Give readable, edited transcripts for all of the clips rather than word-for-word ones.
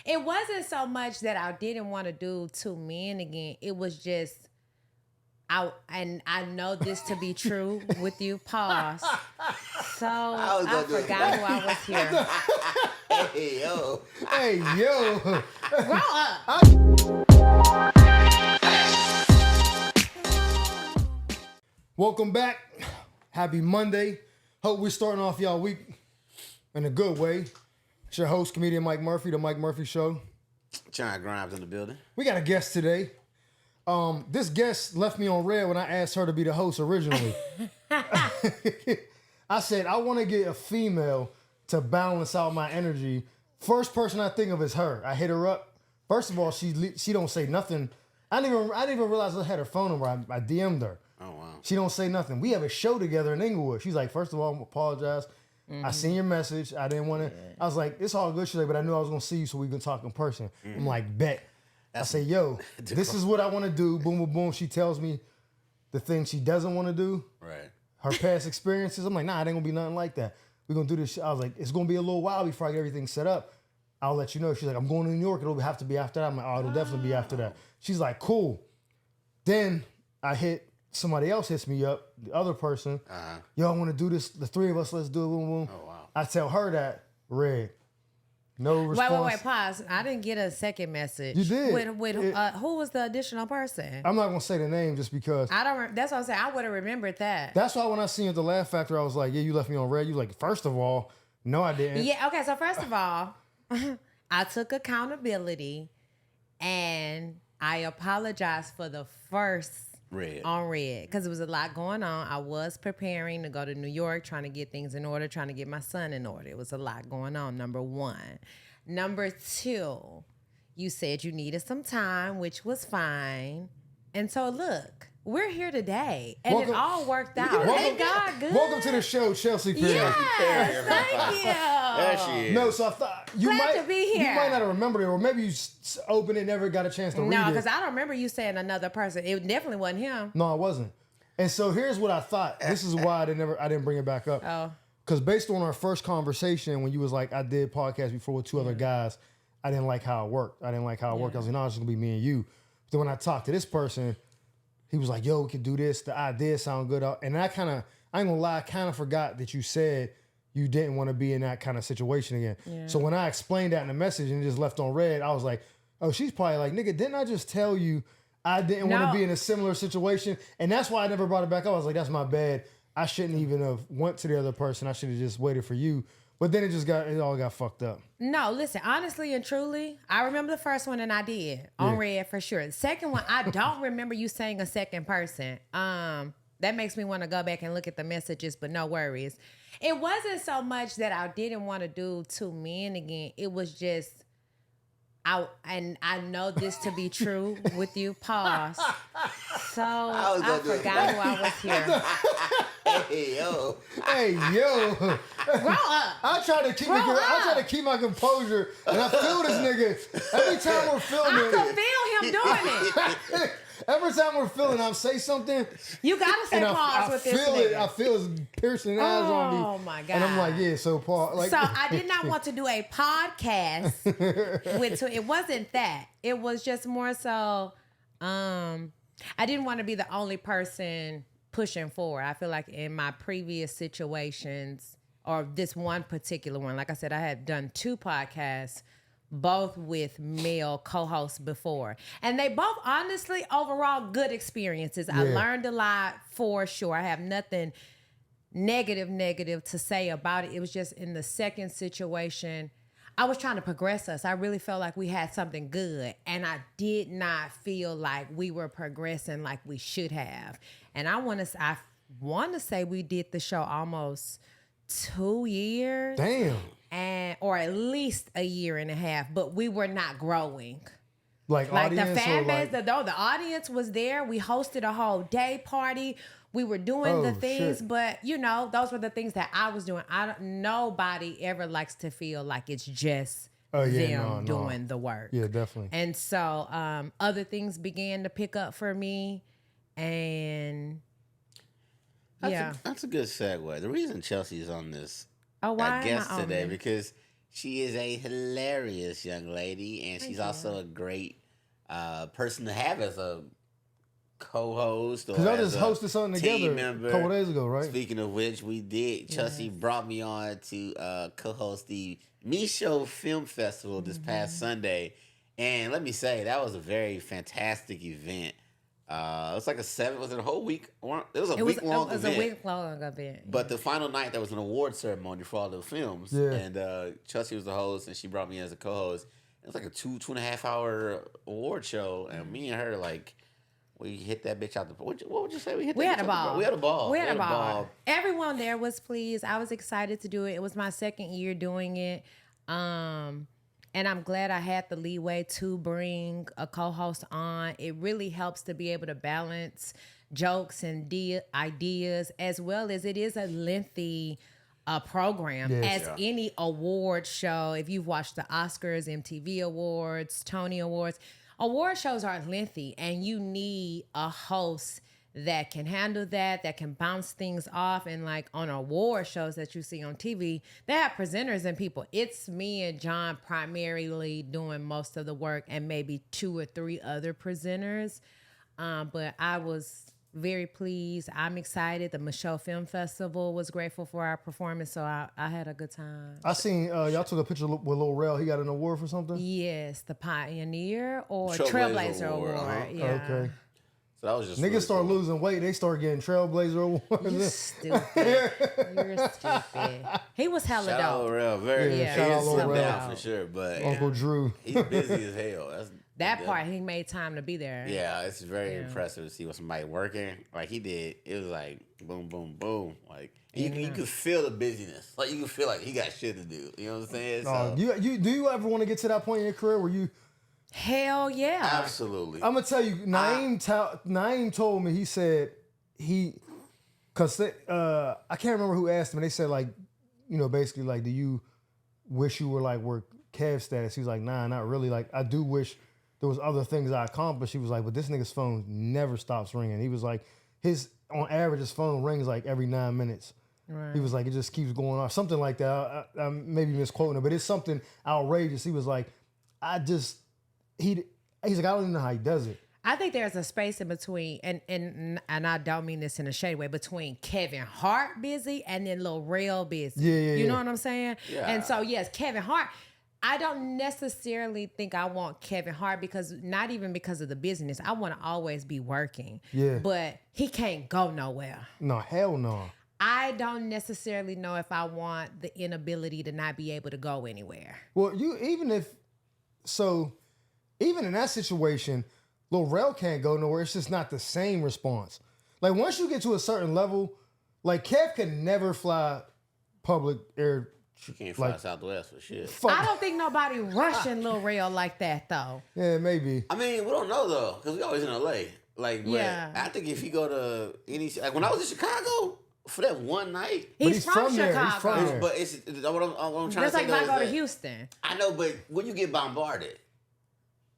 It wasn't so much that I didn't want to do two men again. It was just and I know this to be true with you. Pause. So I forgot who I was here. Hey yo. Hey yo. Grow up. Welcome back. Happy Monday. Hope we're starting off y'all week in a good way. It's your host, comedian Mike Murphy, The Mike Murphy Show. China Grimes in the building. We got a guest today. This guest left me on red when I asked her to be the host originally. I said, I want to get a female to balance out my energy. First person I think of is her. I hit her up. First of all, she don't say nothing. I didn't even realize I had her phone number. I DM'd her. Oh, wow. She don't say nothing. We have a show together in Inglewood. She's like, first of all, I apologize. I seen your message. I didn't want to. Yeah. I was like, it's all good. She's like, but I knew I was going to see you so we can talk in person. I'm like, bet. I say, yo, this is what I want to do. Boom, boom, boom. She tells me the thing she doesn't want to do. Right. Her past experiences. I'm like, nah, it ain't going to be nothing like that. We're going to do this. I was like, it's going to be a little while before I get everything set up. I'll let you know. She's like, I'm going to New York. It'll have to be after that. I'm like, oh, it'll definitely be after that. She's like, cool. Then somebody else hits me up, the other person. Yo, I want to do this. The three of us, let's do it. Boom, boom. Oh, wow. I tell her that, red. No response. Wait, pause. I didn't get a second message. You did. Who was the additional person? I'm not going to say the name just because. That's what I'm saying. I would have remembered that. That's why when I seen you at the Laugh Factor, I was like, yeah, you left me on red. You like, first of all, no, I didn't. Yeah, okay, so first of all, I took accountability and I apologized for the first on red because there was a lot going on. I was preparing to go to New York, trying to get things in order, trying to get my son in order. It was a lot going on, number one. Number two, you said you needed some time, which was fine. And so look, we're here today, and it all worked out. Thank God, good. Welcome to the show, Chelsea Perry. Yes, thank you. There she is. No, so I thought you Glad might to be here. You might not have remembered it, or maybe you opened it, never got a chance to read it. No, because I don't remember you saying another person. It definitely wasn't him. No, it wasn't. And so here's what I thought. This is why I didn't bring it back up. Oh. Because based on our first conversation, when you was like, I did podcasts before with two other guys, I didn't like how it worked. I was like, no, it's just gonna be me and you. Then when I talked to this person, he was like, yo, we could do this. The idea sound good. And I ain't gonna lie, I kind of forgot that you said you didn't want to be in that kind of situation again. Yeah. So when I explained that in the message and it just left on red, I was like, oh, she's probably like, nigga, didn't I just tell you I didn't want to be in a similar situation? And that's why I never brought it back up. I was like, that's my bad. I shouldn't even have went to the other person. I should have just waited for you. But then it all got fucked up. No, listen, honestly and truly, I remember the first one and I did on red for sure. The second one, I don't remember you saying a second person. That makes me want to go back and look at the messages, but no worries. It wasn't so much that I didn't want to do two men again. It was just, and I know this to be true with you. Pause. So I forgot who I was here. Hey yo. Hey yo. Grow up. I try to keep my composure, and I feel this nigga every time we're filming. I can feel him doing it. Every time we're filming, I'll say something. You gotta say pause with this nigga. I feel his piercing eyes on me. Oh my God. And I'm like, yeah, so pause. Like, so I did not want to do a podcast with two. It wasn't that. It was just more so I didn't want to be the only person pushing forward. I feel like in my previous situations, or this one particular one, like I said, I had done two podcasts, both with male co-hosts before. And they both, honestly, overall good experiences. I learned a lot for sure. I have nothing negative to say about it. It was just in the second situation, I was trying to progress us. I really felt like we had something good. And I did not feel like we were progressing like we should have. And I want to say we did the show almost 2 years. Damn. Or at least a year and a half, but we were not growing. Like the fan base, the audience was there. We hosted a whole day party. We were doing the things, but those were the things that I was doing. Nobody ever likes to feel like it's just them doing the work. Yeah, definitely. And so other things began to pick up for me, and that's a good segue. The reason Chelsea is on this why guest today because She is a hilarious young lady, and she's also a great person to have as a co-host or Because I as just a hosted something team together member. a couple days ago, right? Speaking of which, we did. Chelsea brought me on to co-host the Me Show Film Festival this past Sunday, and let me say that was a very fantastic event. It was like was it a whole week? It was a week-long event. It was a week-long event. But the final night, there was an award ceremony for all the films. Yeah. And Chelsea was the host, and she brought me as a co-host. It was like a 2.5 hour award show, and me and her, like, we hit that bitch out the... What would you say? We had a ball. We had a ball. We had a ball. Everyone there was pleased. I was excited to do it. It was my second year doing it. And I'm glad I had the leeway to bring a co-host on. It really helps to be able to balance jokes and ideas, as well as it is a lengthy program, as any award show. If you've watched the Oscars, MTV Awards, Tony Awards, award shows are lengthy, and you need a host that can handle that can bounce things off. And like on award shows that you see on TV, they have presenters and people. It's me and John primarily doing most of the work, and maybe 2 or 3 other presenters. But I was very pleased. I'm excited. The Michelle Film Festival was grateful for our performance, so I had a good time. I seen y'all took a picture with Lil Rel. He got an award for something? Yes, the Pioneer or Trailblazer Trailblazer Award. Uh-huh. Yeah. Okay. So that was just... Niggas start losing weight. They start getting Trailblazer You awards. stupid. You're stupid. He was hella Shout out dope. Lil Rel. Very... Yeah, shout out He Lil slimmed Rel. down for sure, but... Uncle Drew. He's busy as hell. That part, he made time to be there. Yeah, it's very impressive to see what somebody working like he did. It was like boom, boom, boom. Like you could feel the busyness. Like you could feel like he got shit to do. You know what I'm saying? So, Do you ever want to get to that point in your career where you? Hell yeah. absolutely. I'm gonna tell you, Naeem told me. He said because I can't remember who asked him. They said like, basically like, do you wish you were Kev status? He was like, nah, not really. Like I do wish there was other things I accomplished. He was like, but this nigga's phone never stops ringing. He was like, on average, his phone rings like every 9 minutes. Right. He was like, it just keeps going off. Something like that. I maybe misquoting it, but it's something outrageous. He was like, he's like, I don't even know how he does it. I think there's a space in between, and I don't mean this in a shady way, between Kevin Hart busy and then Lil Rel busy. Yeah. You know what I'm saying? Yeah. And so, yes, Kevin Hart, I don't necessarily think I want Kevin Hart not even because of the business. I want to always be working. Yeah. But he can't go nowhere. No, hell no. I don't necessarily know if I want the inability to not be able to go anywhere. Well, even in that situation, Lil Rel can't go nowhere. It's just not the same response. Like once you get to a certain level, like Kev can never fly public air. She can't fly Southwest for shit. I don't think nobody rushing Lil Rel like that though. Yeah, maybe. I mean, we don't know though, because we always in LA. Like, but I think if you go to any, like when I was in Chicago for that one night, he's from Chicago. He's from there. But it's what I'm trying to say. Just like if I go to that, Houston. I know, but when you get bombarded.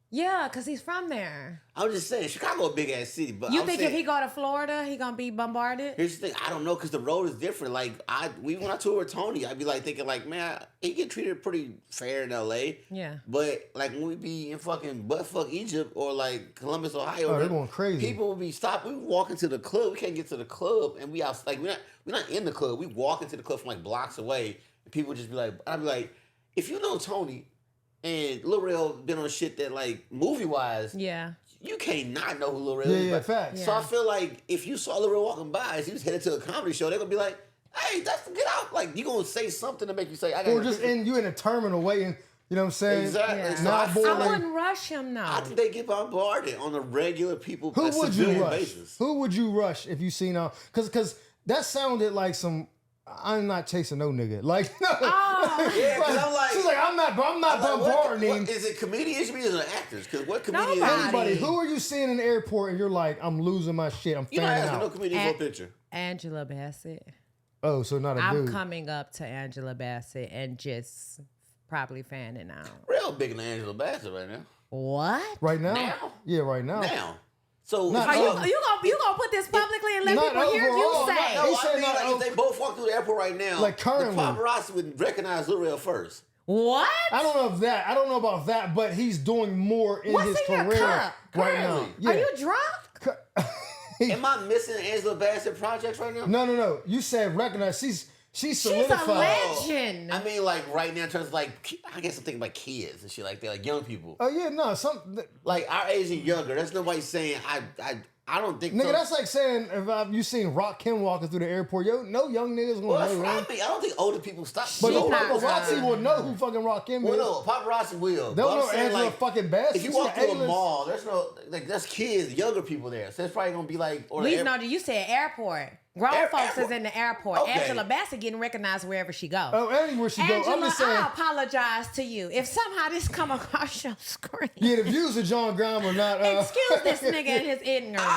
Yeah, because he's from there. I'm just saying, Chicago a big ass city, but you think if he go to Florida, he gonna be bombarded? Here's the thing, I don't know, because the road is different. Like when I toured with Tony, I'd be like thinking like, man, he get treated pretty fair in LA. Yeah. But like when we be in fucking buttfuck Egypt or like Columbus, Ohio, they're going crazy. People will be stopped. We walk into the club, we can't get to the club, and we out like we're not in the club. We walk into the club from like blocks away, and people just be like, I'd be like, if you know Tony. And Lil Rel been on shit that like movie wise, you can't not know who Lil Rel is. Yeah, facts. So I feel like if you saw Lil Rel walking by, as he was headed to a comedy show, they're gonna be like, "Hey, get out!" Like you gonna say something to make you say, "I got." Or just you in a terminal waiting. You know what I'm saying? Exactly. Yeah. So I wouldn't rush him though. I think they get bombarded on a regular people. Who would you rush? Basis. Who would you rush if you seen because that sounded like some. I'm not chasing no nigga. Like, no. Yeah, because I'm like, she's like, I'm not bombarding him. Is it comedians or is it actors? Because what comedian? Anybody. Who are you seeing in the airport and you're like, I'm losing my shit. I'm fanning out. No comedian for a picture. Angela Bassett. Oh, so not a dude. I'm coming up to Angela Bassett and just probably fanning out. Real big in Angela Bassett right now. What? Right now? Now? Yeah, right now. Now. So you gonna put this publicly and let people hear you say? No, I mean, like if they both walk through the airport right now, like currently, the paparazzi would recognize Lil Rel first. What? I don't know about that, but he's doing more in his in your career cup? right now. Are you drunk? Am I missing Angela Bassett projects right now? No. You said recognize. She's solidified. She's a legend. I mean, like right now, in terms of like, I guess I'm thinking about kids and shit like that, like young people. Oh yeah, no, Like our age and younger. That's nobody saying I don't think. nigga, that's like saying if you seen Rock Kim walking through the airport, no young niggas gonna Well, know I him. mean, I don't think older people stop. But know no that. paparazzi will know who fucking Rock Kim is. Well, no, paparazzi will. They'll But I'm know saying, Angela like, fucking Bassett. if you She's walk an through a A-list. mall, there's no like that's kids, younger people there. So it's probably gonna be like or We know that you said airport. Grown folks airport. is in the airport. Okay. Angela Bassett getting recognized wherever she goes. Oh, anywhere she go. I'm Angela, just saying. I apologize to you if somehow this come across your screen. Yeah, the views of John Graham are not. Excuse this nigga and his ignorance.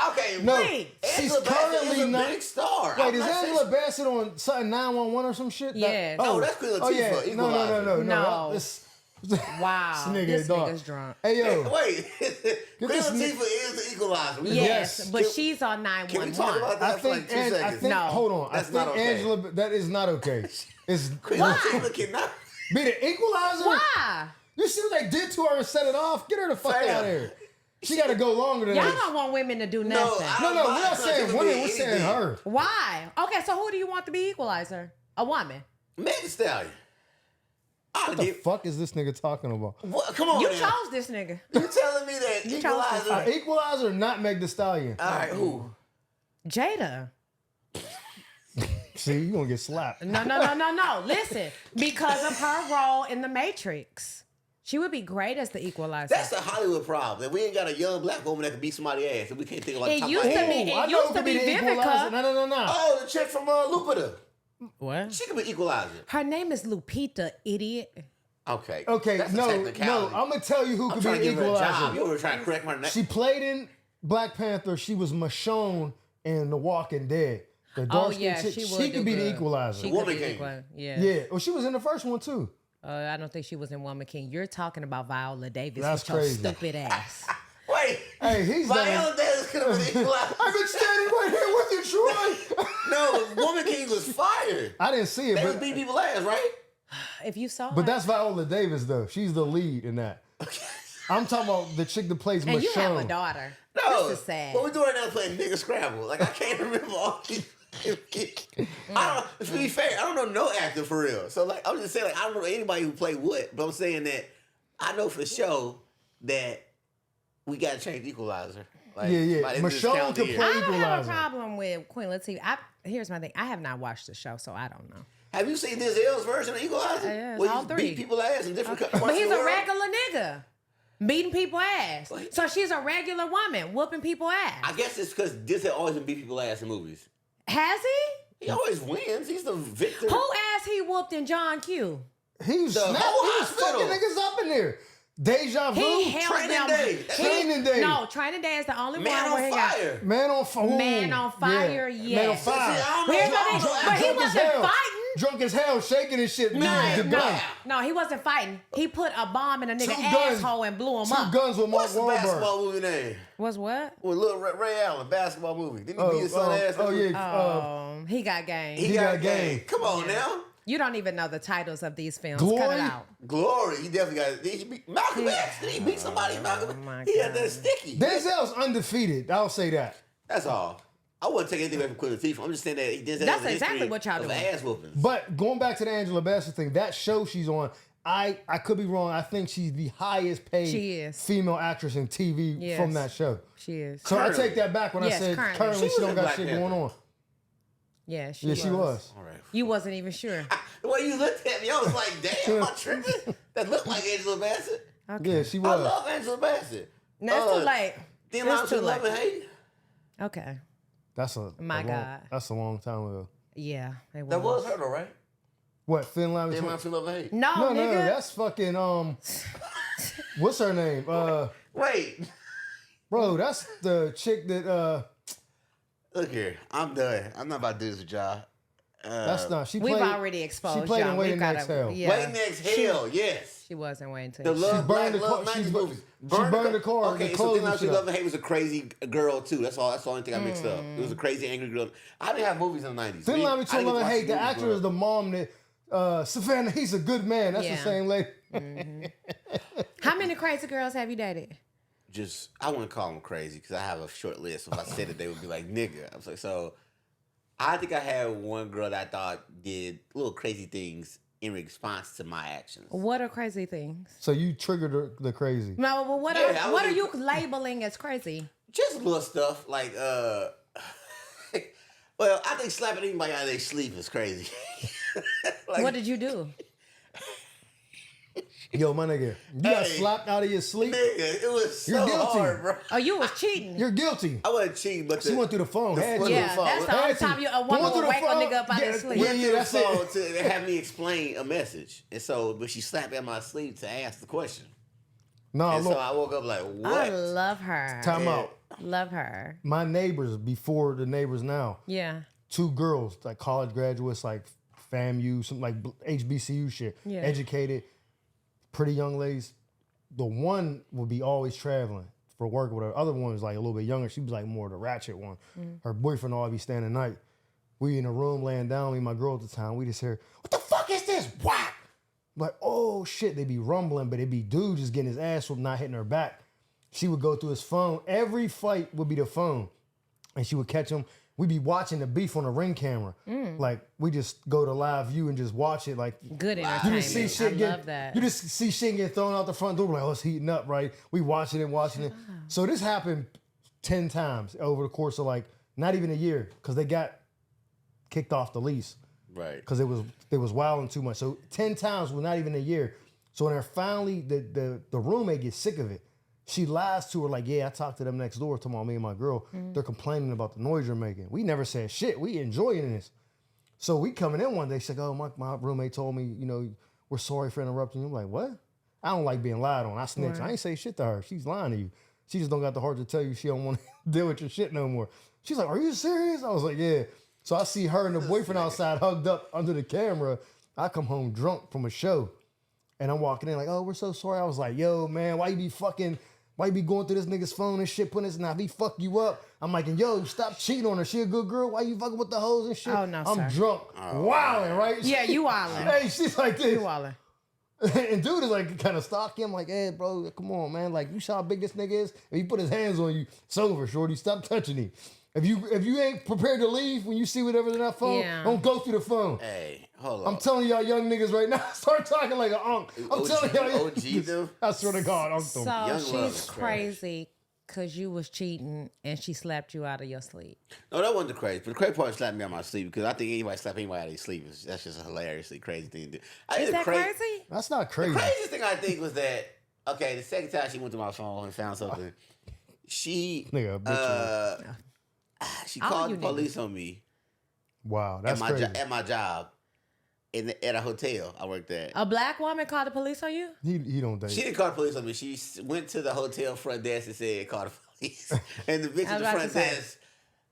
Okay, No, Please. she's Angela Bassett currently is a not. big star. Wait, I'm is not saying Angela Bassett on something 911 or some shit? Yes. No, that's Queen Oh yeah, Latifah, no. No. This Wow, nigga, this dog. nigga's drunk. Hey yo, Wait, Queen this Latifah is the equalizer. We- Yes, but Can- she's on Can we talk 911. about that for like 2 I seconds? think. No. Hold on. That's I not think okay. Angela. That is not okay. It's Queen Latifah cannot. be the equalizer. Why? You see what they did to her and set it off? Get her the fuck Fam. out of here. She got to go longer than Y'all that. don't want women to do No, nothing. I- No, we're Why not is saying Latifah women. being We're saying anything? her. Why? Okay, so who do you want to be equalizer? A woman. Meg Thee Stallion. What the fuck is this nigga talking about? What? Come on, You now. chose this nigga. You telling me that You chose equalizer? Equalizer, not Meg Thee Stallion. All right, who? Jada. See, you gonna get slapped. No. Listen, because of her role in The Matrix, she would be great as the equalizer. That's a Hollywood problem. That we ain't got a young black woman that can beat somebody's ass, and we can't think of like It top used of to our be- head. it I know used who to could be be the equalizer. Vivica. No. Oh, the chick from Lupita. What? She could be equalizer. Her name is Lupita, idiot. Okay. Okay, That's a no. technicality. I'm gonna tell you who I'm could trying be to the give her a job. equalizer. You over trying to correct my name? She played in Black Panther. She was Michonne in The Walking Dead. The dark chick. she would She do could be the good. equalizer. She Woman could be King. equalizer. Yeah. Yeah. Well, she was in the first one too. I don't think she was in Woman King. You're talking about Viola Davis That's with crazy. your stupid ass. Wait. Hey, he's done. Viola Davis could have been equalizer. I've been standing right here with you, Troy. No, Woman King was fired. I didn't see it, They was but, beating people's ass, right? If you saw but it. that's Viola Davis though. She's the lead in that. I'm talking about the chick that plays and Michonne. you have a daughter. No. This is sad. What we doing right now is playing nigga Scrabble. Like, I can't remember all these. I don't, to be fair, I don't know no actor for real. So, like, I'm just saying, like, I don't know anybody who played what, but I'm saying that I know for sure that we got to change the equalizer. Like, Yeah. by the end of this Michonne calendar could year. play- I don't have a Equalizer. problem with Queen Latifah. Here's my thing. I have not watched the show, so I don't know. Have you seen Denzel's version of Equalizer? Yes, Where all you three. beat people's ass in different parts But of he's the a world? regular nigga. Beating people ass. What? So she's a regular woman whooping people ass. I guess it's because Denzel always been beat people's ass in movies. Has he? He always wins. He's the victor. Who ass he whooped in John Q? He was The snapping. whole He was hospital. fucking niggas up in there. Deja Vu. He held Training them. Day. Training Day. No, Training Day is the only Man one where on he got fire. Man on Fire. Man on Fire, Man on yes. Fire. See, I don't Here's know. the thing, but he Drunk as wasn't hell. fighting. Drunk as hell, shaking and shit. No, he wasn't fighting. He put a bomb in a nigga Two guns. asshole and blew him Two up. guns with Mark What's the Wahlberg. basketball movie name? Was what? With Lil Ray Allen, basketball movie. Didn't he beat his son ass? He got game. He got game. Come on now. You don't even know the titles of these films. Glory? Cut it out. Glory. He definitely got it. He beat Malcolm X. Did he beat somebody? Malcolm my He had God. that sticky. Denzel's undefeated. I'll say that. That's all. I wouldn't take anything away from Queen Latifah. I'm just saying that Denzel That's has a exactly history what y'all of doing. ass whoopings. But going back to the Angela Bassett thing, that show she's on, I could be wrong. I think she's the highest paid She is. female actress in TV Yes. from that show. She is. So Currently. I take that back when Yes, I said currently. currently She she was don't in got Black shit Panther. going on. Yeah, Yeah, she was. All right. You wasn't even sure. The way you looked at me, I was like, damn, am I tripping? That looked like Angela Bassett. Yeah, she I was. love Angela Bassett. No, it's too late. Then It's Lines too of Love late. and Hate. Okay. That's a My long, God. That's a long time ago. Yeah, it was. That was her though, right? What Thin Line Then Between? Lines of Love and Hate. No, No, nigga. that's fucking what's her name? Wait. Bro, that's the chick that Look here. I'm done. I'm not about to do this with y'all. that's not. She We've played. already exposed She played y'all. in We've Waiting to gotta- Exhale. Yeah. Waiting to Exhale, yes. She wasn't waiting to The love, burned black, the love, car- 90s she movies. burned the car, Okay, the so clothes Then and Lines of shit Love and Hate was a crazy girl too. That's all. That's the only thing I mixed up. It was a crazy angry girl. I didn't have movies in the 90s. Thin Line Between Love and Hate. The actor is is the mom that Savannah, he's a good man. That's the same lady. Mm-hmm. How many crazy girls have you dated? Just, I wouldn't call them crazy because I have a short list. If I said it, they would be like, nigga. I was like, so I think I had one girl that I thought did little crazy things in response to my actions. What are crazy things? So you triggered the crazy. No, well, what are you labeling as crazy? Just little stuff like, well, I think slapping anybody out of their sleep is crazy. Like, what did you do? Yo, my nigga, you got slapped out of your sleep? Nigga, it was so hard, bro. Oh, you was cheating. You're guilty. I wasn't cheating, but she went through the phone. Yeah, that's the only time a woman will wake a nigga up out of his sleep. Yeah, that's it. To have me explain a message. And so, but she slapped me on my sleeve to ask the question. No, and so I woke up like, what? I love her. Time out. Love her. My neighbors, before the neighbors now. Yeah. 2 girls, like college graduates, like FAMU, some like HBCU shit. Yeah. Educated, pretty young ladies. The one would be always traveling for work with her. The other one was like a little bit younger. She was like more the ratchet one. Her boyfriend always be staying the night. We in a room laying down, me and my girl at the time. We just hear, what the fuck is this? Whack! Like, oh shit, they be rumbling, but it be dude just getting his ass whooped, not hitting her back. She would go through his phone. Every fight would be the phone. And she would catch him. We'd be watching the beef on a Ring camera. Like, we just go to live view and just watch it. Like, good entertainment. You just see shit love that. You just see shit get thrown out the front door. Like, oh, it's heating up, right? We watching it. So this happened 10 times over the course of like, not even a year. Because they got kicked off the lease. Right. Because it was wilding too much. So 10 times was not even a year. So when they're finally, the roommate gets sick of it. She lies to her like, yeah, I talked to them next door, talking about me and my girl. They're complaining about the noise you're making. We never said shit. We enjoying this. So we coming in one day, she's like, oh, my roommate told me, you know, we're sorry for interrupting you. I'm like, what? I don't like being lied on. I snitch. I ain't say shit to her. She's lying to you. She just don't got the heart to tell you she don't want to deal with your shit no more. She's like, are you serious? I was like, yeah. So I see her and the boyfriend outside hugged up under the camera. I come home drunk from a show. And I'm walking in like, oh, we're so sorry. I was like, yo, man, why you be going through this nigga's phone and shit, putting this, and if he fuck you up. I'm like, yo, stop cheating on her. She a good girl. Why you fucking with the hoes and shit? Oh, no, I'm drunk, wilding, right? Yeah, you wilding. Hey, she's like this. You wilding. And dude is like kind of stalking him, like, hey, bro, come on, man. Like, you saw how big this nigga is? If he put his hands on you, it's over, shorty. Stop touching him. If you ain't prepared to leave when you see whatever's in that phone, don't go through the phone. Hey, hold on. I'm telling y'all young niggas right now, start talking like an unk. I'm telling y'all. OG, though? I swear to God, Unc. So she's crazy because you was cheating and she slapped you out of your sleep. No, that wasn't the crazy. But the crazy part slapped me out of my sleep because I think anybody slap anybody out of their sleep. That's just a hilariously crazy thing to do. Is that crazy? That's not crazy. The craziest thing I think was that, okay, the second time she went to my phone and found something, she she called the police on me. Wow, that's crazy. At my job, at a hotel I worked at. A black woman called the police on you? He don't date. She didn't call the police on me. She went to the hotel front desk and said, call the police. And the bitch at the front desk,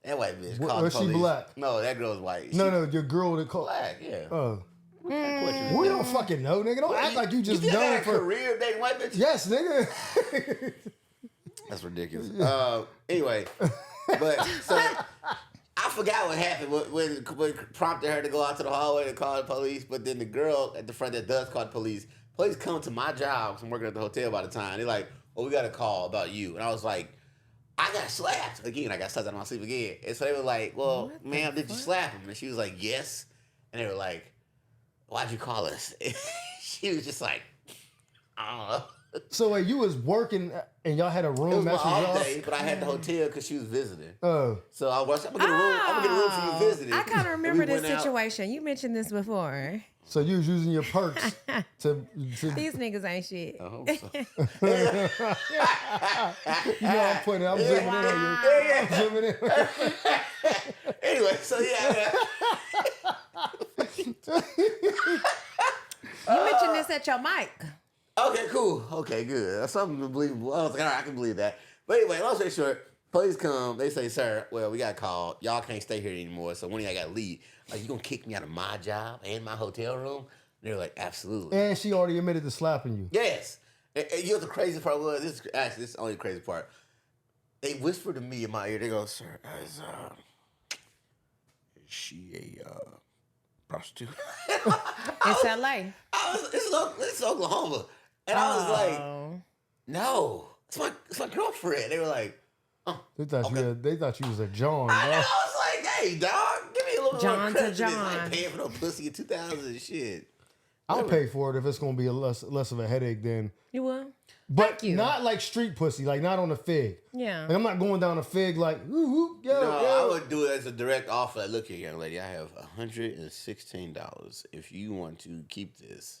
that white bitch called the police. Was she black? No, that girl's white. No, your girl that called. Black, yeah. Oh. We don't fucking know, nigga. Don't act like you just know. You for career dating white bitch? Yes, nigga. That's ridiculous. Anyway, but so I forgot what happened when prompted her to go out to the hallway and call the police. But then the girl at the front that does call the police come to my job because I'm working at the hotel by the time. They're like, "Oh, we got a call about you," and I was like, "I got slapped again. I got slapped out of my sleep again." And so they were like, "Well, ma'am, did you slap him?" And she was like, "Yes." And they were like, "Why'd you call us?" She was just like, "I don't know." So wait, you was working and y'all had a room? It was my off day, but I had the hotel because she was visiting. Oh. So I was, I'm gonna get a room for you visiting. I kind of remember this situation. You mentioned this before. So you was using your perks to These niggas ain't shit. I hope so. You know I'm putting it. I'm zooming in on you. I'm zooming in. Anyway, so yeah. You mentioned this at your mic. Okay, cool. Okay, good. That's something believable. I was like, all right, I can believe that. But anyway, long story short, police come. They say, sir, well, we got a call. Y'all can't stay here anymore, so one of y'all got to leave. Like, you going to kick me out of my job and my hotel room? And they're like, absolutely. And she already admitted to slapping you. Yes. And you know what the crazy part was? This is only the crazy part. They whispered to me in my ear. They go, sir, is she a prostitute. It's LA. It's Oklahoma. And I was like, no, it's my girlfriend. They were like, oh. They thought you was a John, I bro. was like, hey, dog, give me a little John more to credit. John. I ain't paying for no pussy in 2000 and shit. I'll pay for it if it's gonna be less of a headache than. You will? But Thank you. not like street pussy, like not on the fig. Yeah. Like I'm not going down a fig like, woo, woo, yo, No, yo. I would do it as a direct offer. Like, look here, young lady, I have $116. If you want to keep this,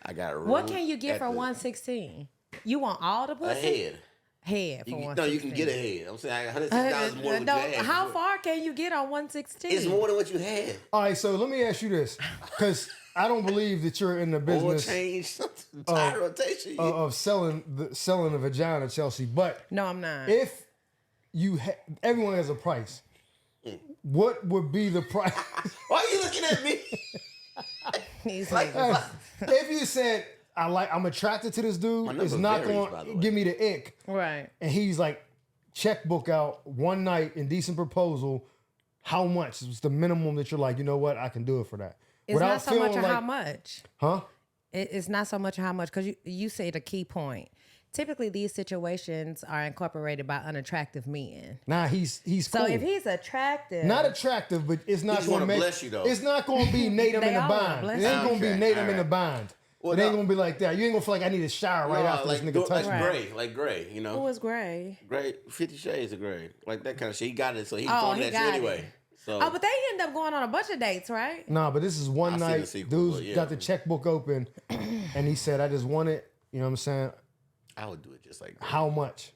I got a room. What can you get for 116? You want all the A pussy? head. Head for 116. No, you can get a head. I'm saying $116 more than what you had. How far can you get on 116? It's more than what you had. All right, so let me ask you this, because I don't believe that you're in the Oil business change, something, tire rotation. of selling the vagina, Chelsea. But No, I'm not. if you everyone has a price, what would be the price? Why are you looking at me? He's Like, If you said I'm attracted to this dude, number it's not varies, by going the to way. give me the ick. right. And he's like, checkbook out one night, indecent proposal. How much is the minimum that you're like, you know what, I can do it for that? It's not so much or how much. Huh? It's not so much how much, because you say the key point. Typically, these situations are incorporated by unattractive men. Nah, he's So cool. if he's attractive, Not attractive, but it's not just going to wanna make. bless you, though. It's not going to be Nate him They in the all wanna bind. bless It ain't you. going to be Okay, Nate him in alright. the bind. Well, It ain't no. going to be like that. You ain't going to feel like I need a shower right after this nigga touch me. Right. Gray, you know. who was gray? Gray, 50 Shades of Gray. Like that kind of shit. He got it, so he Oh, throwing he that got shit it. anyway. So, Oh, but they end up going on a bunch of dates, right? Nah, but this is one I've seen the night. sequel, Dude's but yeah. got the checkbook open, and he said, "I just want it." You know what I'm saying? I would do it just like that. How much?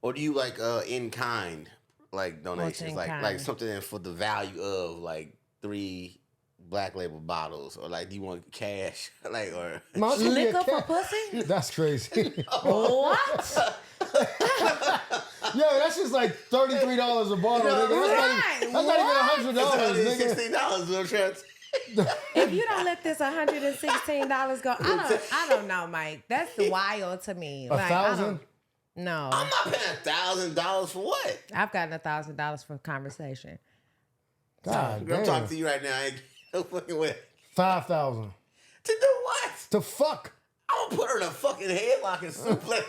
Or do you like in kind like donations, in like kind? something for the value of like 3 Black Label bottles, or like do you want cash, like or No, it's gonna be a Liquor for cat. pussy? That's crazy. What? Yo, that's just like $33 a bottle, You know, nigga. That's not even $100, nigga. $116. What I'm trying to say. If you don't let this $116 go, I don't know, Mike. That's wild to me. Like, I $1,000? don't- No, I'm not paying $1,000 for what? I've gotten $1,000 for conversation. God Girl, I'm damn. talking to you right now. I ain't no fucking way. $5,000 To do what? to fuck. I'm gonna put her in a fucking headlock and suplex.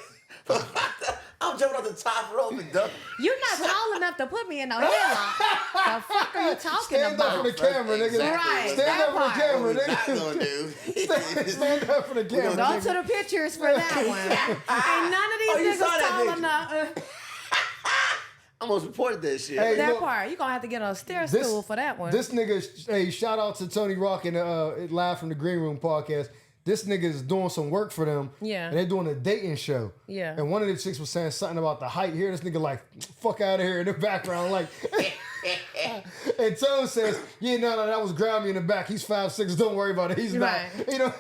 I'm jumping off the top rope and duck. You're not tall enough to put me in no headlock. The fuck are you talking Stand up for about? the camera, nigga. Right, Stand that up for the part. camera, What we not nigga. gonna do. Stand up for the camera. Go nigga. to the pictures for that one. Ain't none Oh, you of these saw niggas that tall picture. enough. I almost reported that shit. Hey, That look, part, you gonna have to get on a stair stool for that one. This nigga, hey, shout out to Tony Rock and Live from the Green Room podcast. This nigga is doing some work for them. Yeah. And they're doing a dating show. Yeah. And one of the chicks was saying something about the height here. This nigga like, fuck out of here in the background. Like, and Tone says, yeah, no, that was grab me in the back. He's 5'6", don't worry about it. He's Right. not, you know.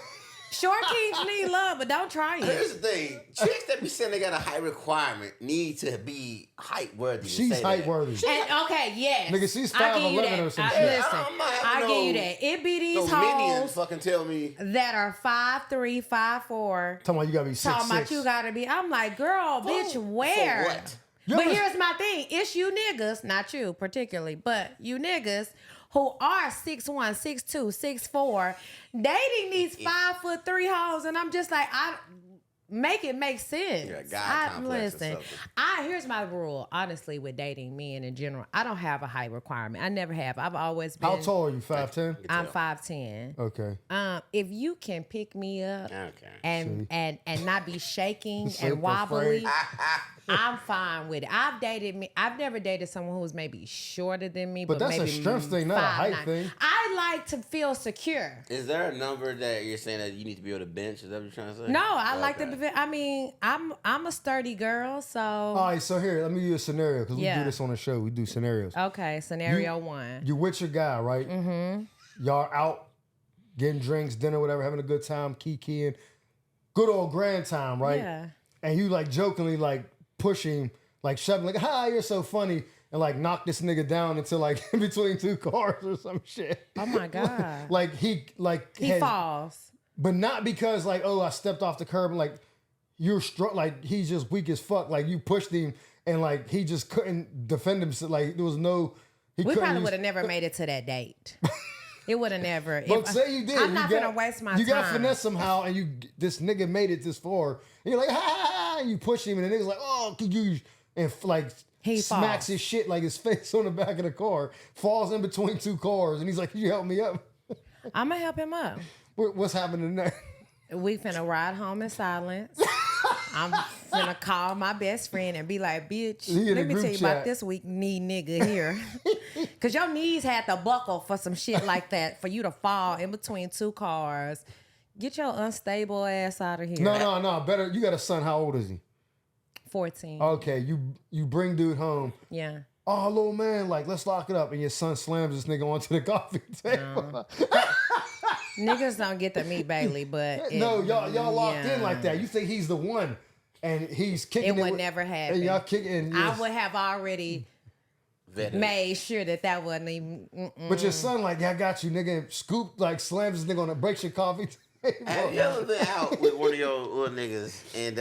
Short kings need love, but don't try it. Here's the thing: chicks that be saying they got a height requirement need to be height worthy. She's height worthy. And, okay, yes. Nigga, she's I give you 5'11" that. or some I- shit. Listen, I'm not I having give you no- that. It be these No minions hoes fucking tell me. that are 5'3", 5'4", Talking about you gotta be 6'6". talking about you gotta be. I'm like, girl, bitch, where? For what? But here's my thing. It's you niggas, not you particularly, but you niggas who are 6'1", 6'2", 6'4", dating these 5'3" hoes, and I'm just like, I make it make sense. Yeah, God complex or listen. something. Here's my rule, honestly, with dating men in general. I don't have a height requirement. I never have. I've always been. How tall are you? 5'10"? I'm 5'10". Okay. If you can pick me up Okay. and not be shaking Sleep and wobbly, afraid. I'm fine with it. I've never dated someone who was maybe shorter than me, But but that's a maybe strength thing, not a height 5'9". thing. I like to feel secure. Is there a number that you're saying that you need to be able to bench? Is that what you're trying to say? No, I like Okay. to. I mean, I'm a sturdy girl, so All right, so here, let me give you a scenario because we Yeah. do this on the show. We do scenarios. okay. Scenario one. You're with your guy, right? Mm-hmm. Y'all out getting drinks, dinner, whatever, having a good time, kikiing. Good old grand time, right? Yeah. And you like jokingly like pushing, like shoving, like, hi, you're so funny. And like knock this nigga down into like in between two cars or some shit. Oh my god. Like he He falls. but not because like, oh, I stepped off the curb and like you're like he's just weak as fuck. Like you pushed him and like he just couldn't defend himself. Like there was no. We probably would have never made it to that date. It would have never. But say you did. I'm not gonna waste my time. You got finesse somehow, and this nigga made it this far. And you're like, ha! And you push him, and the nigga's like, oh, could you? And like he smacks his shit like his face on the back of the car, falls in between two cars, and he's like, you help me up. I'm gonna help him up. What's happening next? We finna ride home in silence. I'm finna call my best friend and be like, bitch, let me tell you about this weak knee nigga here. Because your knees had to buckle for some shit like that, for you to fall in between two cars. Get your unstable ass out of here. No. Better. You got a son. How old is he? 14. Okay, you bring dude home. Yeah. Oh, little man, like, let's lock it up. And your son slams this nigga onto the coffee table. No. Niggas don't get to meet Bailey, but... y'all locked in like that. You think he's the one, and he's kicking it. It would never happen. And y'all kicking. Yes. I would have already made sure that wasn't even... But your son, like, I got you, nigga, and scoop, like, slams this nigga on it, breaks your coffee table. Have you ever been out with one of your little niggas, and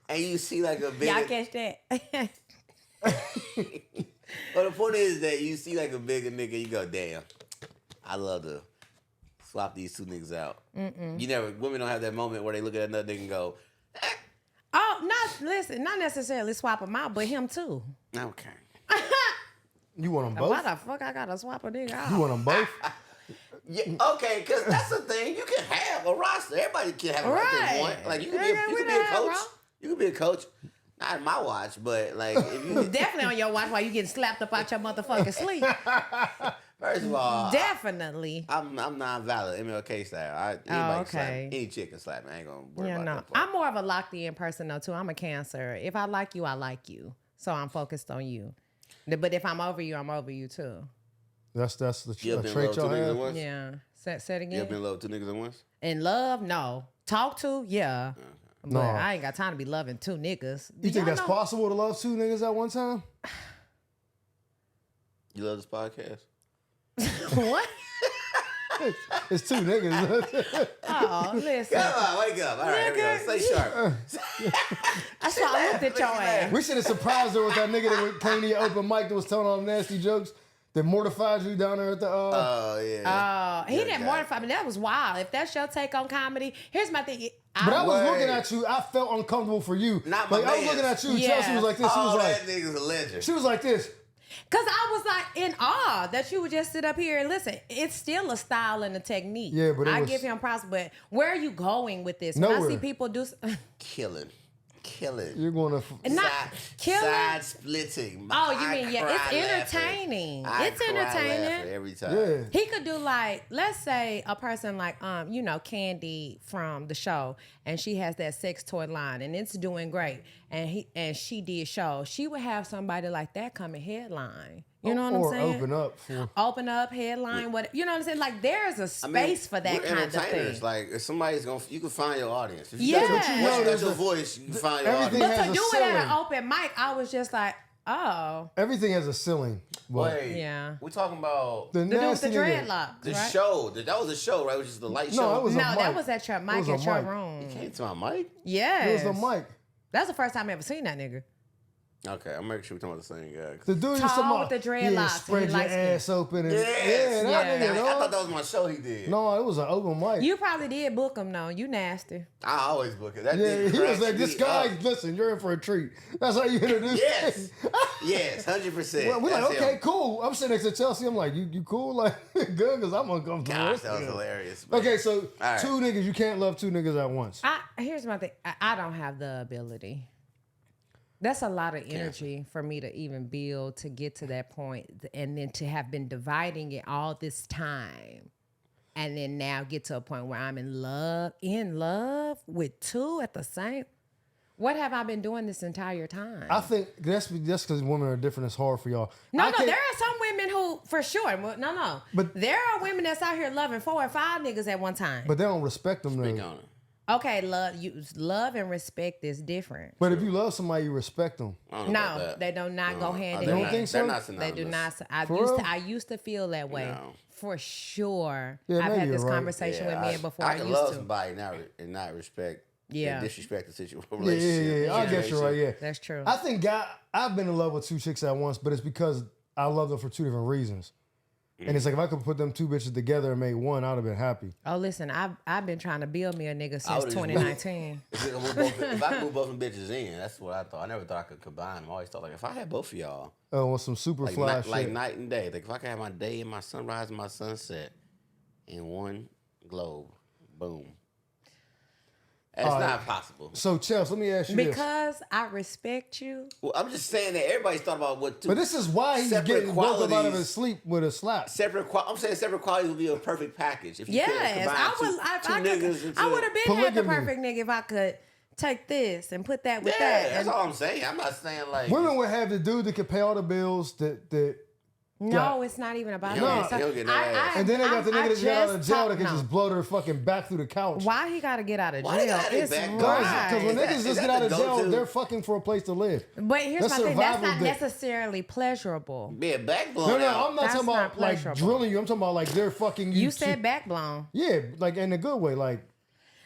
and you see like a big... Y'all catch that? Well, the point is that you see like a bigger nigga, you go, damn, I love to swap these two niggas out. You never, women don't have that moment where they look at another nigga and go, not necessarily swap them out, but him too. okay. You want them both? Why the fuck I gotta swap a nigga out? You want them both? Yeah, okay, because that's the thing. You can have a roster. Everybody can have a roster. One. Like you can be a coach. You can be a coach. Not in my watch, but like if you definitely on your watch while you getting slapped up out your motherfucking sleep. First of all, definitely. I'm non-violent, MLK style. Anybody slap me. Any chick can slap me. I ain't gonna worry about that part. I'm more of a locked in person though too. I'm a Cancer. If I like you, I like you. So I'm focused on you. But if I'm over you too. That's the you trait y'all have. Yeah. Say it again. You ever been in love with two niggas at once? In love, no. Talk to, yeah. But no. I ain't got time to be loving two niggas. You think that's possible to love two niggas at one time? You love this podcast? What? It's two niggas. Oh, listen. Come on, wake up. All right, here we go. Stay sharp. That's why I looked at your ass. We should have surprised her with that nigga that came to your open mic that was telling all them nasty jokes that mortified you down there at the... Oh, yeah. He didn't mortify me. That was wild. If that's your take on comedy, here's my thing. I was looking at you. I felt uncomfortable for you. Not my like, I was looking at you. Yeah. Chelsea was like this. She was that like, nigga's a legend. she was like this. Because I was like in awe that you would just sit up here and listen. It's still a style and a technique. Yeah, but I give him props. But where are you going with this? Nowhere. When I see people do... Killing. You're going to... Not killing. Side splitting. Oh, you mean, yeah, it's entertaining. It's entertaining. Every time. Yeah. He could do like, let's say a person like, Candy from the show, and she has that sex toy line, and it's doing great, and she did show. She would have somebody like that come and headline. You know what I'm saying? Or open up, headline, what you know what I'm saying? Like there's a space for that kind of thing. Like if somebody's you can find your audience. If you Yeah. got your voice, you can find your everything audience. But has to a do it at an ceiling. open mic, I was just like, oh. Everything has a ceiling. But Wait, Yeah. we're talking about the The dude with nasty the nigga- dreadlocks, the right? show. That was a show, right? Which is the light No, show. it was a No, that mic. was at your It mic was a at your mic. room. Came to my mic. Yes. It was the mic. That's the first time I ever seen that nigga. Okay, I'm making sure we're talking about the same guy. The dude used to Tall mock, with the dreadlocks, spread and he your light-skinned. ass open. And, Yes. that Yeah. nigga, I dog. thought that was my show he did. No, it was an open mic. You probably did book him though. You nasty. I always book it. That Yeah, nigga he was cracks like, this me guy, up. listen, you're in for a treat. That's how you introduce Yes. Yes, 100%. Well, we're like, That's okay, him. cool. I'm sitting next to Chelsea. I'm like, you cool? Like, good, because I'm uncomfortable. Gosh, that was Yeah. hilarious. man. Okay, so right. two niggas, you can't love two niggas at once. Here's my thing. I don't have the ability. That's a lot of energy for me to even build to get to that point, and then to have been dividing it all this time, and then now get to a point where I'm in love with two at the same. What have I been doing this entire time? I think that's because women are different. It's hard for y'all. No, there are some women who, for sure, no. But- there are women that's out here loving 4 or 5 niggas at one time. But they don't respect them. Speak Though. on it. Okay, love and respect is different. But if you love somebody, you respect them. I don't know about No, that. they do not go hand in You don't hand. think so? They're not They synonymous. do not. For real? I used to feel that way. No. For sure. Yeah, I've maybe had this you're right. conversation with men before. I I can used love to. somebody and not respect Yeah. disrespect the situation. Yeah. I guess you're right. Yeah, That's true. I think I've been in love with 2 chicks at once, but it's because I love them for 2 different reasons. And it's like if I could put them 2 bitches together and make one, I'd have been happy. Oh, listen, I've been trying to build me a nigga since 2019. If I move both them bitches in, that's what I thought. I never thought I could combine them. I always thought like if I had both of y'all, On some super fly shit. like night and day. Like if I could have my day and my sunrise and my sunset in one globe, boom. It's not possible. So, Chels, let me ask you this. Because I respect you. Well, I'm just saying that everybody's thought about what. But this is why he's getting woke up out of his sleep with a slap. I'm saying separate qualities would be a perfect package. If you could combine I would have been had the perfect nigga if I could take this and put that with that. That's all I'm saying. I'm not saying like women would have the dude that could pay all the bills that. No, it's not even about that. He'll get no ass. And then they got the nigga that got out of jail that can just blow their fucking back through the couch. Why he got to get out of jail? Because when niggas just get out of jail, they're fucking for a place to live. But here's my thing. That's not necessarily pleasurable. Yeah, back blown. No, I'm not talking about like drilling you. I'm talking about like they're fucking you. You said back blown. Yeah, like in a good way. Like,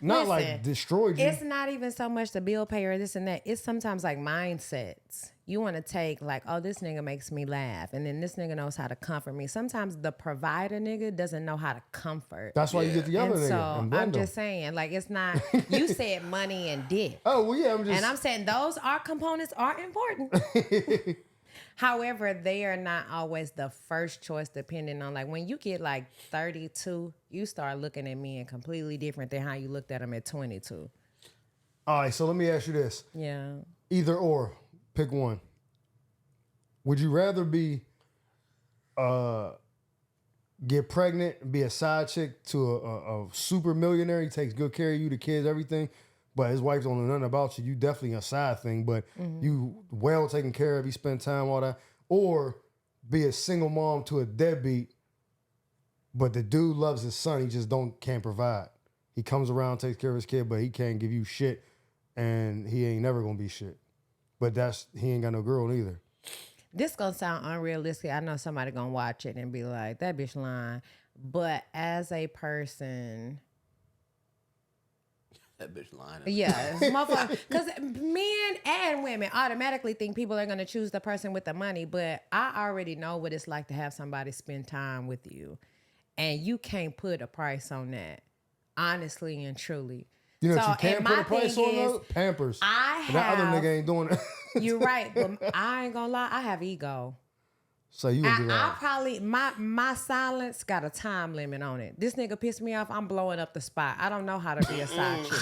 not like destroyed you. It's not even so much the bill payer, this and that. It's sometimes like mindsets. You want to take like, oh, this nigga makes me laugh. And then this nigga knows how to comfort me. Sometimes the provider nigga doesn't know how to comfort. That's why you get the other nigga. So I'm just saying, like, it's not, you said money and dick. Oh, well, yeah, I'm saying those components are important. However, they are not always the first choice depending on, like, when you get like 32, you start looking at men completely different than how you looked at them at 22. All right, so let me ask you this. Yeah. Either or. Pick one. Would you rather be get pregnant and be a side chick to a super millionaire? He takes good care of you, the kids, everything, but his wife don't know nothing about you. You definitely a side thing, but you well taken care of. You spend time, all that. Or be a single mom to a deadbeat, but the dude loves his son. He just can't provide. He comes around, takes care of his kid, but he can't give you shit, and he ain't never gonna be shit. But he ain't got no girl either. This gonna sound unrealistic. I know somebody gonna watch it and be like, that bitch lying. But as a person, that bitch lying. Yeah, because men and women automatically think people are gonna choose the person with the money. But I already know what it's like to have somebody spend time with you, and you can't put a price on that, honestly and truly. You know what you can't put a price on those? Pampers. That other nigga ain't doing it. You're right, but I ain't gonna lie, I have ego. So you would be right. I probably my silence got a time limit on it. This nigga pissed me off, I'm blowing up the spot. I don't know how to be a side chick.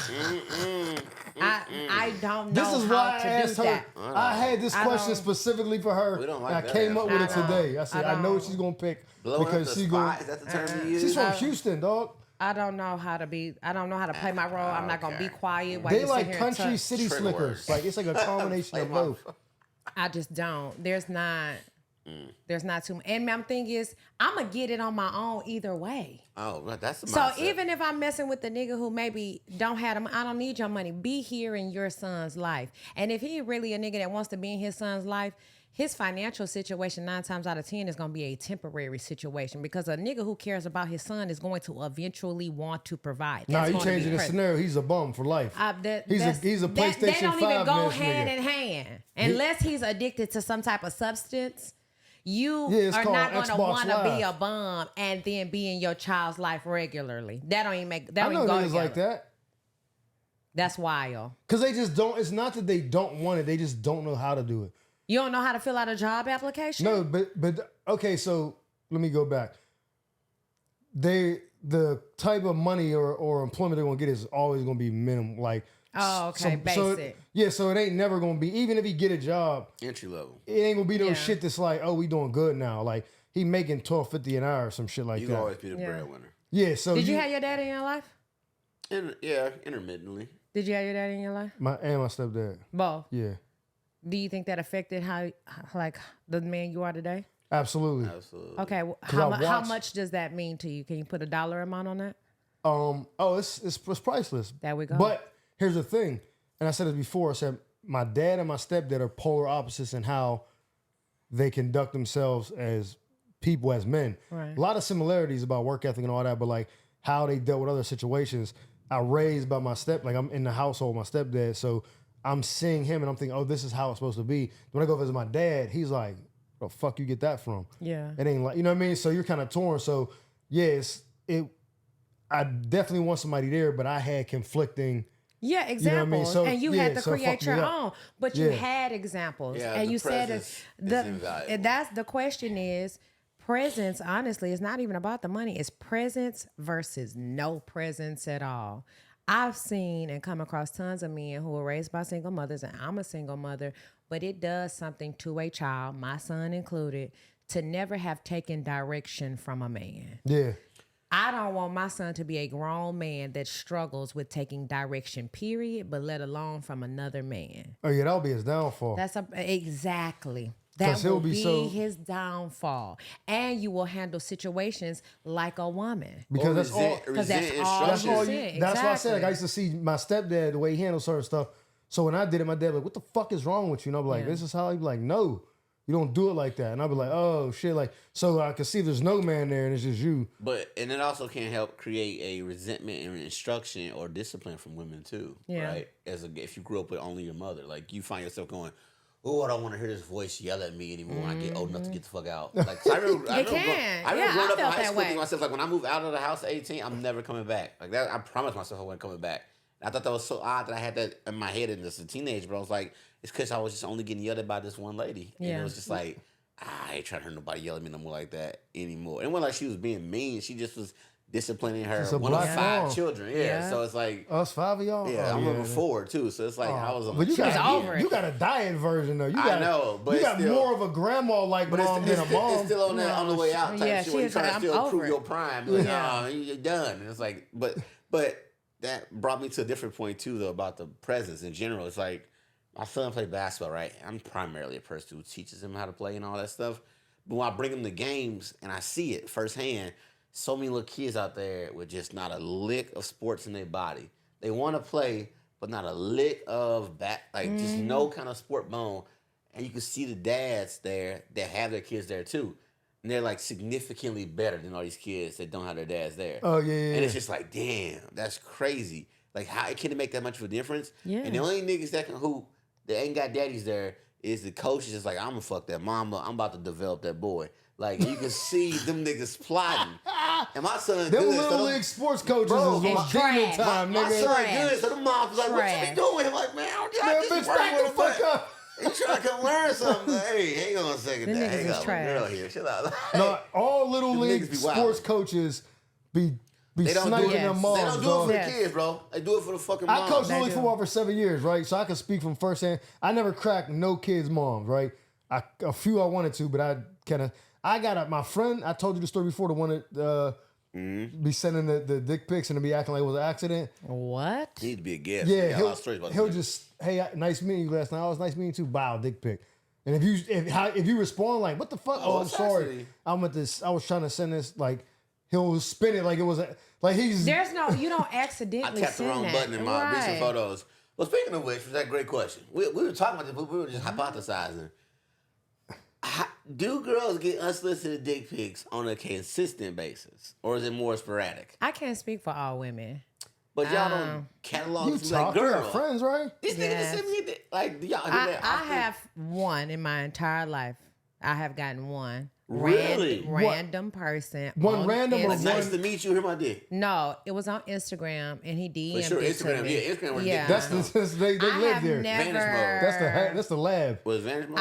I don't know how to do that. I had this question specifically for her. And I came up with it today. I said I know what she's gonna pick because she's going. Is that the term you use? She's from Houston, dog. I don't know how to play my role. I'm not going to be quiet. While they like country city slickers. Like, it's like a combination of both. I just don't. There's not too much. And my thing is, I'm going to get it on my own either way. Oh, that's the mindset. So even if I'm messing with the nigga who maybe don't have them, I don't need your money. Be here in your son's life. And if he really a nigga that wants to be in his son's life, his financial situation 9 times out of 10 is going to be a temporary situation because a nigga who cares about his son is going to eventually want to provide. Nah, you changing the scenario. He's a bum for life. He's a PlayStation 5 They don't even go hand nigga. in hand. Unless he's addicted to some type of substance, you are not going to want to be a bum and then be in your child's life regularly. That don't even make that. I know niggas like that. That's wild. Because they just don't. It's not that they don't want it. They just don't know how to do it. You don't know how to fill out a job application? No, but okay, so let me go back. The type of money or employment they're gonna get is always gonna be minimum. Like basic. So it ain't never gonna be, even if he get a job entry level, it ain't gonna be no shit that's like, oh, we doing good now. Like he making $12.50 an hour or some shit like that. You always be the breadwinner. Yeah. So did you have your daddy in your life? Intermittently. Did you have your daddy in your life? My stepdad. Both. Yeah. Do you think that affected how the man you are today? Absolutely. Okay. Well, how much does that mean to you? Can you put a dollar amount on that? It's priceless. There we go. But here's the thing, and I said it before. I said my dad and my stepdad are polar opposites in how they conduct themselves as people, as men. Right. A lot of similarities about work ethic and all that, but like how they dealt with other situations. I raised by my like I'm in the household with my stepdad, so I'm seeing him and I'm thinking, oh, this is how it's supposed to be. When I go visit my dad, he's like, where the fuck you get that from? Yeah. It ain't like, you know what I mean? So you're kind of torn. So yes, I definitely want somebody there, but I had conflicting. Yeah, examples. You know what I mean? So, and you had to create your own. But you Yeah. had examples. Yeah, and the you said presence is and invaluable. that's the question is presence, honestly, is not even about the money. It's presence versus no presence at all. I've seen and come across tons of men who were raised by single mothers, and I'm a single mother, but it does something to a child, my son included, to never have taken direction from a man. Yeah. I don't want my son to be a grown man that struggles with taking direction, period, but let alone from another man. Oh yeah, that'll be his downfall. Exactly. That 'Cause he'll will be be so- his downfall. And you will handle situations like a woman. Because that's all. Because that's all That's all. you- That's why I said, like, exactly. I used to see my stepdad the way he handles certain stuff. So when I did it, my dad was like, "What the fuck is wrong with you?" And I'm like, Yeah. "This is how." He'd be like, "No, you don't do it like that." And I'd be like, "Oh shit!" Like, so I could see there's no man there, and it's just you. And it also can help create a resentment and instruction or discipline from women too, Yeah. right? If you grew up with only your mother, like you find yourself going, "Oh, I don't want to hear this voice yell at me anymore when I get old enough to get the fuck out." Like, so I remember can. growing Yeah, up I in high felt that school way. thinking to myself, like, when I move out of the house at 18, I'm never coming back. Like that, I promised myself I wasn't coming back. And I thought that was so odd that I had that in my head as a teenager, but I was like, it's because I was just only getting yelled at by this one lady. And Yeah. it was just like, I ain't trying to hear nobody yell at me no more like that anymore. And it wasn't like she was being mean. She just was disciplining her It's a one of black 5 mom. children. Yeah. Yeah. So it's like, Us 5 of y'all. yeah, Oh, I'm moving forward too. So it's like I was on But you She was got over it. you got a diet version though. You I got, know, but you it's got still- more of a grandma like but mom than a mom. it's still on that on the way out type Yeah, shit where she you're was trying like, to I'm still over prove it. your prime. Like, Yeah. no, you're done. And it's like, but that brought me to a different point too, though, about the presence in general. It's like my son played basketball, right? I'm primarily a person who teaches him how to play and all that stuff. But when I bring him to games and I see it firsthand, so many little kids out there with just not a lick of sports in their body. They want to play, but not a lick of just no kind of sport bone. And you can see the dads there that have their kids there too. And they're like significantly better than all these kids that don't have their dads there. Oh yeah, yeah. And it's just like, damn, that's crazy. Like, how can it make that much of a difference? Yeah. And the only niggas that can hoop that ain't got daddies there is the coaches. Just like, I'm gonna fuck that mama. I'm about to develop that boy. Like, you can see them niggas plotting. And my son Them good. little So league sports coaches Bro, is my- on demon time, my nigga. son Trash. good. So the mom's like, what you Trash. be doing? I'm like, man, I'm Man, just bitch, working back the with fuck him. up. You trying to come learn something? Hey, hang on a second. Them There. niggas Hang is on, my trash. girl here. Chill out. No, all little Them league niggas be sports wildin'. coaches be They don't do sniping it. their Yes. moms. They don't do dog. it for Yes. the kids, bro. They do it for the fucking I moms. coached They little league do. football for 7 years, right? So I can speak from firsthand. I never cracked no kids' moms, right? A few I wanted to, but I got my friend. I told you the story before. The one that be sending the dick pics and to be acting like it was an accident. What? He need to be a guest. Yeah, Got a lot of stories about he'll this. just, hey, nice meeting you last night. Oh, it was nice meeting you too. Bow, dick pic. And if you respond like, what the fuck? Oh, Oh, I'm it's sorry. actually- I'm at this. I was trying to send this. Like, he'll spin it like it was like he's. There's no, you don't I accidentally tapped the send wrong that. button in my recent Right. photos. Well, speaking of which, was that a great question? We were talking about this, but we were just hypothesizing. Do girls get unsolicited dick pics on a consistent basis, or is it more sporadic? I can't speak for all women. But y'all don't catalog you to talk like, to girl. your friends, right? These Yes. niggas send me a dick. Like, do y'all do I that often? have one in my entire life. I have gotten one. Really? Random person. One on random or Insta- Nice to meet you. Hear my dick. No, it was on Instagram, and he DM'd For sure, it to Instagram. me. Yeah, Instagram. where the Yeah. dick That's pics they I live have there. never. Vantage mode. That's the lab. was Vantage Mode.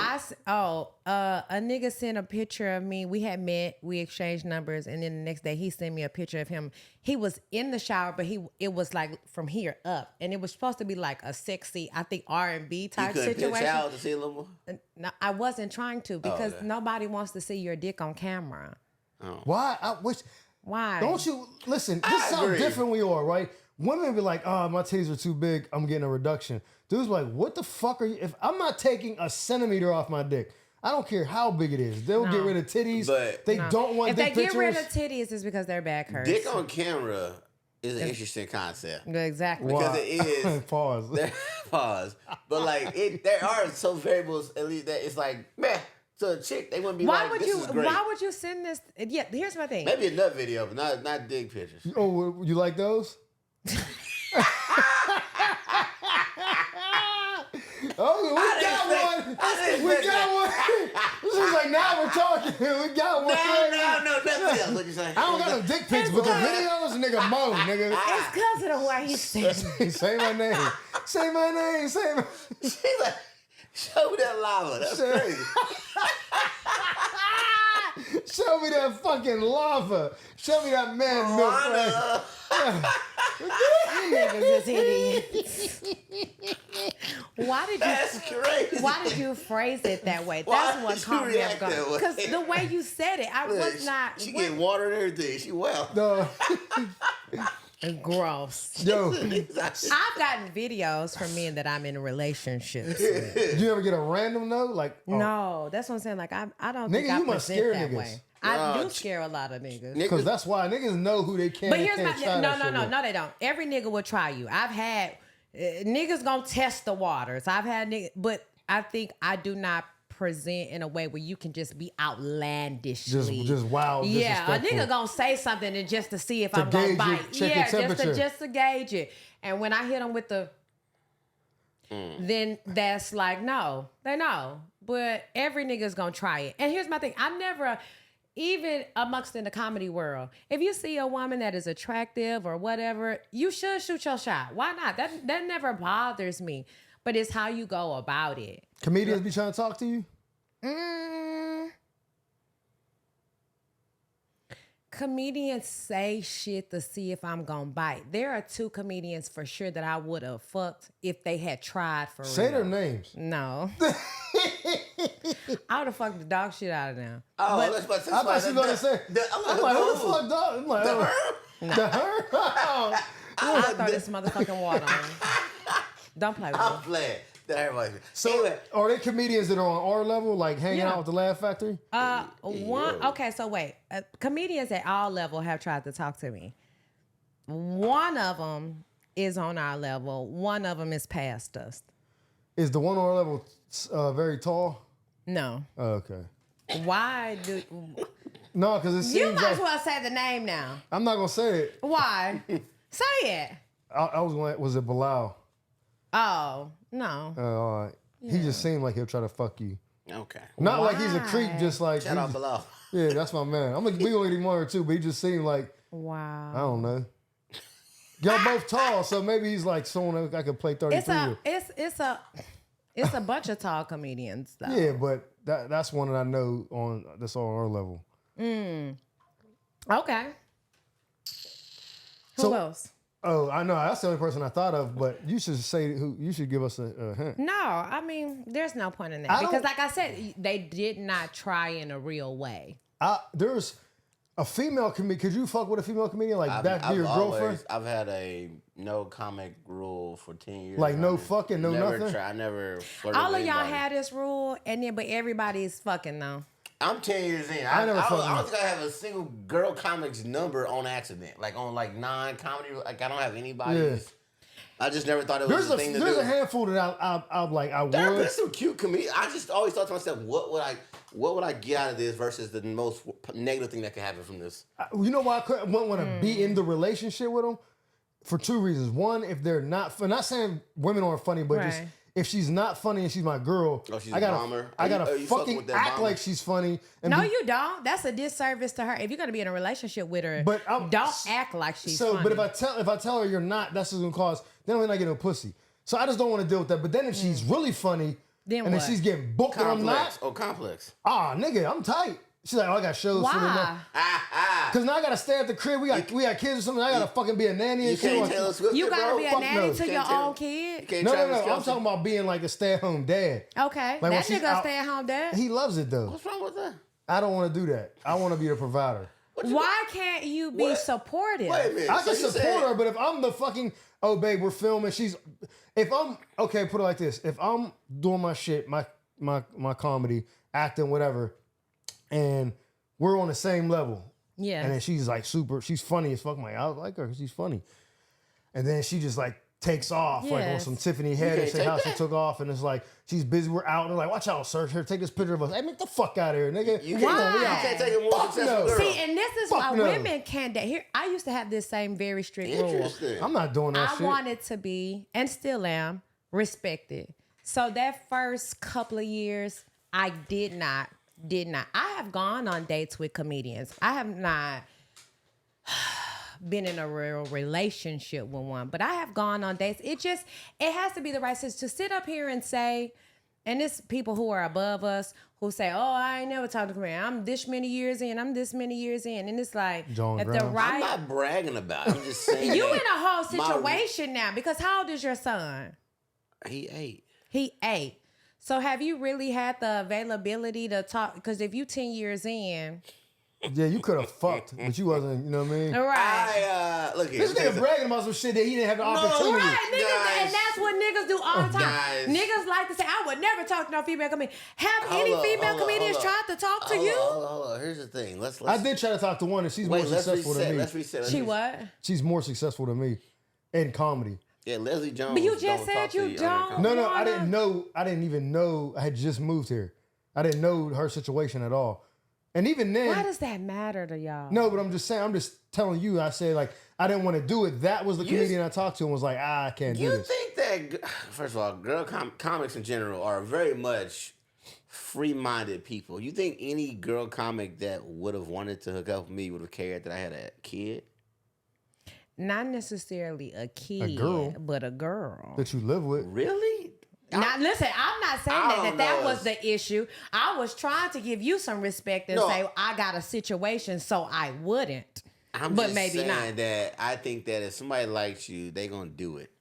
A nigga sent a picture of me. We had met, we exchanged numbers, and then the next day he sent me a picture of him. He was in the shower, but it was like from here up, and it was supposed to be like a sexy, I think R&B You type couldn't pitch situation. out to see a little more. No, I wasn't trying to because okay. nobody wants to see your dick on camera. Why? I wish. Why? Don't you listen? This I is how agree. different we are, right? Women be like, "Oh, my titties are too big. I'm getting a reduction." Dudes be like, "What the fuck are you? If I'm not taking a centimeter off my dick, I don't care how big it is. They'll get rid of titties. But- they No. don't want if dick they pictures." get rid of titties, it's because their back hurts. Dick on camera is an interesting concept. Exactly. Because it is. Pause. Pause. But like, there are some variables at least that it's like, man, to a chick, they wouldn't be Why like, would this you? is great. Why would you send this? Yeah, here's my thing. Maybe a nut video, but not dick pictures. Oh, you like those? We got one. This is like, now we're talking. We got one. No, nothing else. What you saying? I don't got no dick pics, but the videos, nigga, Mo, nigga. It's because of the way he said it. Say my name. Say my name. Say my She like, show me that lava. That's crazy. Show me that fucking lava. Show me that man milk. Right? You niggas is idiots. That's crazy. Why did you phrase it that way? Why That's what did caught you me off react guard. that way? Because the way you said it, I was not. She getting water and everything. She well. No. Gross. Yo, I've gotten videos from men that I'm in relationships with. do you ever get a random note? Like, oh, No, that's what I'm saying. Like I don't Nigga, think I you must present scare that niggas. way. I do scare a lot of niggas. because that's why niggas know who they can. But and here's can't my try that shit no, with. they don't. Every nigga will try you. I've had niggas gonna test the waters. I've had niggas, but I think I do not present in a way where you can just be outlandishly. Just wild. Yeah, a disrespectful. nigga gonna say something and just to see if To I'm gonna gauge bite. it, check your temperature. just to gauge it. And when I hit them with the, then that's like no, they know. But every nigga's gonna try it. And here's my thing: I never. Even amongst in the comedy world, if you see a woman that is attractive or whatever, you should shoot your shot. Why not? That never bothers me. But it's how you go about it. Comedians be trying to talk to you? Comedians say shit to see if I'm gonna bite. There are 2 comedians for sure that I would have fucked if they had tried for real. Say their names. No. I would have fucked the dog shit out of them. Oh, But- that's what I thought she was going to say, I'm like, who the fuck dog? I'm like, the her? I throw this motherfucking water on him. Don't play with me. I'm glad that everybody. So, Anyway, are they comedians that are on our level, like hanging Yeah. out with the Laugh Factory? Okay, so wait. Comedians at all level have tried to talk to me. One of them is on our level. One of them is past us. Is the one on our level very tall? No. Oh, okay. Why do No, because it seems you might like as well say the name now? I'm not gonna say it. Why? Say it. I was going. Was it Bilal? Oh no. All right. He just seemed like he'll try to fuck you. okay. Not like he's a creep, just like Shout out he's- below. yeah, that's my man. We gonna get him one or two, but he just seemed like I Wow. don't know. Y'all both tall, so maybe he's like someone I could play 33 with. It's a bunch of tall comedians though. Yeah, but that's one that I know that's on our level. Okay. Who So- else? Oh, I know. That's the only person I thought of, but you should say who. You should give us a hint. No, I mean, there's no point in that I because, don't- like I said, they did not try in a real way. There's a female comedian. Could you fuck with a female comedian like that? Be your girlfriend? I've had a no comic rule for 10 years. Like no fucking, no never nothing? I never flirted All with of y'all anybody. had this rule, and then but everybody's fucking though. I'm 10 years in. I never I fucked don't with- think I have a single girl comics number on accident. Like on like non-comedy. Like I don't have anybody. Yeah. I just never thought it was a thing to do. There's a handful that I'm like I There have would. been some cute comedians. I just always thought to myself, what would I get out of this versus the most negative thing that could happen from this? You know why I wouldn't want to be in the relationship with them? For 2 reasons. One, if they're not, I'm not saying women aren't funny, but just Right. if she's not funny and she's my girl, Oh, she's I a gotta, bomber? I Are you gotta fucking fucking with that act bomber? like she's funny. And No, be- you don't. That's a disservice to her. If you're gonna be in a relationship with her, But don't act like she's so. funny. But if I tell her you're not, that's just gonna cause. Then I'm not getting a pussy. So I just don't want to deal with that. But then if she's really funny, Then and what? then she's getting booked and I'm not, Complex. nigga, I'm tight. She's like, oh, I got shows for the Why? Because now I gotta stay at the crib. We got kids or something. I gotta fucking be a nanny You and shit. can't Like, tell us what You gotta be a Fuck nanny no. to Can't your tell- own kid. Can't no. Travis I'm Kelce. talking about being like a stay-at-home dad. Okay, when that she's nigga out- stay at home dad. He loves it though. What's wrong with that? I don't want to do that. I want to be a provider. Why can't you be What? supportive? Wait a minute. I So can you support saying- her, but if I'm the fucking babe, we're filming. If I'm okay, put it like this: if I'm doing my shit, my comedy, acting, whatever, and we're on the same level, Yeah. and then she's like she's funny as fuck. I'm like, I like her because she's funny, and then she just like takes off like on Yes. some Tiffany head and can't say take how she that. took off, and it's like she's busy. We're out, and they're like, watch out, sir. Here, take this picture of us. Hey, make the fuck out of here, nigga. You Come can't, on, we you out. can't take a more Fuck successful no. girl. See, and this is Fuck why no. women can't date. Here, I used to have this same very strict rule. Interesting. I'm not doing that I shit. wanted to be, and still am, respected. So that first couple of years, I did not. I have gone on dates with comedians. I have not been in a real relationship with one, but I have gone on dates. It has to be the right situation to sit up here and say, and it's people who are above us who say, "Oh, I ain't never talked to a comedian. I'm this many years in. I'm this many years in," and it's like, John if Brown. the right, I'm not bragging about it. I'm just saying. you that in a whole situation now. Because how old is your son? He 8. He 8. So have you really had the availability to talk? Because if you 10 years in, Yeah, you could have fucked, but you wasn't. You know what I mean? right? Look here. This nigga bragging about some shit that he didn't have the No, opportunity. Right, niggas, Guys. and that's what niggas do all the time. Guys. Niggas like to say, "I would never talk to no female comedian." Have Hold any up, female hold up, comedians hold up. tried to talk to Hold you? on. Here's the thing. Let's I did try to talk to one, and she's wait. more Let's successful reset. than me. Let's reset. She what? She's more successful than me in comedy. Yeah, Leslie Jones. But you just don't said talk to you under don't. contract. No, I Wanna- didn't know. I didn't even know. I had just moved here. I didn't know her situation at all. And even then, Why does that matter to y'all? no, but I'm just saying. I'm just telling you. I said like I didn't want to do it. That was the comedian I talked to and was like, I can't do You this. think that, first of all, girl comics in general are very much free-minded people. You think any girl comic that would have wanted to hook up with me would have cared that I had a kid? Not necessarily a kid, girl. but a girl. That you live with. Really? Now, listen, I'm not saying I that don't that know. was the issue. I was trying to give you some respect and No. say I got a situation, so I wouldn't. I'm But just maybe saying not. that I think that if somebody likes you, they gonna do it.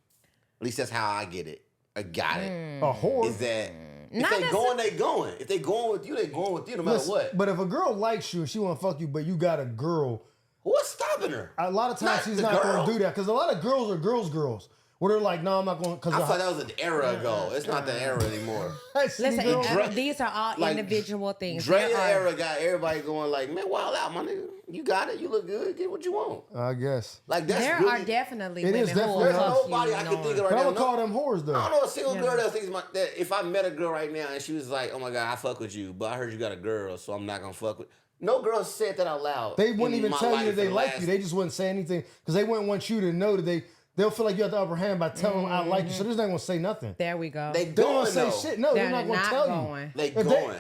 At least that's how I get it. I got it. A whore. Is that if Not they necess- going, they going. If they going with you, they going with you no matter Listen, what. But if a girl likes you and she want to fuck you, but you got a girl, What's stopping her? a lot of times Not she's the not girl. going to do that because a lot of girls are girls. Where they're like, no, I'm not going because I thought that was an era ago. It's not the era anymore. Listen, Dre- these are all like, individual things. Dre There are- era got everybody going like, man, wild out, my nigga. You got it. You look good. Get what you want. I guess. Like that's there really, are definitely It women is who will definitely There's fuck nobody you I can think knowing. of right But I now. would call them whores though. I don't know a single girl that thinks that if I met a girl right now and she was like, oh my God, I fuck with you, but I heard you got a girl, so I'm not gonna fuck with. No girl said that out loud. They wouldn't in even my tell you life that they in the like last- you. They just wouldn't say anything because they wouldn't want you to know that they'll feel like you have the upper hand by telling them I like you. So they're just not gonna say nothing. There we go. They They don't going say though. shit. No, they're not gonna tell going. you. They If going.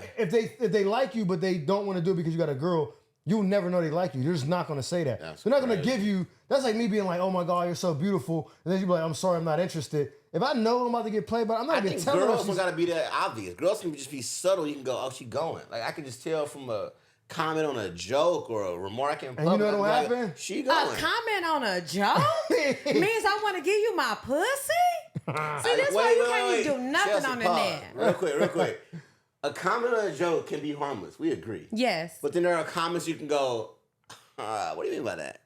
if they like you, but they don't want to do it because you got a girl, you'll never know they like you. They're just not gonna say that. That's They're not gonna crazy. give you. That's like me being like, oh my God, you're so beautiful, and then you be like, I'm sorry, I'm not interested. If I know I'm about to get played, but I'm not I gonna think tell her. girls don't she's- gotta be that obvious. Girls can just be subtle. You can go, oh, she going. Like I can just tell from a comment on a joke or a remark in public. you know I can what be like, happened? She A going. comment on a joke means I want to give you my pussy. See, that's why you can't even do nothing Chelsea, on the pause. net. Real quick. A comment on a joke can be harmless. We agree. Yes. But then there are comments you can go, what do you mean by that?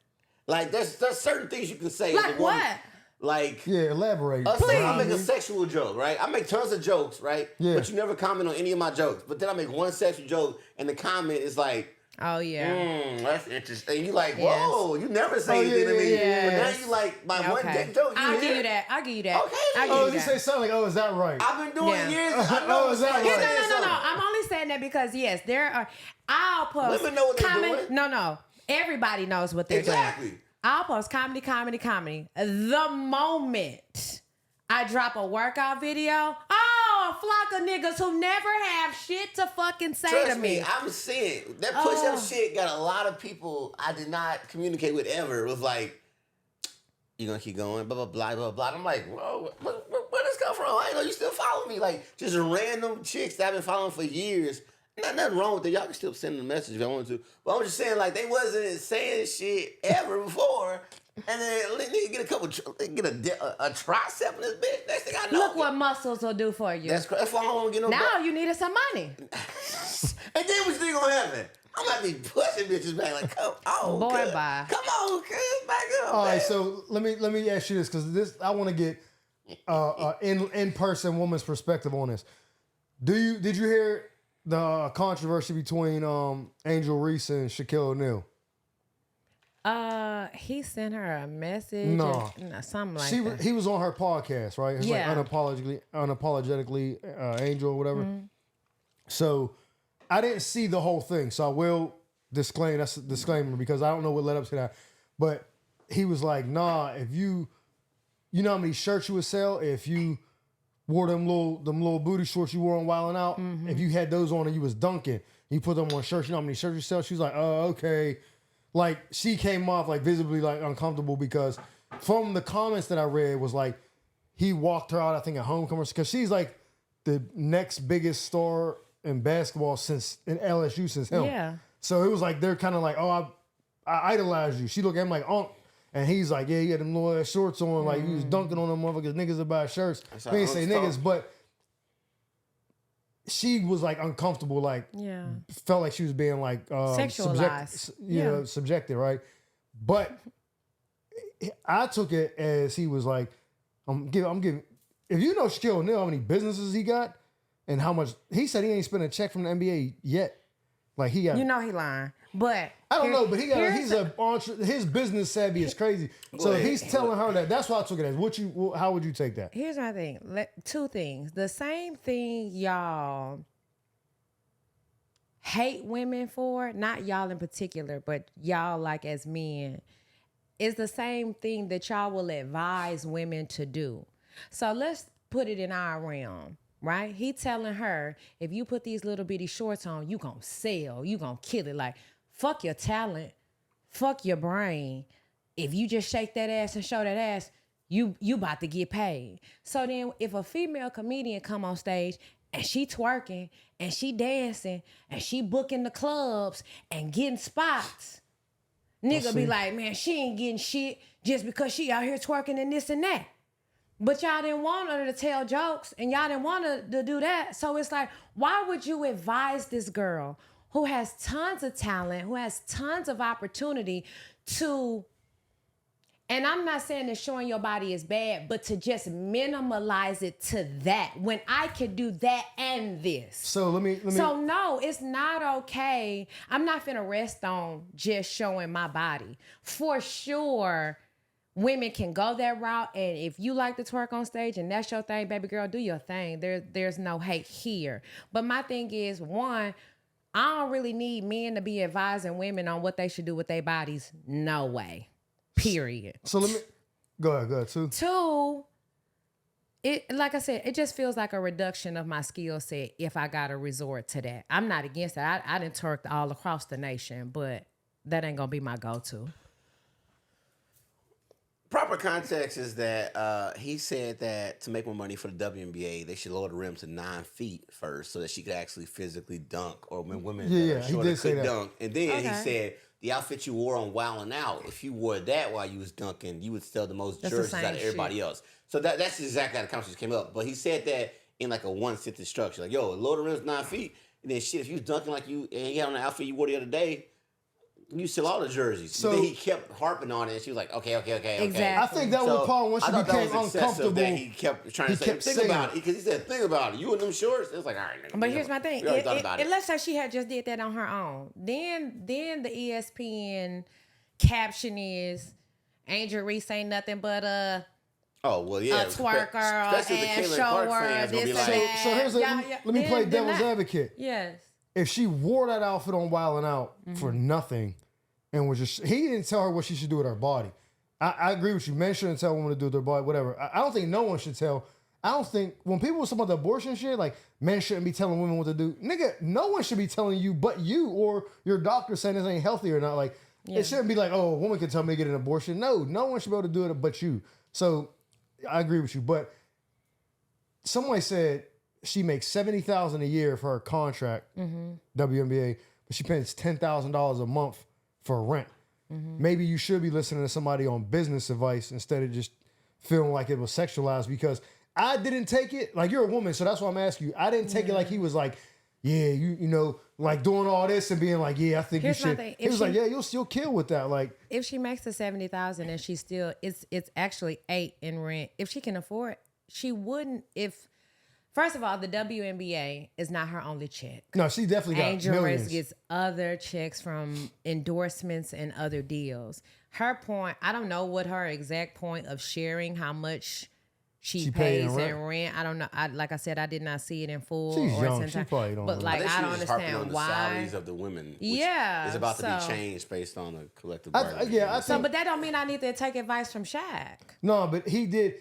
Like there's certain things you can say. as a Like woman. what? Like Yeah, elaborate. us, I make a Please. sexual joke, right? I make tons of jokes, right? Yeah. But you never comment on any of my jokes. But then I make one sexual joke, and the comment is like, Oh yeah. that's interesting. And you like, Yes. whoa, you never say Oh, anything to me. yeah, But now yes. you like my one Okay. dick joke. I'll hear give you it? that. I'll give you that. Okay, I'll Oh, give you you say that. something like, oh, is that right? I've been doing Yeah. years. I know Oh, is that it's right? Yeah, saying no. something. I'm only saying that because yes, there are. I'll post. Women know what they're comment. doing. No. Everybody knows what they're Exactly. doing. I'll post comedy. The moment I drop a workout video, a flock of niggas who never have shit to fucking say Trust to me. I'm saying that push-up Oh. shit got a lot of people I did not communicate with ever. It was like, you gonna keep going, blah, blah, blah, blah, blah. I'm like, whoa, where this come from? I ain't know you still follow me. Like, just random chicks that I've been following for years. Nothing wrong with it. Y'all can still send them a message if y'all want to. But I'm just saying, like, they wasn't saying shit ever before. And then nigga get a couple, get a tricep in this bitch. Next thing I know. Look what muscles will do for you. That's why I don't want to get no Now you needed some money. And then what's still gonna happen? I'm gonna be pushing bitches back like, come on, Boy, cuz. bye. Come on, cuz, back up. All man. right, so let me ask you this because this I want to get in person woman's perspective on this. Did you hear the controversy between Angel Reese and Shaquille O'Neal? He sent her a message. No. Or, something like that. He was on her podcast, right? It's Yeah. like unapologetically Angel or whatever. So I didn't see the whole thing, so I will disclaim. That's a disclaimer because I don't know what led up to that. But he was like, "Nah, if you know how many shirts you would sell if you wore them little booty shorts you wore on Wildin' Out, if you had those on and you was dunking, you put them on shirts, you know how many shirts you sell? She was like, oh, okay. Like, she came off, like, visibly, like, uncomfortable because from the comments that I read was like, he walked her out, I think, at Homecoming, because she's, like, the next biggest star in basketball in LSU since him. Yeah. So it was like, they're kind of like, oh, I idolize you. She looked at him like, oh. And he's like, yeah, he had them little ass shorts on. Like, he was dunking on them motherfuckers. Niggas that buy shirts. We ain't say niggas, but she was, like, uncomfortable. Like, felt like she was being, like, sexualized. Subjected, right? But I took it as he was like, I'm giving. If you know Shaquille O'Neal, how many businesses he got and how much, he said he ain't spent a check from the NBA yet. Like, he got. You know he lying. But I don't know, but his business savvy is crazy. So he's telling her that. That's why I took it as. How would you take that? Here's my thing. Two things. The same thing y'all hate women for, not y'all in particular, but y'all like as men, is the same thing that y'all will advise women to do. So let's put it in our realm. Right? He telling her, if you put these little bitty shorts on, you gonna sell, you gonna kill it. Like, fuck your talent, fuck your brain. If you just shake that ass and show that ass, you about to get paid. So then if a female comedian come on stage and she twerking and she dancing and she booking the clubs and getting spots, nigga be like, man, she ain't getting shit just because she out here twerking and this and that. But y'all didn't want her to tell jokes and y'all didn't want her to do that. So it's like, why would you advise this girl who has tons of talent, who has tons of opportunity to, and I'm not saying that showing your body is bad, but to just minimalize it to that when I could do that and this. So let me. So no, it's not okay. I'm not finna rest on just showing my body. For sure, women can go that route, and if you like to twerk on stage and that's your thing, baby girl, do your thing. There's no hate here. But my thing is, one, I don't really need men to be advising women on what they should do with their bodies. No way. Period. So let me go ahead. Two, it, like I said, it just feels like a reduction of my skill set if I gotta resort to that. I'm not against that. I done twerked all across the nation, but that ain't gonna be my go-to. Proper context is that he said that to make more money for the WNBA, they should lower the rim to 9 feet first so that she could actually physically dunk, or when women that are shorter could dunk. And then he said the outfit you wore on Wildin' Out, if you wore that while you was dunking, you would sell the most jerseys out of everybody else. So that's exactly how the conversation came up. But he said that in like a one-sentence structure. Like, yo, lower the rim's 9 feet. And then shit, if you was dunking like you, and you had on the outfit you wore the other day, you sell all the jerseys. So then he kept harping on it, and she was like, okay. Exactly. I think that was Paul once she became uncomfortable. That he kept trying to say, think about it. Because he said, think about it. You in them shorts? It was like, all right. But here's my thing. Let's say she had just did that on her own. Then the ESPN caption is, Angel Reese ain't nothing but a twerker, ass shower, this and that. So here's let me play devil's advocate. Yes. If she wore that outfit on Wildin' Out for nothing and was just, he didn't tell her what she should do with her body. I agree with you. Men shouldn't tell women to do with their body, whatever. I don't think no one should tell. I don't think, when people talk about the abortion shit, like, men shouldn't be telling women what to do. Nigga, no one should be telling you but you or your doctor saying this ain't healthy or not. Like, it shouldn't be like, oh, a woman can tell me to get an abortion. No one should be able to do it but you. So, I agree with you. But somebody said, she makes $70,000 a year for her contract, WNBA, but she pays $10,000 a month for rent. Maybe you should be listening to somebody on business advice instead of just feeling like it was sexualized, because I didn't take it, like, you're a woman, so that's why I'm asking you. I didn't take it like he was like, yeah, you know, like doing all this and being like, yeah, I think you should. He was like, yeah, you'll kill with that. Like, if she makes the $70,000 and she still, it's actually $8,000 in rent. If she can afford, she wouldn't. First of all, the WNBA is not her only check. No, she definitely got Angel millions. Reese gets other checks from endorsements and other deals. Her point, I don't know what her exact point of sharing how much she pays in rent. I don't know. Like I said, I did not see it in full. She's young. She probably don't know. But like, I don't understand on why. The salaries of the women. Which is about to be changed based on the collective bargaining. But that don't mean I need to take advice from Shaq. No, but he did.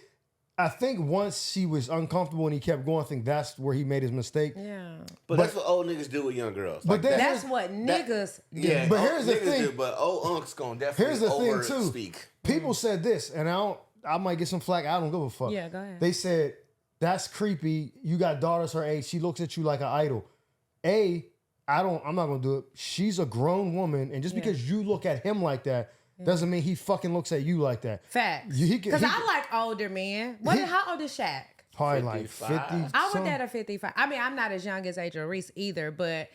I think once she was uncomfortable and he kept going, I think that's where he made his mistake. Yeah. But that's what old niggas do with young girls. But then That's what niggas do. Yeah, But old here's the niggas thing. do, but old unc's gonna definitely Here's the thing over too. speak. People said this, and I might get some flack. I don't give a fuck. Yeah, go ahead. They said that's creepy. You got daughters her age. She looks at you like an idol. I'm not gonna do it. She's a grown woman, and just because you look at him like that doesn't mean he fucking looks at you like that. Facts. He can- Because he I can- like older men. How old is Shaq? Probably like 55. 50. I would some. date a 55. I mean, I'm not as young as Angela Reese either, but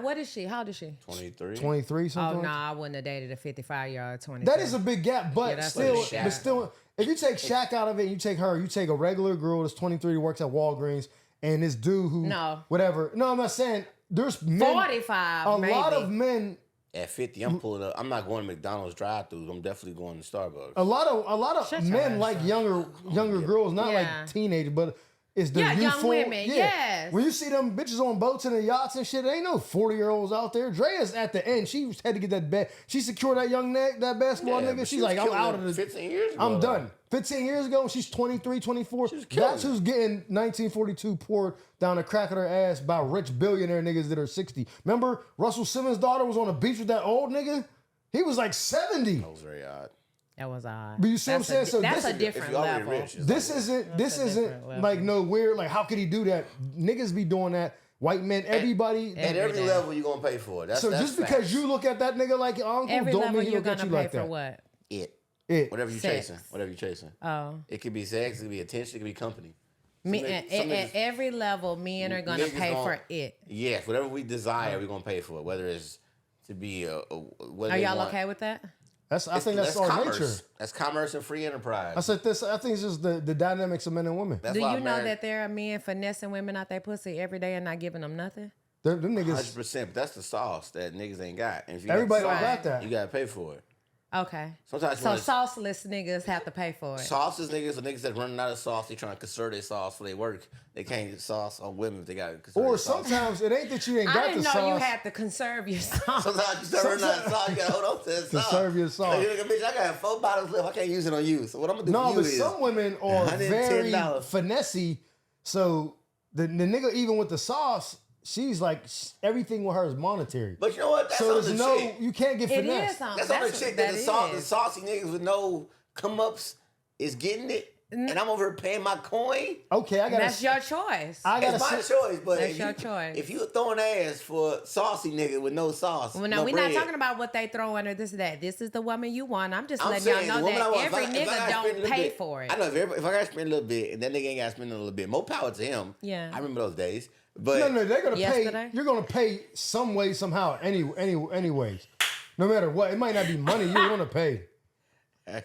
what is she? How old is she? 23. 23 Oh, something. no, I wouldn't have dated a 55-year-old 20. That is a big gap, but that's still, a big gap. but still, if you take Shaq out of it, and you take her, you take a regular girl that's 23 who works at Walgreens, and this dude who whatever. No, I'm not saying there's men, 45, a maybe. lot of men. At 50, I'm pulling up. I'm not going to McDonald's drive-throughs. I'm definitely going to Starbucks. A lot of Shut your men ass like up. younger girls, not Yeah. like teenagers, but it's the Yeah, young youthful, women, yes. When you see them bitches on boats and the yachts and shit, there ain't no 40-year-olds out there. Drea's at the end. She had to get that bet. She secured that young neck, that basketball Yeah, nigga. but She's she was like, I'm killing out it of this. 15 years ago. I'm done. 15 years ago, she's 23, 24. killing That's it. who's getting 1942 poured down the crack of her ass by rich billionaire niggas that are 60. Remember, Russell Simmons' daughter was on the beach with that old nigga? He was like 70. That was very odd. That was odd. But you see what I'm saying? So that's this- a different If you're already level. rich, it's This like, isn't a different level. like no weird, like how could he do that? Niggas be doing that. White men, everybody. at every day. level, you're going to pay for it. That's So that's just because facts. you look at that nigga like your uncle, Every don't level mean he you're look at gonna you pay like for that. what? It. Whatever you Sex. chasing. Whatever you chasing. Oh. It could be sex. It could be attention. It could be company. Me, Some at niggas- every level, men are gonna niggas pay gon- for it. Yes, whatever we desire, we're going to pay for it. Whether it's to be whether Are they y'all want- okay with that? I think that's our commerce. nature. That's commerce and free enterprise. I said this. I think it's just the dynamics of men and women. That's Do why you I'm know married. that there are men finessing women out their pussy every day and not giving them nothing? Them niggas. 100%. But that's the sauce that niggas ain't got. And if you Everybody got don't the sauce, got that. You got to pay for it. Okay. Sometimes you So wanna- sauceless niggas have to pay for it. Sauces niggas are niggas that running out of sauce. They trying to conserve their sauce for their work. They can't sauce on women if they got to conserve Or their sauce. sometimes it ain't that you ain't I got didn't the know you sauce. had to conserve your sauce. Sometimes you start running out of sauce. You got to hold on to that sauce. Conserve your sauce. Like, you bitch, I got 4 bottles left. I can't use it on you. So what I'm going to do No, for but you is... some women are very $110. finessey. So the nigga, even with the sauce, she's like everything with her is monetary. But you know what? That's So on there's the no, chick. you can't get It finesse. is on. That's on the chick that the is. saucy niggas with no come-ups is getting it. And I'm over here paying my coin. Okay, I gotta. That's your choice. I gotta It's my sit- choice, but That's if your you, choice. if you throwing ass for saucy nigga with no sauce, Well, no, no we're bread, not talking about what they throw in or this or that. This is the woman you want. I'm just I'm letting saying y'all the know woman I that want, every if I nigga gotta spend a don't little pay bit- for it. I know if I gotta spend a little bit and that nigga ain't gotta spend a little bit, more power to him. Yeah. I remember those days. But No, they're gonna Yesterday? pay. You're gonna pay some way, somehow. Anyways, no matter what, it might not be money. You're gonna pay. I love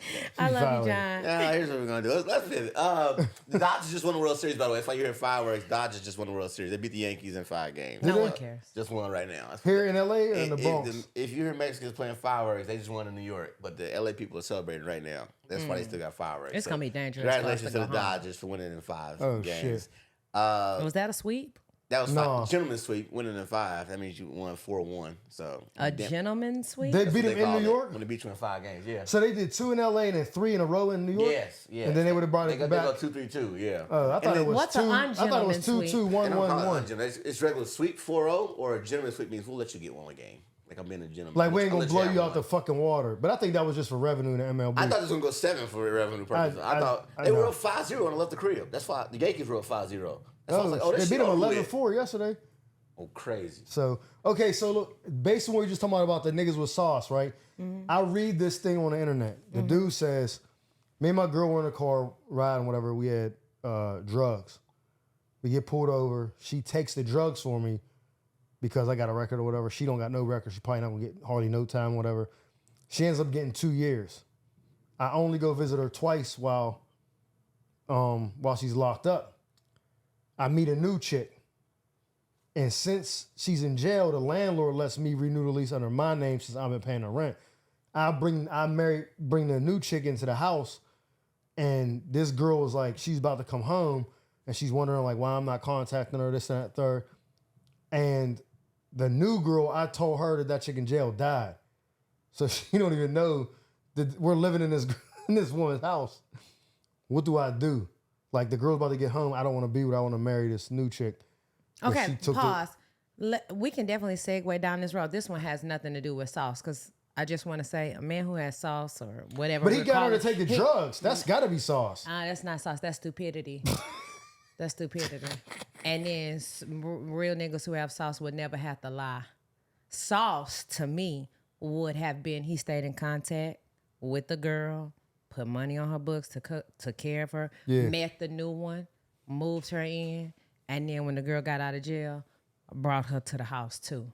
you, violated. John. here's what we're gonna do. Let's pivot. The Dodgers just won the World Series, by the way. If I hear fireworks, Dodgers just won the World Series. They beat the Yankees in 5 games. No Did one they? cares. Just won right now. Here in LA or in the Bronx. If you hear Mexicans playing fireworks, they just won in New York. But the LA people are celebrating right now. That's why they still got fireworks. It's gonna be dangerous for us Congratulations to to the go home. Dodgers for winning in 5 Oh, games. shit. Was that a sweep? That was No. gentleman's sweep, winning in 5. That means you won 4-1. So A gentleman's sweep? They that's beat what him they in call New it, York. when they beat you in 5 games. Yeah. So they did 2 in LA and then 3 in a row in New York. Yes. And then they would have brought They it go back. 2-3-2. Yeah. Oh, I thought it was What's 2. an I thought it was ungentleman's 2-2, sweep? 1-1-1. They don't call it ungentleman. It's regular sweep 4-0 or a gentleman's sweep means we'll let you get one game. Like I'm being a gentleman. Like we ain't I'll gonna let blow have you out one. the fucking water. But I think that was just for revenue in the MLB. I thought it was gonna go 7 for revenue purposes. I thought they know. were up 5-0 when I left the crib. That's why the Yankees were up 5-0. That's why I was like, oh, they this beat shit them over with. 11-4 yesterday. Oh, crazy. So, okay, so look, based on what you just talking about the niggas with sauce, right? I read this thing on the internet. The dude says, me and my girl were in a car riding, whatever, we had drugs. We get pulled over. She takes the drugs for me because I got a record or whatever. She don't got no record. She probably not gonna get hardly no time, whatever. She ends up getting 2 years. I only go visit her twice while she's locked up. I meet a new chick. And since she's in jail, the landlord lets me renew the lease under my name since I've been paying the rent. Bring the new chick into the house, and this girl was like, she's about to come home, and she's wondering like why I'm not contacting her, this and that, third. And the new girl, I told her that chick in jail died, so she don't even know that we're living in this woman's house. What do I do? Like, the girl's about to get home. I don't want to be with her. I want to marry this new chick. But Okay, she took pause. We can definitely segue down this road. This one has nothing to do with sauce because I just want to say a man who has sauce or whatever. But he got her to take the drugs. That's got to be sauce. That's not sauce. That's stupidity. That's stupidity. And then real niggas who have sauce would never have to lie. Sauce, to me, would have been he stayed in contact with the girl, put money on her books to care of her, met the new one, moved her in, and then when the girl got out of jail, brought her to the house too.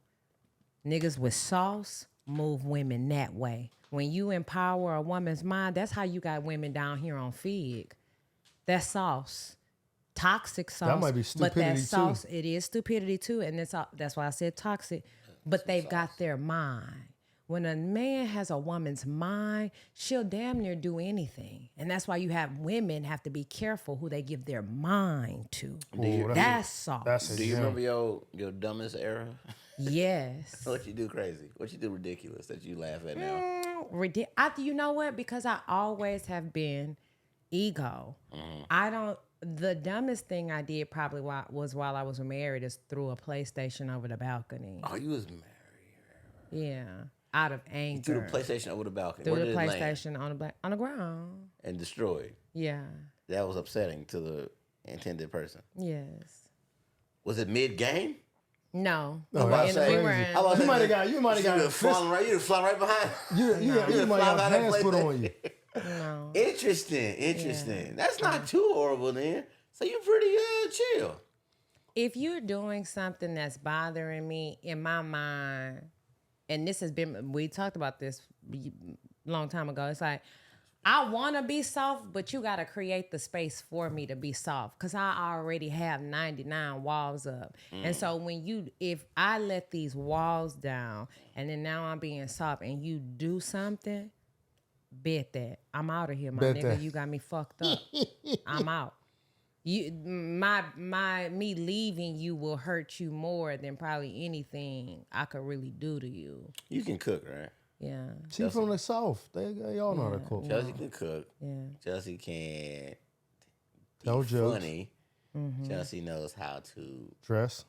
Niggas with sauce move women that way. When you empower a woman's mind, that's how you got women down here on Fig. That's sauce. Toxic sauce. That might be stupidity but that sauce, too. it is stupidity too, and that's why I said toxic. But they've got their mind. When a man has a woman's mind, she'll damn near do anything. And that's why you have women have to be careful who they give their mind to. That's sauce. Do you remember your dumbest era? Yes. What you do crazy? What you do ridiculous that you laugh at now? You know what? Because I always have been ego. The dumbest thing I did probably was while I was married is threw a PlayStation over the balcony. Oh, you was married. Yeah. Out of anger. You threw the PlayStation over the balcony. Threw Where the did it land? PlayStation on the ground. And destroyed. Yeah. That was upsetting to the intended person. Yes. Was it mid-game? No. No, that's crazy. You might have got. You might have got. Flung right behind. You might have hands put on you. No. Interesting. Yeah. That's not too horrible then. So you're pretty chill. If you're doing something that's bothering me in my mind, and this has been, we talked about this a long time ago. It's like, I want to be soft, but you got to create the space for me to be soft because I already have 99 walls up. And so if I let these walls down and then now I'm being soft and you do something, bet that I'm out of here, my nigga. You got me fucked up. I'm out. Me leaving you will hurt you more than probably anything I could really do to you. You can cook, right? Yeah. She from the South. They all know how to cook. Chelsea can cook. Yeah. Chelsea can No be jokes. funny. Chelsea knows how to Dress.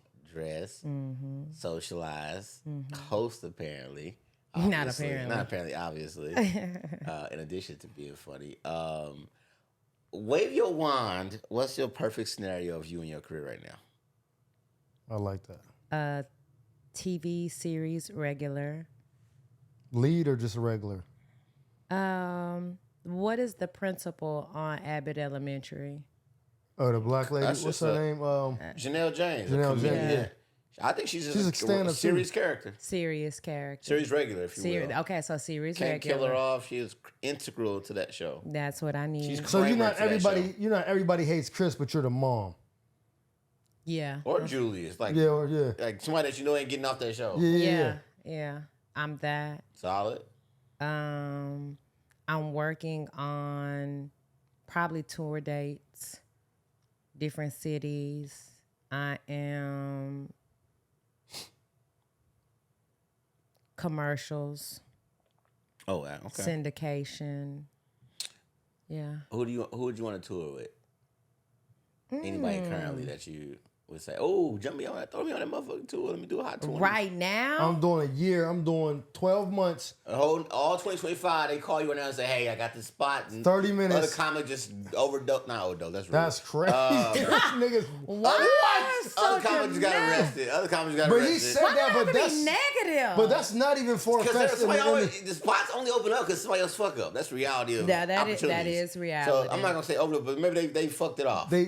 socialize, host apparently. Not apparently, obviously. In addition to being funny. Wave your wand. What's your perfect scenario of you in your career right now? I like that. TV series regular. Lead or just a regular? What is the principal on Abbott Elementary? Oh, the black lady. What's her name? Janelle James. Janelle James. Yeah. I think she's a a stand-up series character. Serious character. Series regular, if you will. Okay, so series Can't regular. kill her off. She is integral to that show. That's what I need. She's So you're not Kramer to that everybody. show. You're not everybody hates Chris, but you're the mom. Yeah. Or Julius. Like somebody that you know ain't getting off that show. Yeah. I'm that. Solid. I'm working on probably tour dates, different cities. I am commercials. Oh, wow. Okay. Syndication. Yeah. Who would you want to tour with? Anybody currently that you would say, oh, jump me on that, throw me on that motherfucking tour. Let me do a hot tour. Right now? I'm doing a year. I'm doing 12 months. All 2025, they call you in there and say, hey, I got this spot. And 30 minutes. Other comic just overdose. Not overdose. That's rude. That's crazy. Niggas. Other comics got arrested. But he said that, but that's negative. But that's not even for a fest. The spots only open up because somebody else fuck up. That's the reality of that is reality. So I'm not gonna say overdose, but maybe they fucked it off. They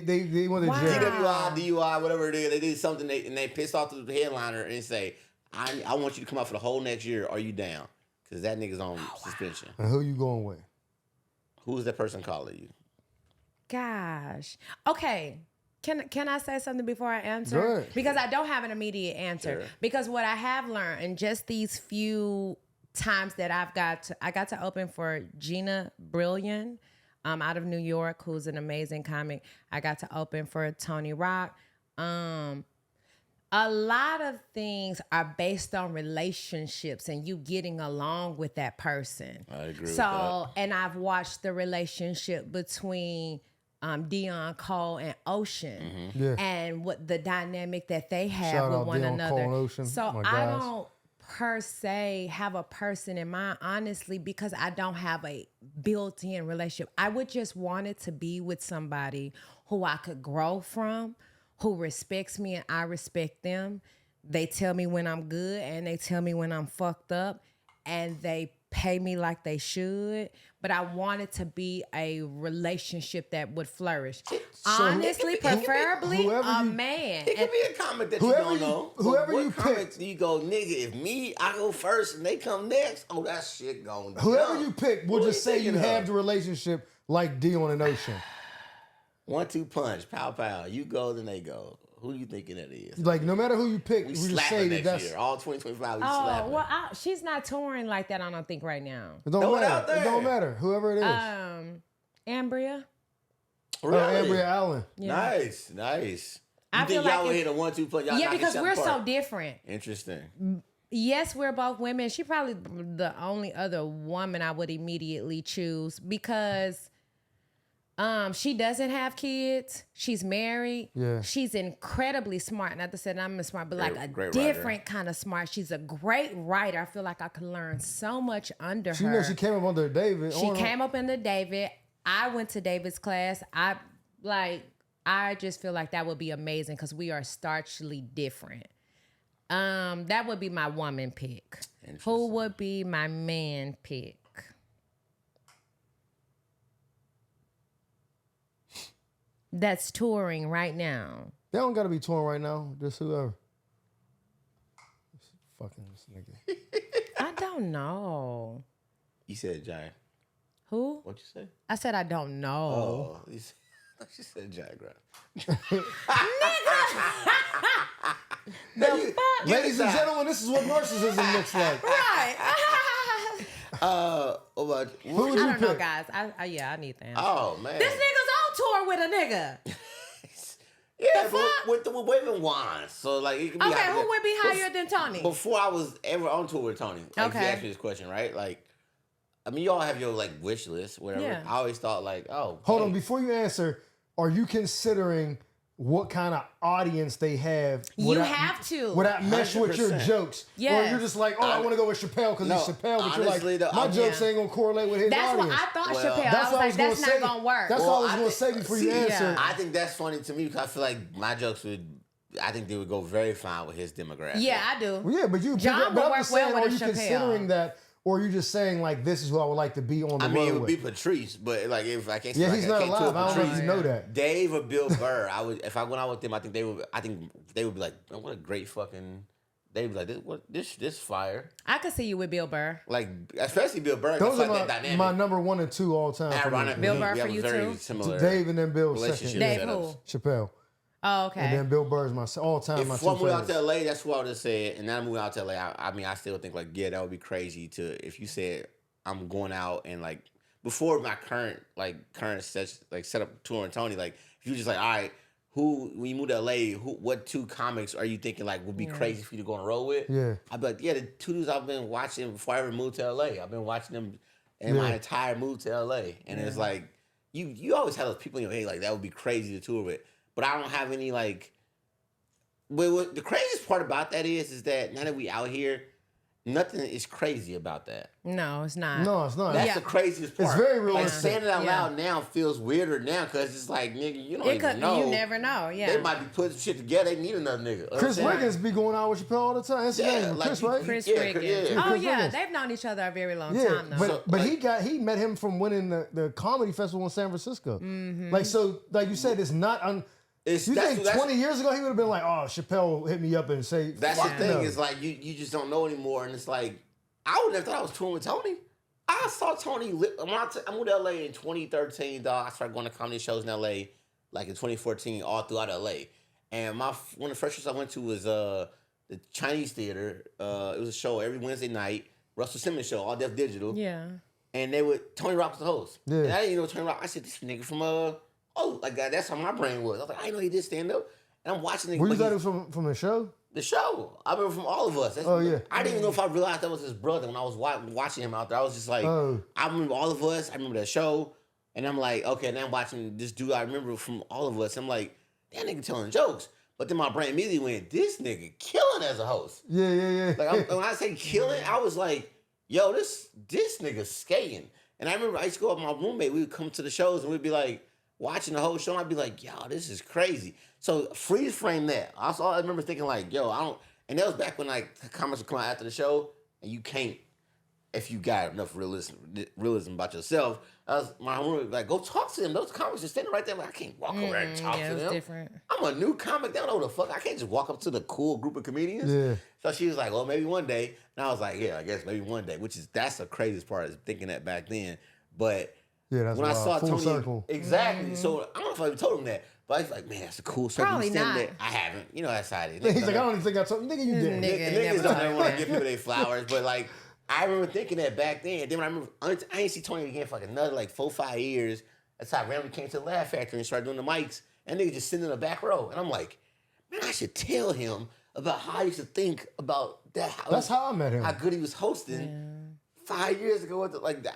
went to jail. DWI, whatever it is, they did something and they pissed off the headliner and say, I want you to come out for the whole next year. Are you down? Because that nigga's on suspension. And who you going with? Who's that person calling you? Gosh. Okay. Can I say something before I answer? Go ahead. Because I don't have an immediate answer. Sure. Because what I have learned in just these few times that I got to open for Gina Brilliant out of New York, who's an amazing comic. I got to open for Tony Rock. A lot of things are based on relationships and you getting along with that person. I agree with that. And I've watched the relationship between Dion Cole and Ocean, and what the dynamic that they have Shout with out one Dion another. Cole and Ocean, So my I guys. don't per se have a person in mind, honestly, because I don't have a built-in relationship. I would just want it to be with somebody who I could grow from, who respects me and I respect them. They tell me when I'm good and they tell me when I'm fucked up, and they pay me like they should. But I want it to be a relationship that would flourish. Honestly, preferably a man. It could be a comment that you don't know. Whoever you comment pick, do you go, nigga, if me, I go first and they come next, oh, that shit going down. whoever you pick, we'll Who just say you thinking of? have the relationship like Dion and Ocean. 1-2 punch, pow pow. You go, then they go. Who you thinking that is? Like, no matter who you pick, We we just slapping say that next that's. year. All 2025, we Oh, slapping. well, she's not touring like that, I don't think, right now. It don't Throw it matter. out there. It don't matter. Whoever it is. Ambria. Really? Ambria Allen. Yeah. Nice. You I think feel like y'all would if- hit a 1-2 punch? Y'all Yeah, knock because each other we're so apart. different. Interesting. Yes, we're both women. She probably the only other woman I would immediately choose because she doesn't have kids. She's married. Yeah. She's incredibly smart. Not to say that I'm smart, but like a Great different kind of smart. She's a great writer. I feel like I could learn so much under She her. knows she came up under David. She came up in the David. I went to David's class. I just feel like that would be amazing because we are starkly different. That would be my woman pick. Who would be my man pick? That's touring right now. They don't got to be torn right now. Just whoever. Fucking this nigga. I don't know. You said Giant. Who? What'd you say? I said I don't know. Oh, she said Giant Grab. Ladies and gentlemen, this is what narcissism looks like. Right. Who would Who you would I you don't know, pick? guys. I need the answer. Oh man. This nigga's on tour with a nigga. Yeah, The but with waving wands. So like it could be Okay, out who there. would be higher than Tony? Before I was ever on tour with Tony, like Okay. you asked me this question, right? Like, I mean, you all have your like wish list, whatever. Yeah. I always thought like, oh, Hold hey. on, before you answer, are you considering what kind of audience they have? You have to. Would that mesh with your 100%. jokes? Or Yes. you're just like, oh, I want to go with Chappelle because he's Chappelle, but you're honestly, like, my jokes ain't going to correlate with his That's what audience. I thought, Well, Chappelle. That's I was what I like, was gonna that's say. not gonna work. That's Well, all I was I going to think- say before you see, answer. yeah. I think that's funny to me because I feel like my jokes I think they would go very fine with his demographic. Yeah, I do. Well, yeah, but you. John but would I'm just work well saying, with are you a Chappelle. considering that, or are you just saying like this is who I would like to be on the I road mean, it would with? be Patrice, but like if I can't, Yeah, like, he's I not can't tour alive. I don't know if Patrice. you know that. Dave or Bill Burr, I would if I went out with them. I think they would be like, "Man, what a great fucking. They'd be like, this fire. I could see you with Bill Burr. Like especially Bill Burr. Those that's are like that dynamic. my number 1 and 2 all time. For me. Ironic, Bill we Burr have for a you very too? similar Dave and then Bill relationship second. Dave setups. who? Chappelle. Oh, okay. And then Bill Burr's my all time. If my I two moved out favorites. to LA, that's what I would have said. And now I'm moving out to LA. I mean, I still think like, yeah, that would be crazy to if you said I'm going out and like before my current setup touring Tony. Like if you just like, all right, when you move to LA, what 2 comics are you thinking like would be crazy for you to go on a road with? Yeah. I'd be like, yeah, the 2 dudes I've been watching before I ever moved to LA. I've been watching them in my entire move to LA, and it's like you always have those people in your head like that would be crazy to tour with, but I don't have any like. What the craziest part about that is that now that we out here, nothing is crazy about that. No, it's not. No, it's not. That's the craziest part. It's very Like realistic. saying it out Yeah. loud now feels weirder now because it's like, nigga, you don't It even could. know. You never know. Yeah. They might be putting shit together. They need another nigga. Chris Understand? Wiggins be going out with Chappelle all the time. That's his Yeah, name, like Chris, you- right? Chris Yeah, Wiggins. yeah. Oh Chris yeah, Wiggins. they've known each other a very long Yeah, time though. but So, but like- he met him from winning the comedy festival in San Francisco. Mm-hmm. Like so, like you said, it's not. You think 20 years ago he would have been like, oh, Chappelle hit me up and say. That's the "Fuck thing no." is like you just don't know anymore, and it's like I would have thought I was touring with Tony. I saw Tony. I moved to LA in 2013. Dog, I started going to comedy shows in LA, like in 2014, all throughout LA. And one of the first shows I went to was the Chinese Theater. It was a show every Wednesday night. Russell Simmons show, all Def Digital. yeah. And Tony Rock was the host. Yeah. And I didn't even know Tony Rock. I said, this nigga from like that's how my brain was. I was like, I didn't know he did stand up. and I'm watching it. Where you thought it was from the show? The show. I remember from All of Us. Yeah. I didn't even know if I realized that was his brother when I was watching him out there. I was just like, I remember All of Us. I remember that show. And I'm like, okay, now I'm watching this dude I remember from All of Us. I'm like, that nigga telling jokes. But then my brain immediately went, this nigga killing as a host. Yeah. Like when I say killing, I was like, yo, this nigga skating. And I remember I used to go with my roommate. We would come to the shows and we'd be like, watching the whole show. And I'd be like, yo, this is crazy. So freeze frame that. Also, I remember thinking like, yo, I don't. And that was back when like comments would come out after the show, and you can't, if you got enough realism about yourself. My roommate like, go talk to them. Those comics are standing right there. Like, I can't walk over and talk to them. Different. I'm a new comic. They don't know the fuck. I can't just walk up to the cool group of comedians. Yeah. So she was like, well, maybe one day. And I was like, yeah, I guess maybe one day. That's the craziest part is thinking that back then. But yeah, that's when I saw full Tony, circle. exactly. So I don't know if I even told him that, but I was like, man, that's a cool circle. Probably not. There. I haven't. You know that's how it is. He's like, I don't even think I told you. Nigga, you did. Niggas don't ever want to give people their flowers, but like, I remember thinking that back then. And then when I remember, I didn't see Tony again for like another like 4-5 years. That's how I randomly came to the Laugh Factory and started doing the mics. And niggas just sitting in the back row. And I'm like, man, I should tell him about how I used to think about that. That's how I met him. How good he was hosting. 5 years ago,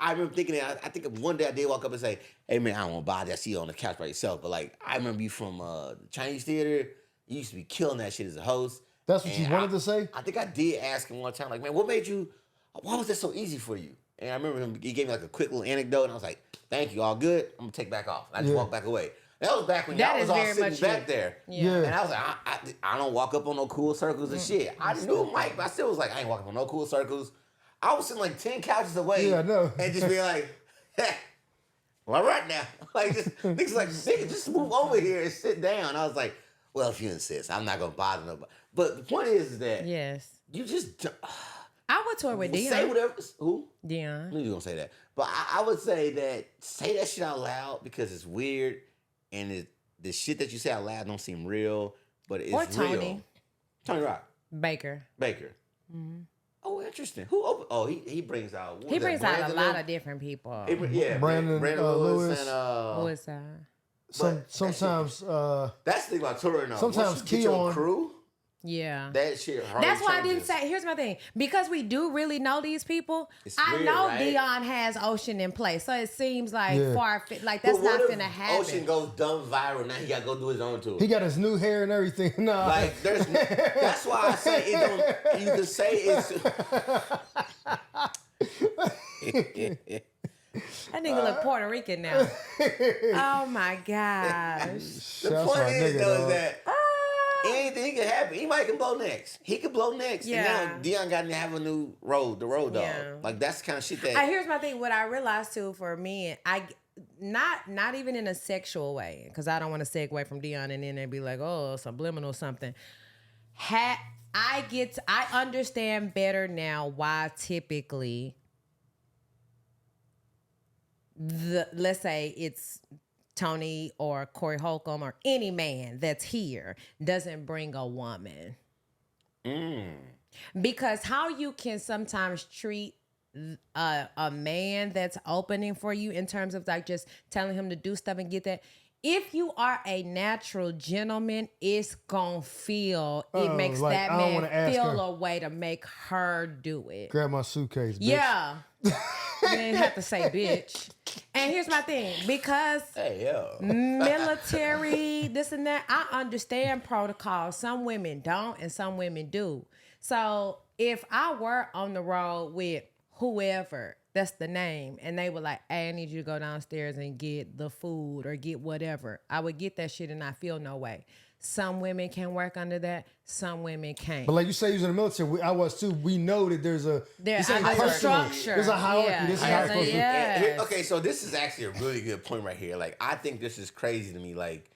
I remember thinking that. I think one day I did walk up and say, hey, man, I don't want to bother you. I see you on the couch by yourself. But, like, I remember you from the Chinese theater. You used to be killing that shit as a host. That's what you wanted to say? I think I did ask him one time, like, man, why was that so easy for you? And I remember he gave me, like, a quick little anecdote. And I was like, thank you, all good. I'm going to take back off. And I just walked back away. That was back when y'all was all sitting back there. Yeah. And I was like, I don't walk up on no cool circles and shit. I knew Mike, but I still was like, I ain't walking on no cool circles. I was sitting like 10 couches away. Yeah, I know. And just be like, well, all right now. Like, niggas like, nigga, just move over here and sit down. I was like, well, if you insist, I'm not going to bother nobody. But the point is that you just... I would tour with Dion. Say whatever... Who? Dion. I knew you were going to say that. But I would say that shit out loud because it's weird and the shit that you say out loud don't seem real, but it's or Tony. real. Tony Rock. Baker. Mm-hmm. Oh, interesting. Who opened? Oh, he brings out. He brings out a lot of different people. Brandon Lewis and Sometimes that's the thing about touring. Sometimes Keon crew. Yeah. That shit. That's why I didn't say. Here's my thing. Because we do really know these people. I know right? Dion has Ocean in place, so it seems like far-fetched. Like that's not gonna happen. Ocean goes dumb viral. Now he got to go do his own tour. He got his new hair and everything. No, like that's why I say it don't. You can say it's. That nigga look Puerto Rican now. Oh my gosh. The point is though is that. Anything can happen. He might can blow next. He could blow next. Yeah. And now Dion got to have a new road, the road dog. Yeah. Like that's the kind of shit that. Here's my thing. What I realized too for me, not even in a sexual way, because I don't want to segue from Dion and then they'd be like, oh, subliminal something. I understand better now why typically let's say it's Tony or Corey Holcomb or any man that's here doesn't bring a woman. Because how you can sometimes treat a man that's opening for you in terms of like just telling him to do stuff and get that. If you are a natural gentleman, it's gonna feel, it makes like, that man feel a way to make her do it. Grab my suitcase, bitch. Yeah. You didn't have to say bitch. And here's my thing, because military, this and that, I understand protocol. Some women don't and some women do. So if I were on the road with whoever, that's the name, and they were like, hey, I need you to go downstairs and get the food or get whatever, I would get that shit and I feel no way. Some women can work under that. Some women can't. But like you say, you was in the military. I was too. We know that there's a structure. There's a hierarchy. Yeah. This is how it's supposed to be. Okay, so this is actually a really good point right here. Like, I think this is crazy to me. Like,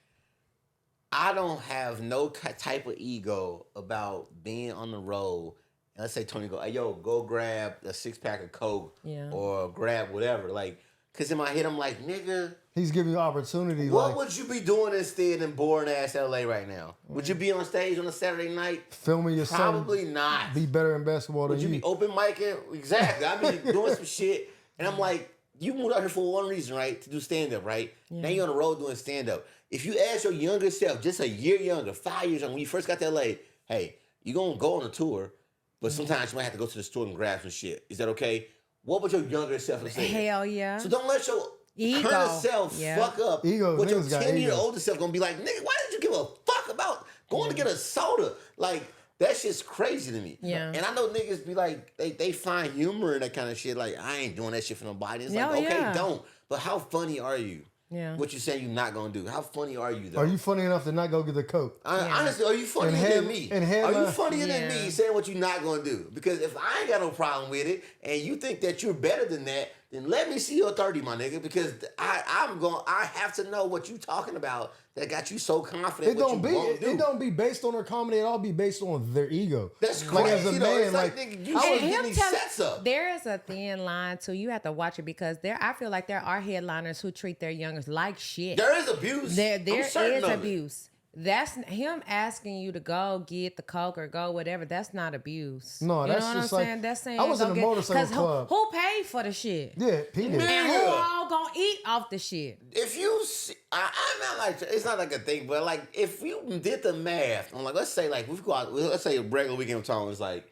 I don't have no type of ego about being on the road. And let's say Tony go, hey, yo, go grab a 6-pack of Coke or grab whatever. Like, because in my head, I'm like, nigga. He's giving you opportunity. What would you be doing instead in boring-ass LA right now? Would you be on stage on a Saturday night? Filming your son. Probably not. Be better in basketball than you. Would you be open micing? Exactly. I'd be doing some shit. And I'm like, you moved out here for one reason, right? To do stand-up, right? Yeah. Now you're on the road doing stand-up. If you ask your younger self, just a year younger, 5 years younger, when you first got to LA, hey, you're going to go on a tour, but sometimes you might have to go to the store and grab some shit. Is that okay? What would your younger self say? Hell yeah. So don't let your Ego. current self fuck up Ego, what your niggas got 10-year ego. older self going to be like, nigga, why did you give a fuck about going to get a soda? Like, that shit's crazy to me. Yeah. And I know niggas be like, they find humor in that kind of shit. Like, I ain't doing that shit for nobody. It's like, okay, don't. But how funny are you? Yeah. What you saying you're not gonna do? How funny are you though? Are you funny enough to not go get the Coke? Honestly, are you funnier than me? And Are you funnier than Yeah. me saying what you're not gonna do? Because if I ain't got no problem with it, and you think that you're better than that, then let me see your 30, my nigga. Because I have to know what you talking about that got you so confident. It don't do. it don't be based on their comedy. It all be based on their ego. That's like crazy. as a Though. man, It's like nigga, you And should him get these tell- sets up. There is a thin line too. You have to watch it because I feel like there are headliners who treat their youngers like shit. There is abuse. There I'm is certain of it. abuse. That's him asking you to go get the Coke or go whatever. That's not abuse. No, you that's know what just I'm like- saying. That's saying I was in a motorcycle club. Who paid for the shit? Yeah, P did. And who Yeah. all gonna eat off the shit? If you see, I'm not like, it's not like a thing, but like if you did the math on like, let's say like we go out, let's say a regular weekend with Tone is like,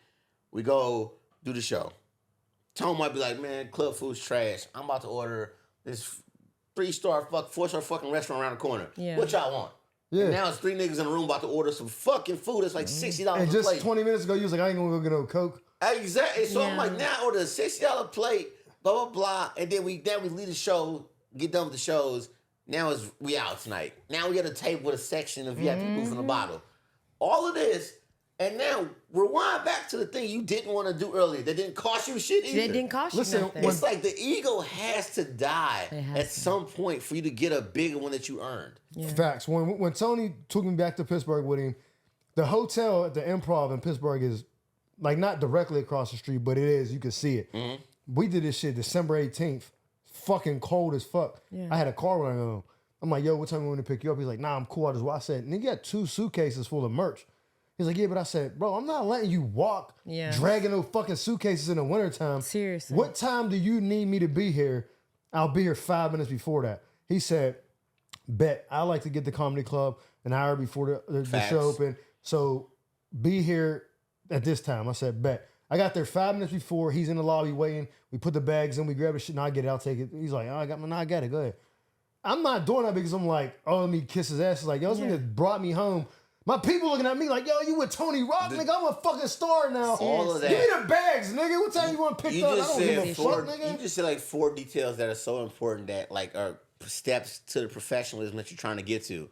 we go do the show. Tone might be like, man, club food's trash. I'm about to order this 4-star fucking restaurant around the corner. Yeah. What y'all want? Yeah. And now it's 3 niggas in the room about to order some fucking food that's like $60 And a just plate. 20 minutes ago, you was like, I ain't gonna go get no Coke. Exactly. So I'm Yeah. like, now I order a $60 plate, blah blah blah, and then we leave the show, get done with the shows. Now we out tonight. Now we got a table with a section of VIP people from the bottle. All of this, and now rewind back to the thing you didn't want to do earlier. That didn't cost you shit either. It didn't cost Listen, you nothing. It's like the ego has to die It has at some point for you to get a bigger one that you earned. Yeah. Facts. When Tony took me back to Pittsburgh with him, the hotel at the Improv in Pittsburgh is like not directly across the street, but it is. You can see it. Mm-hmm. We did this shit December 18th. Fucking cold as fuck. Yeah. I had a car running on. I'm like, yo, what time we want to pick you up? He's like, nah, I'm cool. I said, nigga, you got 2 suitcases full of merch. He's like, yeah, but I said, bro, I'm not letting you walk dragging those fucking suitcases in the wintertime. Seriously. What time do you need me to be here? I'll be here 5 minutes before that. He said, bet. I like to get the comedy club an hour before the show open. So be here at this time. I said, bet. I got there 5 minutes before. He's in the lobby waiting. We put the bags in. We grab the shit. No, I get it. I'll take it. He's like, oh, I got it. Go ahead. I'm not doing that because I'm like, oh, let me kiss his ass. It's like, yo, this nigga brought me home. My people looking at me like, yo, you with Tony Rock? Nigga, I'm a fucking star now. All of that. Give me the bags, nigga. What time you want to pick You up? I just don't give said a four. fuck, nigga. You just said like 4 details that are so important that like are steps to the professionalism that you're trying to get to.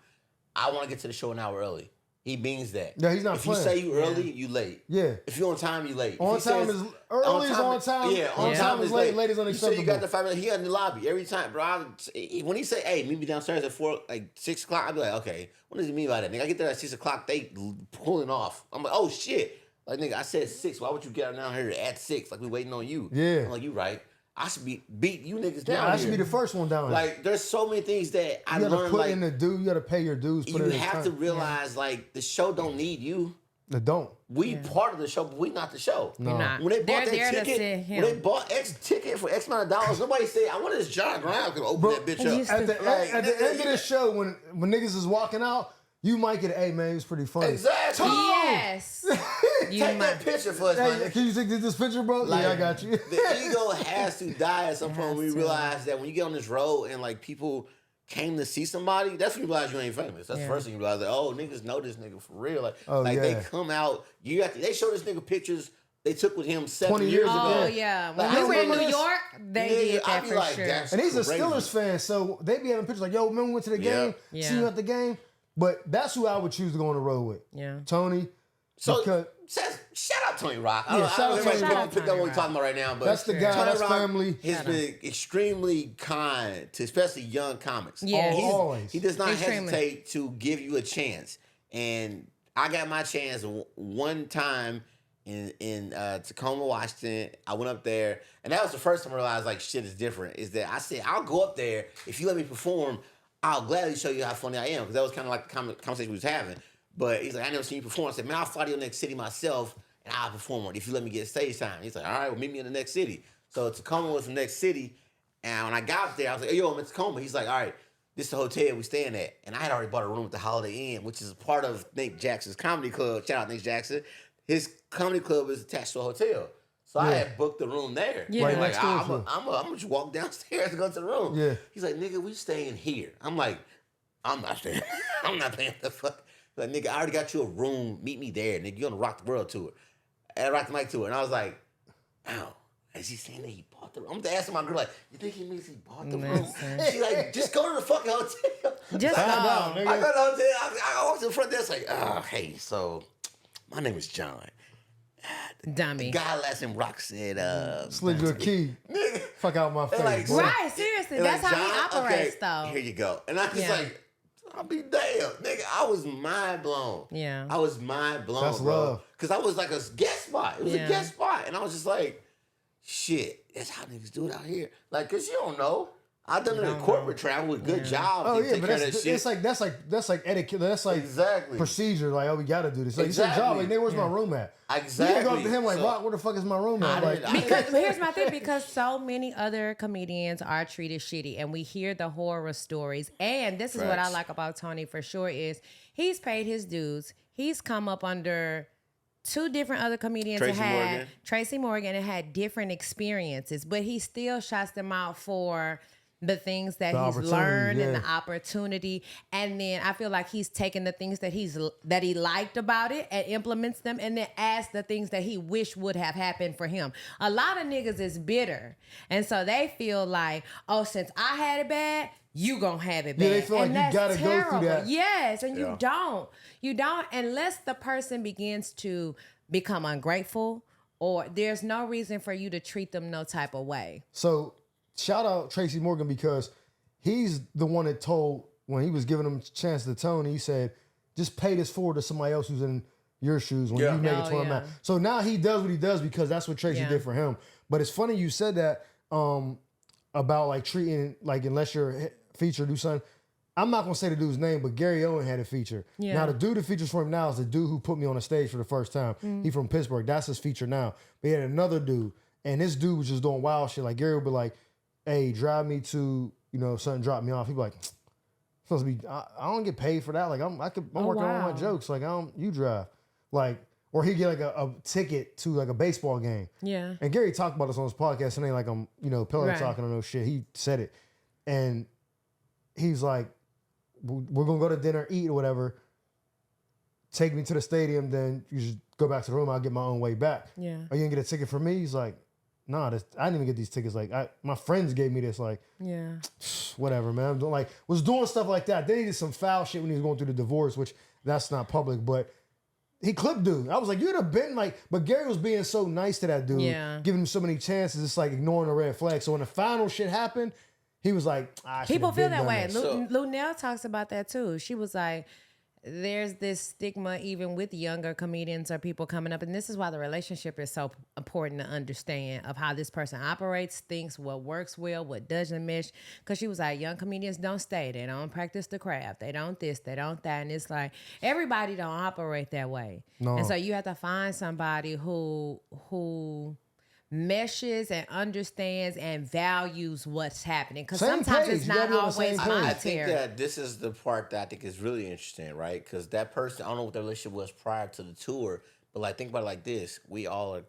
I want to get to the show an hour early. He means that. Yeah, he's not If playing. you say you early, you late. Yeah. If you're on time, you late. If On he time says- is early is on time. Yeah, on Yeah. time is late. Late is You say you got unacceptable. the 5 minutes. He in the lobby every time, bro. When he say, "Hey, meet me downstairs at 6 o'clock," I'd be like, "Okay, what does he mean by that?" Nigga, I get there at 6 o'clock. They pulling off. I'm like, "Oh shit!" Like nigga, I said 6. Why would you get down here at 6? Like we waiting on you. Yeah. I'm like, you right. I should beat you niggas Yeah, down I should here. be the first one down here. Like, there's so many things that I You gotta learned. put Like, in the due. You gotta pay your dues. Put you in the have to time. realize, like, the show don't need you. They don't. We part of the show, but we not the show. No. You're not. When they bought They're there that to see ticket, him. when they bought X ticket for X amount of dollars, nobody said, "I want this John Brown could open that bitch up." At the, Like, at the end of the show, when niggas is walking out, you might get, hey man, it was pretty funny. Exactly. Yes. You Take might- that picture for us, Hey, man. can you take this picture, bro? Like, yeah, I got you. The ego has to die at some point when we has to. realize that when you get on this road and like people came to see somebody, that's when you realize you ain't famous. That's the first thing you realize. Like, oh, niggas know this nigga for real. Like, Oh, they yeah. come out. They show this nigga pictures they took with him 7 20 years years ago. Oh ago. yeah. Like, When I we were in remember New this. York, they Nigga, did I that be for like, sure. that's And he's a crazy. Steelers fan, so they be having pictures like, yo, remember we went to the game? Yeah. See you at the game? But that's who I would choose to go on the road with. Yeah. Tony. So because shout out Tony Rock. Yeah, I shout don't out know if Tony everybody Rock. picked up what we're talking about right now, but that's the guy, Tony that's Rock family. has been extremely kind to especially young comics. Yes. Always. He does not Extremely. hesitate to give you a chance. And I got my chance one time in Tacoma, Washington. I went up there, and that was the first time I realized like shit is different. Is that I said I'll go up there if you let me perform. I'll gladly show you how funny I am, because that was kind of like the conversation we was having. But he's like, I never seen you perform. I said, man, I'll fly to your next city myself, and I'll perform on it if you let me get stage time. He's like, all right, well, meet me in the next city. So Tacoma was the next city, And when I got there, I was like, hey, yo, Mr. Coleman. He's like, all right, this is the hotel we staying at. And I had already bought a room at the Holiday Inn, which is part of Nate Jackson's comedy club. Shout out Nate Jackson. His comedy club is attached to a hotel. So I had booked the room there. Yeah. Right like, next door. I'm gonna just walk downstairs and go to the room. Yeah. He's like, nigga, we staying here. I'm like, I'm not staying. I'm not paying the fuck. Like, nigga, I already got you a room. Meet me there, nigga. You on the Rock the World tour. And I rocked the mic tour. And I was like, ow. Is he saying that he bought the room? I'm asking my girl, like, you think he means he bought the room? She like, just go to the fucking hotel. Just go. Down, I go to the hotel. I walk to the front desk like, oh, hey, so my name is John. Dummy. The guy last name Rock said, slid you a key. nigga. Fuck out my face. like, boy. Right, seriously. And That's like, how he John, operates, okay, though. Here you go. And I was like, I'll be damn. Nigga, I was mind blown. Yeah. I was mind blown, That's bro. love. Because I was like a guest spot. It was a guest spot. And I was just like, shit, that's how niggas do it out here. Like, because you don't know. I've done it in corporate travel with good jobs. Oh They yeah, take but care of that shit. that's like etiquette. That's like Exactly. procedure. Like, oh, we got to do this. Like, Exactly. you said, John, like, where's my room at? Exactly. You can go up to him like, So- Rock, where the fuck is my room at? Like, Because here's my thing, because so many other comedians are treated shitty and we hear the horror stories. And this is what I Facts. like about Tony for sure is he's paid his dues. He's come up under two different other comedians Tracy Morgan and had different experiences, but he still shots them out for the things that The he's opportunity, learned and yeah. the opportunity. And then I feel like he's taken the things that he liked about it and implements them and then adds the things that he wish would have happened for him. A lot of niggas is bitter. And so they feel like, oh, since I had it bad, you gonna have it bad. Yeah, they feel like and you that's gotta go through terrible. that. Yes, and Yeah. you don't. You don't unless the person begins to become ungrateful or there's no reason for you to treat them no type of way. so shout out Tracy Morgan because he's the one that told when he was giving him a chance to Tony, he said, just pay this forward to somebody else who's in your shoes when Yeah. you make it Oh, to where I'm yeah. at. So now he does what he does because that's what Tracy Yeah. did for him. But it's funny you said that about like treating, like unless you're featured, do something. I'm not gonna say the dude's name, but Gary Owen had a feature. Yeah. Now the dude that features for him now is the dude who put me on the stage for the first time. He from Pittsburgh. That's his feature now. But he had another dude, and this dude was just doing wild shit. Like Gary would be like, "Hey, drive me to something, drop me off." He'd be like, "Supposed to be? I don't get paid for that. Like I'm working on wow. my jokes. Like you drive, like." Or he get like a ticket to like a baseball game. Yeah. And Gary talked about this on his podcast, and ain't like I'm, pillow Right. talking or no shit. He said it. And he's like, we're going to go to dinner, eat or whatever. Take me to the stadium, then you just go back to the room. I'll get my own way back. Yeah. Are you going to get a ticket for me? He's like, nah, I didn't even get these tickets. Like, my friends gave me this. Like, Yeah. whatever, man. I'm doing, was doing stuff like that. Then he did some foul shit when he was going through the divorce, which that's not public, but he clipped dude. I was like, you'd have been like, but Gary was being so nice to that dude, Yeah. giving him so many chances. It's like ignoring the red flag. So when the final shit happened, he was like, I should've People feel been that done way. that. So- Lunell talks about that too. She was like, there's this stigma even with younger comedians or people coming up. And this is why the relationship is so important to understand of how this person operates, thinks, what works well, what doesn't mesh. Because she was like, young comedians don't stay. They don't practice the craft. They don't this, they don't that. And it's like, everybody don't operate that way. No. And so you have to find somebody who meshes and understands and values what's happening. Because Same sometimes page. it's You gotta not be on the same always page. I think monetary. that this is the part that I think is really interesting, right? Because that person, I don't know what their relationship was prior to the tour, but like think about it like this: we all are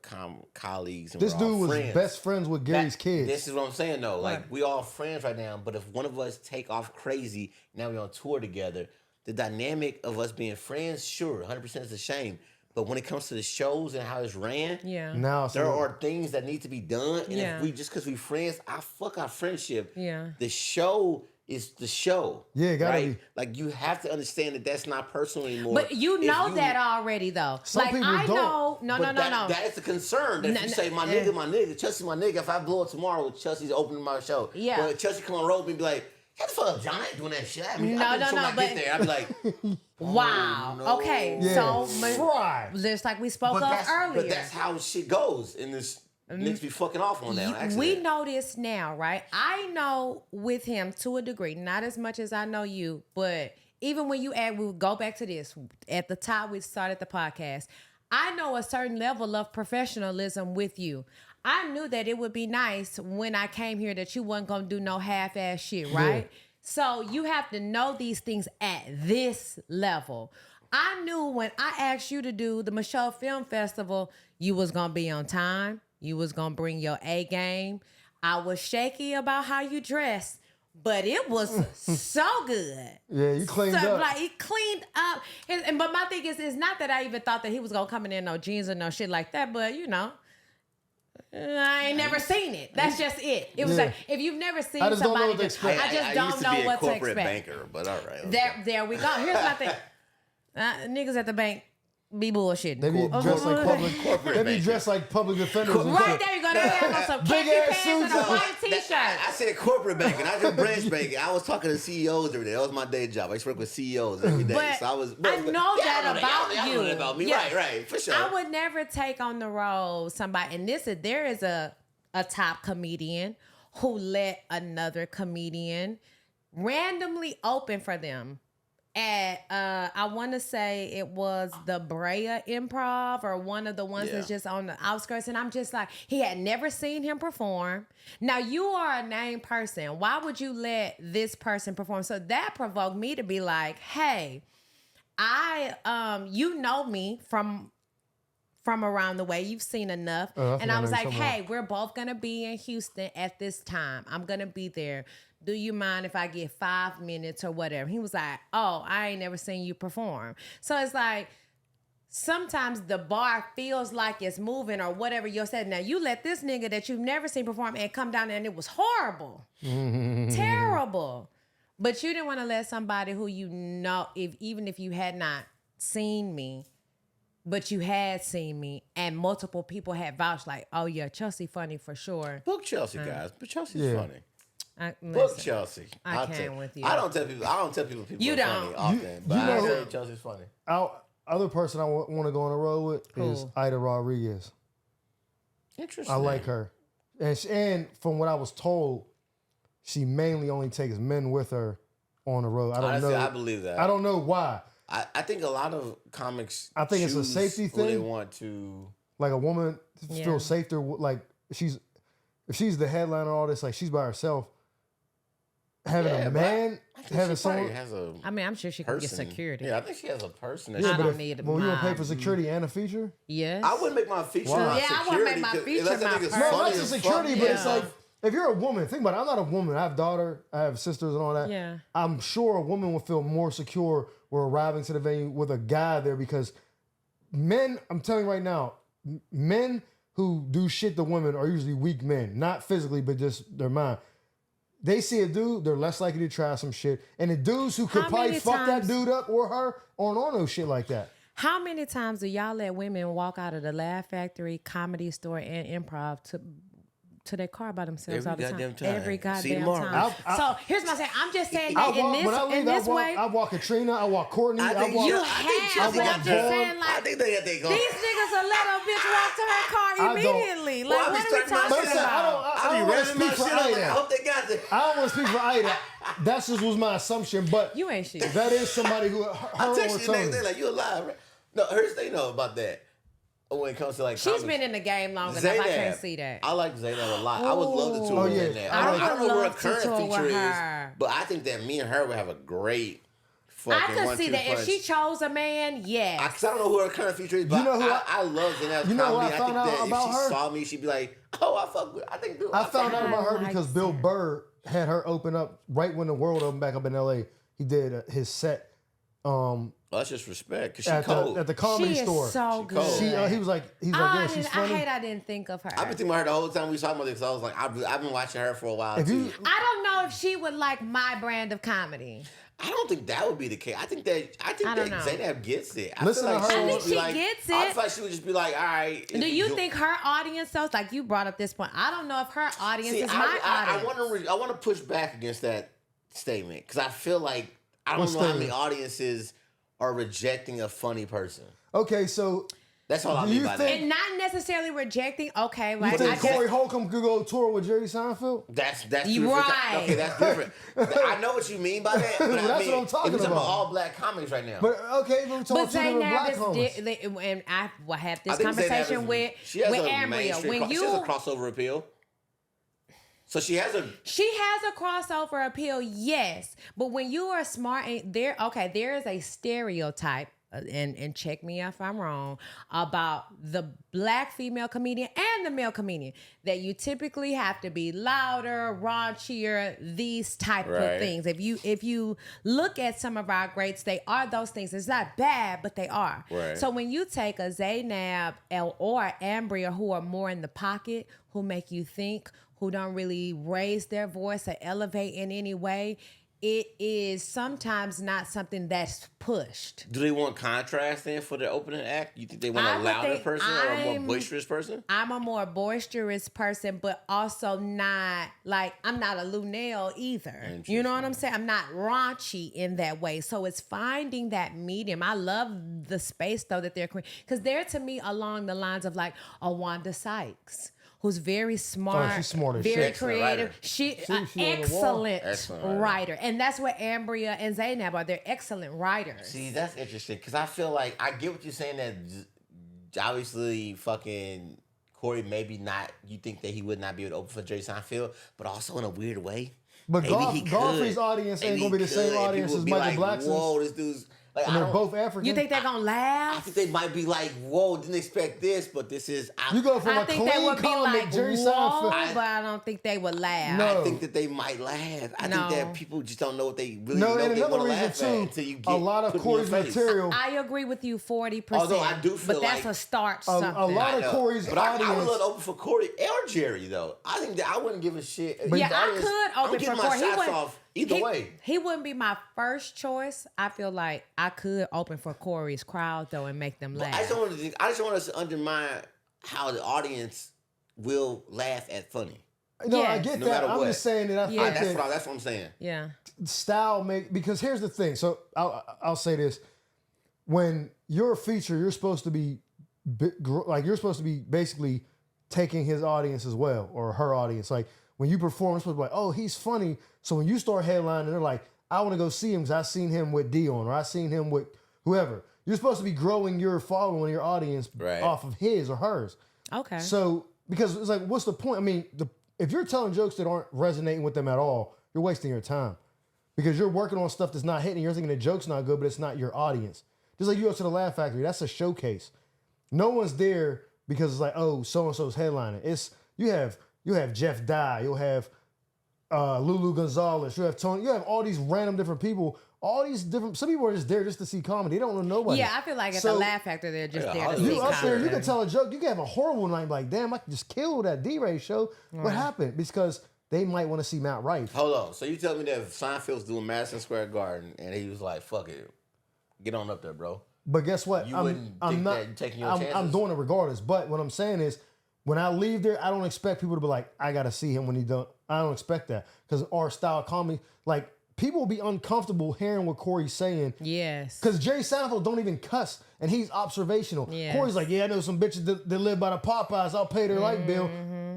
colleagues, and This we're all dude was friends. best friends with Gary's kids. This is what I'm saying though. Like Right. we all friends right now, but if one of us take off crazy, now we're on tour together. The dynamic of us being friends, sure, 100% is a shame. But when it comes to the shows and how it's ran, Yeah. now there are things that need to be done. And Yeah. if we just because we friends, I fuck our friendship. Yeah. The show is the show. Yeah, it gotta right? be. Like you have to understand that that's not personal anymore. But you If know that already, though. Some like people I don't. know, no. That is a concern. That if you say my nigga, Chelsea, my nigga. If I blow it tomorrow, Chelsea's opening my show. Yeah. But Chelsea come on road and be like, "Shut the fuck up, John. I ain't doing that shit." I mean, No, I've been no, so when no, I but- get there, I'd be like, Wow. no. Okay. Yeah. So Fry. just like we spoke but of that's, earlier. but that's how shit goes. And this niggas be fucking off on that. on accident. We know this now, right? I know with him to a degree, not as much as I know you, but even when you add, we'll go back to this. At the top, we started the podcast. I know a certain level of professionalism with you. I knew that it would be nice when I came here that you wasn't gonna do no half-ass shit, right? Yeah. So you have to know these things at this level. I knew when I asked you to do the Michelle Film Festival, you was gonna be on time. You was gonna bring your A game. I was shaky about how you dressed, but it was so good. Yeah, you cleaned up. Like, he cleaned up. But my thing is, it's not that I even thought that he was gonna come in no jeans or no shit like that, but you know. I ain't never seen it. That's just it. It was like, if you've never seen somebody, I just don't know what to expect. I used to be a corporate banker, but all right. There we go. Here's my thing. Niggas at the bank be bullshitting. They be dressed like public. They be dressed like public defenders. Right there you go. They have on some khaki pants and a white t-shirt. I said corporate banking. I did branch banking. I was talking to CEOs every day. That was my day job. I used to work with CEOs every day. But so I was. I know that about you. Know that about me. Yeah. Right, for sure. I would never take on the role somebody. And there is a top comedian who let another comedian randomly open for them. At I want to say it was the Brea Improv or one of the ones that's just on the outskirts, and I'm just like, he had never seen him perform. Now you are a named person. Why would you let this person perform? So that provoked me to be like, hey, you know me from around the way. You've seen enough, and I was like, hey, we're both gonna be in Houston at this time. I'm gonna be there. Do you mind if I get 5 minutes or whatever? He was like, oh, I ain't never seen you perform. So it's like, sometimes the bar feels like it's moving or whatever you said. Now, you let this nigga that you've never seen perform and come down there and it was horrible. Terrible. But you didn't want to let somebody who you know, even if you had not seen me, but you had seen me and multiple people had vouched like, oh yeah, Chelsea funny for sure. Book Chelsea, guys. But Chelsea's funny. Book Chelsea. I can't with you. I don't tell people you are don't. funny often, but I say Chelsea's funny. Other person I want to go on the road with is Ida Rodriguez. Interesting. I like her. And from what I was told, she mainly only takes men with her on the road. Honestly, I believe that. I don't know why. I think a lot of comics it's a safety thing. They want to, like, a woman feels safer. Like, if she's the headliner and all this, like, she's by herself. Having a man, having someone has a. I mean, I'm sure she can get security. Yeah, I think she has a person. I don't need a. Well, you want to pay for security and a feature? Yes. I wouldn't make my feature. Wow. I wouldn't make my feature my person. No, not just security, but it's like, if you're a woman, think about it. I'm not a woman. I have a daughter. I have sisters and all that. Yeah. I'm sure a woman would feel more secure when arriving to the venue with a guy there, because men, I'm telling you right now, men who do shit to women are usually weak men. Not physically, but just their mind. They see a dude, they're less likely to try some shit. And the dudes who could probably fuck that dude up or her aren't on no shit like that. How many times do y'all let women walk out of the Laugh Factory, Comedy Store, and Improv to their car by themselves all the time? Every goddamn time. So here's my saying. I'm just saying that in this way. I walk Katrina. I walk Courtney. I think they have to go. These niggas will let a bitch walk to her car immediately. Like, what are we talking about? I don't want to speak for Ida. I hope they got it. I don't want to speak for Ida. That just was my assumption, but you ain't shit. That is somebody who I text you next day like, you alive, right? No, here's the thing though about that. When it comes to like she's been in the game long enough. I can't see that. I like Zaynab a lot. I would love the two of them in there. I don't know where her current feature is, but I think that me and her would have a great fucking I could see that if she chose a man, yes. Because I don't know who her current feature is, but you know who I love Zaynab's comedy. What I found out about if her? she saw me, she'd be like, oh, I fuck with. I found out about her because Bill Burr had her open up right when the world opened back up in L.A. He did his set. That's just respect, because she's cold. At the Comedy Store. She is so good. He was like, yeah, she's funny. I didn't think of her. I've been thinking about her the whole time we was talking about this. So I was like, I've been watching her for a while, too. I don't know if she would like my brand of comedy. I don't think that would be the case. I think that Zaynab gets it. I Listen feel like to her. I think she gets it. I feel like she would just be like, all right. Do you think her audience, though, like you brought up this point, I don't know if her audience is my audience. I want to push back against that statement, because I feel like I don't know how many audiences are rejecting a funny person. Okay, so That's all I mean by that. And not necessarily rejecting. Okay, like You think Corey Holcomb could go tour with Jerry Seinfeld? That's right. Okay, that's different. I know what you mean by that. But that's what I'm talking about. all black comics right now. But okay, we're talking two different black comics. And I had this conversation with Ambria. When she has a crossover appeal. So she has a crossover appeal, yes. But when you are smart, there is a stereotype, and check me if I'm wrong, about the black female comedian and the male comedian, that you typically have to be louder, raunchier, these type of things. If you look at some of our greats, they are those things. It's not bad, but they are. Right. So when you take a Zaynab or Ambria, who are more in the pocket, who make you think, who don't really raise their voice or elevate in any way, it is sometimes not something that's pushed. Do they want contrast then for their opening act? You think they want a louder person or a more boisterous person? I'm a more boisterous person, but also not, like, I'm not a Lunel either. You know what I'm saying? I'm not raunchy in that way. So it's finding that medium. I love the space, though, that they're creating. Because they're, to me, along the lines of, like, a Wanda Sykes, who's very smart, she's smart as very shit. creative. She's an excellent writer. And that's what Ambria and Zaynab are. They're excellent writers. See, that's interesting because I feel like I get what you're saying that obviously fucking Corey maybe not, you think that he would not be able to open for Jerry Seinfeld, but also in a weird way. But Godfrey's audience ain't going to be the same audience as Michael Blackson's. Whoa, this dude's... Like, and they're both African. You think they're going to laugh? I think they might be like, whoa, didn't expect this, but this is... You go from a clean comic, Jerry Seinfeld. But I don't think they would laugh. No. I think that they might laugh. I think that people just don't know what they really know they want to laugh at until you get a lot of Corey's material. I agree with you 40%. Although I do feel but that's a start something. A lot of Corey's audience... I would let open for Corey or Jerry, though. I think that I wouldn't give a shit. Yeah, I could open for Corey. Shots off either way. He wouldn't be my first choice. I feel like I could open for Corey's crowd, though, and make them laugh. I just want us to undermine how the audience will laugh at funny. No, I get that. I'm just saying that I think that's what I'm saying. Yeah. Style because here's the thing. So I'll say this. When you're a feature, you're supposed to be basically taking his audience as well, or her audience. Like when you perform, it's supposed to be like, oh, he's funny. So when you start headlining, they're like, I want to go see him because I seen him with Dion or I seen him with whoever. You're supposed to be growing your following, your audience off of his or hers. Okay. So because it's like, what's the point? I mean, if you're telling jokes that aren't resonating with them at all, you're wasting your time because you're working on stuff that's not hitting. You're thinking the joke's not good, but it's not your audience. Just like you go to the Laugh Factory, that's a showcase. No one's there because it's like, oh, so-and-so's headlining. It's you have Jeff Dye, you'll have Lulu Gonzalez, you have Tony, you have all these random different people, some people are just there just to see comedy. They don't know nobody. Yeah, I feel like at the Laugh Factory, they're just there to see comedy. You up there, you can tell a joke, you can have a horrible night, like, damn, I could just kill that D-Ray show. Right. What happened? Because they might want to see Matt Rife. Hold on. So you tell me that if Seinfeld's doing Madison Square Garden and he was like, fuck it, get on up there, bro. But guess what? I'm not taking your chances? I'm doing it regardless. But what I'm saying is, when I leave there, I don't expect people to be like, I got to see him when he done. I don't expect that. Because our style comedy, like, people will be uncomfortable hearing what Corey's saying. Yes. Because Jerry Seinfeld don't even cuss, and he's observational. Yes. Corey's like, yeah, I know some bitches that live by the Popeyes. I'll pay their light bill.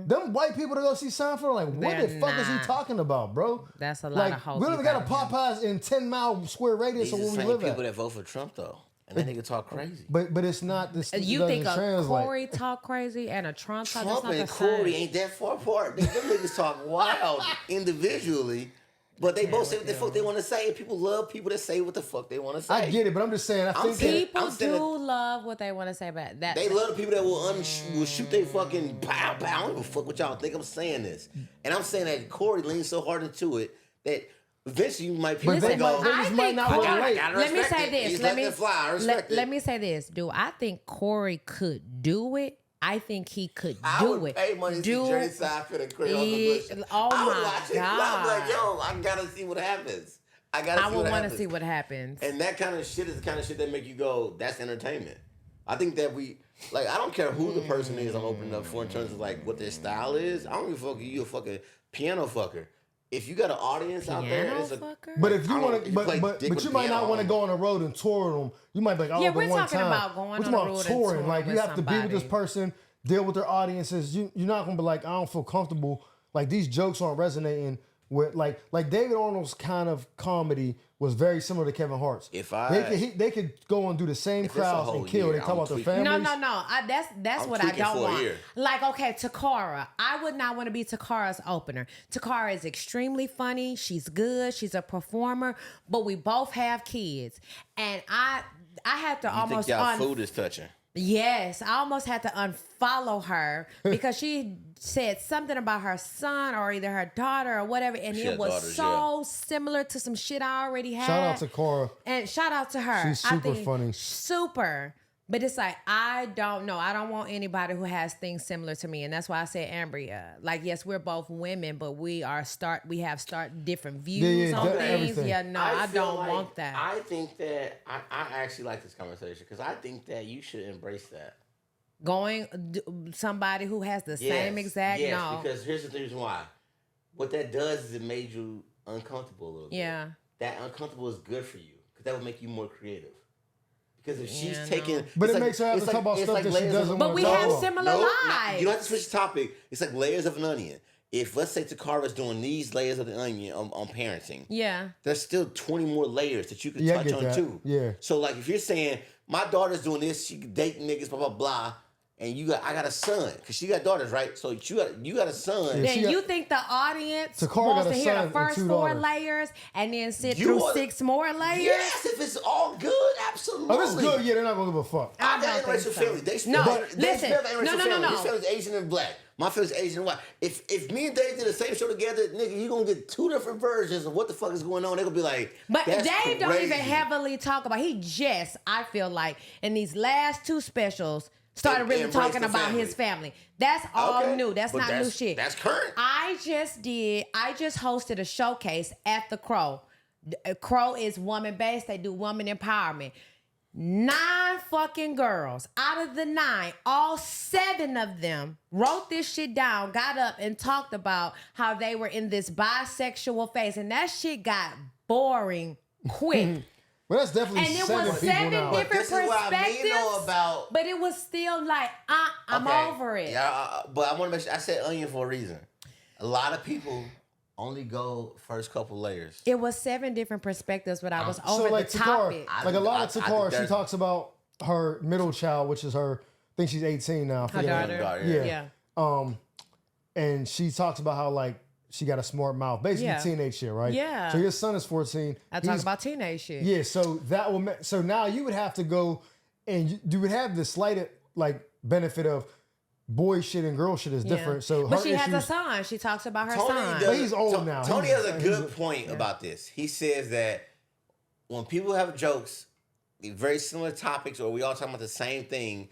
Them white people that go see Seinfeld are like, what the fuck is he talking about, bro? That's a lot of hoes. We don't even got a Popeyes in 10-mile square radius of where we live at. These people that vote for Trump, though. And then they can talk crazy. But it's not this. You think a Corey talk crazy and a Trump talk? Trump and Corey ain't that far apart. Them niggas talk wild individually, but they both say what the fuck they want to say. And people love people that say what the fuck they want to say. I get it, but I'm just saying. I think people do love what they want to say, but that they love the people that will shoot their fucking pow pow. I don't give a fuck what y'all think. I'm saying this, and I'm saying that Corey leans so hard into it that. Eventually, you might people go. Might not relate. Let me say this. Let me say this. Do I think Corey could do it? I think he could do it. I would pay money to see Jerry Seinfeld and Craig Bush. Oh my God! I'm like, yo, I gotta see what happens. I would want to see what happens. And that kind of shit is the kind of shit that make you go, that's entertainment. I think that I don't care who the person is I'm opening up for in terms of like what their style is. I don't give a fuck if you a fucking piano fucker. if you got an audience out there, Piano it's a, fucker? But if you I want don't- to, you play but dick with you might not piano want to on. go on the road and tour them. You might be like, Yeah, but we're one talking time. about going We're on talking the about road and touring. touring Like you with have to be with this somebody. person, deal with their audiences. You're not gonna be like, I don't feel comfortable. Like these jokes aren't resonating with like David Arnold's kind of comedy was very similar to Kevin Hart's. If I- they could go and do the same If it's a crowds whole and kill. year, They talk I'm about their tweaking. families. No. That's I'm what I tweaking don't for a want. year. Like, okay, Takara. I would not want to be Takara's opener. Takara is extremely funny. She's good. She's a performer. But we both have kids, and I had to You almost think y'all food is touching? Yes, I almost had to unfollow her because she said something about her son or either her daughter or whatever, and She it had was daughters, so similar to some shit I already had. Shout out to Cora. And shout out to her. She's I super think funny. Super. But it's like, I don't know. I don't want anybody who has things similar to me. And that's why I said Ambria. Like, yes, we're both women, but we have different views yeah, on things. everything. Yeah, no, I feel don't like- want that. I think that I actually like this conversation because I think that you should embrace that. Somebody who has the same exact, yes, no. because here's the reason why. What that does is it made you uncomfortable a little bit. Yeah. That uncomfortable is good for you because that would make you more creative. Because if she's Yeah, taking, no. But it's it makes her have it's to talk about it's stuff that she layers of- doesn't But want we to talk have about. similar lives. You don't have to switch the topic. It's like layers of an onion. If let's say Takara's doing these layers of the onion on parenting, Yeah. there's still 20 more layers that you can Yeah, I touch get on that. too. Yeah. So like if you're saying my daughter's doing this, she dating niggas, blah blah blah, and I got a son because she got daughters, right? So you got a son. Yeah, Then she got- you think the audience Takara wants got to a hear son the and first 2 4 daughters. layers and then sit You through are- 6 more layers? Yes, if it's all good, absolutely. Oh, it's good. Yeah, they're not gonna give a fuck. I I got don't think interracial so. family. They No, they listen. spell the interracial No. family. His family's Asian and black. My family's Asian and white. If me and Dave did the same show together, nigga, you gonna get 2 different versions of what the fuck is going on. They gonna be like, But that's Dave don't even crazy. heavily talk about. He just, I feel like, in these last 2 specials, started really Embrace talking the about family. his family. That's all Okay. new. That's But not new shit. That's current. I just hosted a showcase at the Crow. Crow is woman based. They do woman empowerment. 9 fucking girls out of the 9, all 7 of them wrote this shit down, got up and talked about how they were in this bisexual phase, and that shit got boring quick. Well, that's definitely And it 7 was people 7 now. different This is what I perspectives. mean though about. But it was still like, I'm Okay. over it. Yeah, but I want to make sure I said onion for a reason. A lot of people only go first couple layers. It was 7 different perspectives, but I was So over like the Takara, topic. like a lot of I think Takara, she that's- talks about her middle child, which is her. I think she's 18 now. I Her forget daughter. daughter, Yeah. Yeah. And she talks about how like she got a smart mouth, basically Yeah. teenage shit, right? Yeah. So your son is 14. I talk He's- about teenage shit. Yeah. So that will. So now you would have to go, and you would have the slight like benefit of boy shit and girl shit is Yeah. different. So but her she has a issues- son. She talks about her Tony son. does- But he's old now. Tony He's- has a good point about this. He says that when people have jokes, very similar topics, or we all talking about the same thing,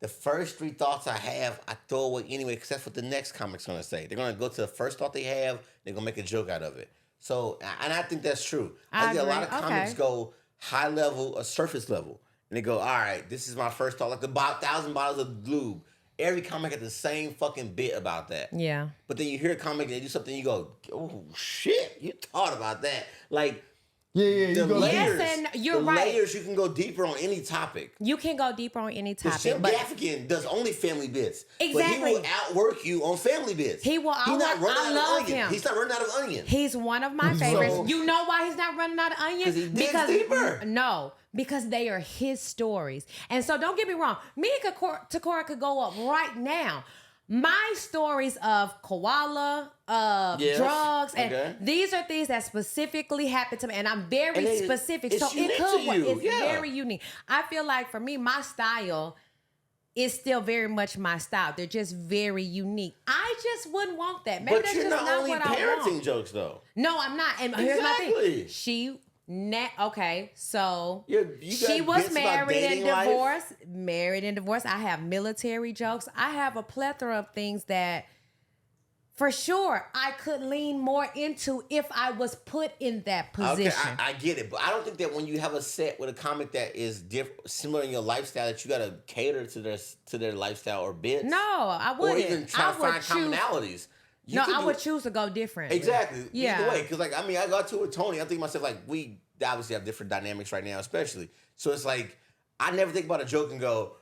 the first 3 thoughts I have, I throw away anyway, because that's what the next comic's going to say. They're going to go to the first thought they have, they're going to make a joke out of it. So, and I think that's true. I think a lot of agree. comics Okay. go high level or surface level. And they go, all right, this is my first thought, like the 1,000 bottles of lube. Every comic has the same fucking bit about that. Yeah. But then you hear a comic and they do something, you go, oh shit, you thought about that. Like, Yeah, you the go. layers, Yes, and you're the right. layers, you can go deeper on any topic. You can go deeper on any Because topic, Jim but Gaffigan does only family bits. But Exactly. he will outwork you on family bits. He will He's not outwork- running I out love of onion. him. He's not running out of onion. he's one of my So- favorites. You know why he's not running out of onions? 'Cause he digs deeper. No, because they are his stories. And so don't get me wrong. Me and Takora could go up right now. My stories of koala, of Yes, drugs, and okay. these are things that specifically happened to me, and I'm very And specific. it's So it unique could to work. you, It's yeah. very unique. I feel like for me, my style is still very much my style. They're just very unique. I just wouldn't want that. Maybe But that's you're just not not only what I parenting want. jokes, though. No, I'm not. And here's my Exactly. thing. Okay, so You got she was bits about married and dating life? divorced. Married and divorced. I have military jokes. I have a plethora of things that, for sure, I could lean more into if I was put in that position. Okay, I get it, but I don't think that when you have a set with a comic that is similar in your lifestyle, that you got to cater to their lifestyle or bits. No, I or wouldn't. even try I to would find choose. commonalities. I would choose to go different. Exactly. Yeah. Either way, because like I mean, I got to with Tony. I think to myself like we obviously have different dynamics right now, especially. So it's like I never think about a joke and go,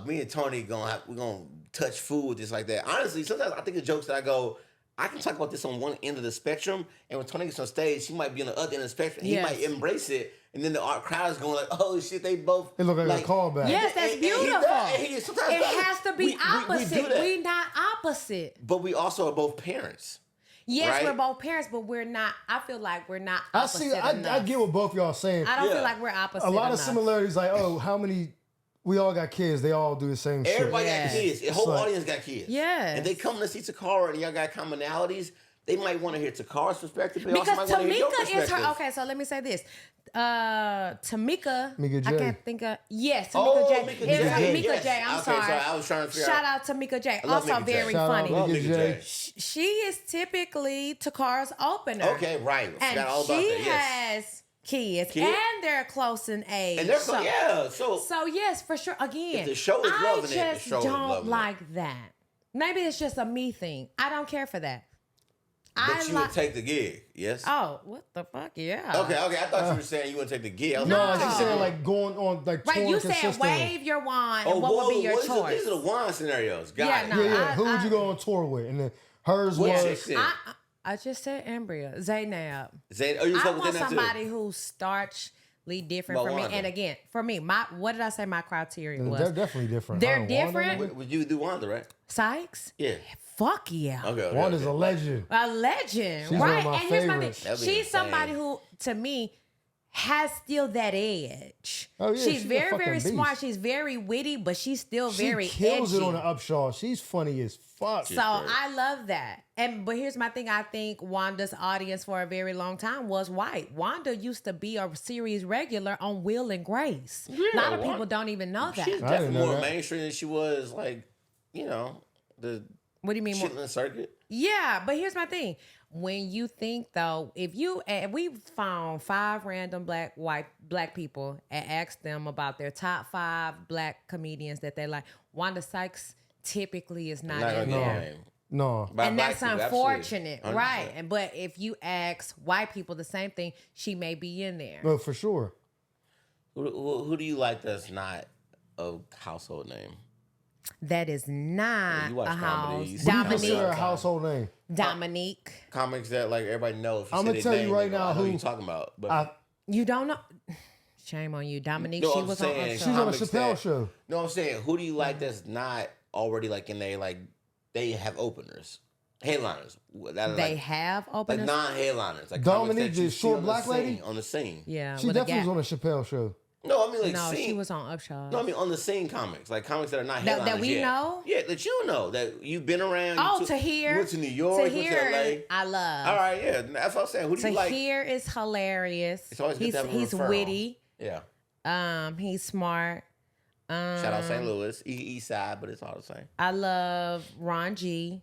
me and Tony we're gonna touch food just like that. Honestly, sometimes I think of jokes that I go, I can talk about this on one end of the spectrum, and when Tony gets on stage, he might be on the other end of the spectrum. And He might embrace it, and then the crowd is going like, "Oh shit, they both." It look like a callback. Yes, that's beautiful. It has to be opposite. We not opposite. But we also are both parents. Yes, right? we're both parents, but we're not. I feel like we're not. I Opposite see. I get what both y'all saying. I don't feel like we're opposite. A lot enough. of similarities, like how many. We all got kids. They all do the same shit. Everybody got kids. The whole audience got kids. Yeah. And they come to see Takara and y'all got commonalities. They might want to hear Takara's perspective. But because also might want to hear your Tamika is perspective. her. Okay, so let me say this. Tamika. Mika J. I can't think of. Yes, Tamika J. Mika It's J. her Mika Yes. J. I'm Okay, sorry. I was trying to figure Shout out. out to Mika J. love Also Mika J. very Shout out funny. Love Mika Mika J. J. She is typically Takara's opener. Okay, right. I And forgot all about she that. Yes. has kids, Kids? and they're close in age. And they're So yes, for sure. Again, If the show is I loving it, the just show is don't loving it. like that. Maybe it's just a me thing. I don't care for that. but you would take the gig, yes? Oh, what the fuck? Yeah. Okay. I thought you were saying you wouldn't take the gig. I was No, like, I just saying like going on like Right, touring you said consistently. wave your wand, and what would be your choice? These are the wine scenarios. Got Yeah, it. no. Yeah. Who would you go on tour with? And then hers What was. chick said? I just said Embria, Zaynab. You I fuck with want them too? somebody who's starchly different from me. Wanda. And again, for me, what did I say my criteria was? They're definitely different. They're I don't know, Wanda, different? Would you do Wanda, right? Sykes? Yeah. Fuck yeah. Okay. Wanda's a legend. A legend, She's one right? of my And here's my thing. favorites. That'd be She's insane. somebody who, to me, has still that edge. Oh, yeah, she's she's a very, fucking very beast. smart. She's very witty, but she's still She very kills edgy. it on the upshaw. She's funny as fuck. So I love that. But here's my thing. I think Wanda's audience for a very long time was white. Wanda used to be a series regular on Will and Grace. A lot of people don't even know that. She's I didn't definitely know more that. mainstream than she was, like, the What do you mean? more? Chitlin circuit. Yeah, but here's my thing. When you think though, if we found 5 random black people and asked them about their top 5 black comedians that they like, Wanda Sykes typically is not in there. No. And that's Black people, unfortunate, absolutely. 100%. right? And but if you ask white people the same thing, she may be in there. No, for sure. Who do you like that's not a household name? That is not You watch a house. comedies. What do you Dominique. consider a Dominique. household name? Dominique. Comics that like everybody knows. If you I'm say gonna their tell you name, right they go, now I know who- you're talking about. But You don't know. Shame on you, Dominique. No, she I'm was saying- on. She's on a Comics Chappelle that- show. no, I'm saying who do you like that's not already like in they like they have openers, headliners. That are, They like, have like openers. non-headliners. Like Dominique, comics that you the see short on black the lady? scene, on the scene. Yeah, She with a definitely gap. was on a Chappelle show. No, I mean like No, scene. she was on Upshaw. No, I mean on the scene comics, like comics that are not That- headliners that we yet. know? Yeah, that you know that you've been around. Oh, you Tahir. You went to New York. To you went hear, to LA. I love. All right, yeah, that's what I'm saying. Who do you like? Tahir is hilarious. It's always good to have a he's referral. witty. Yeah. He's smart. Shout out St. Louis, East Side, but it's all the same. I love Ron G.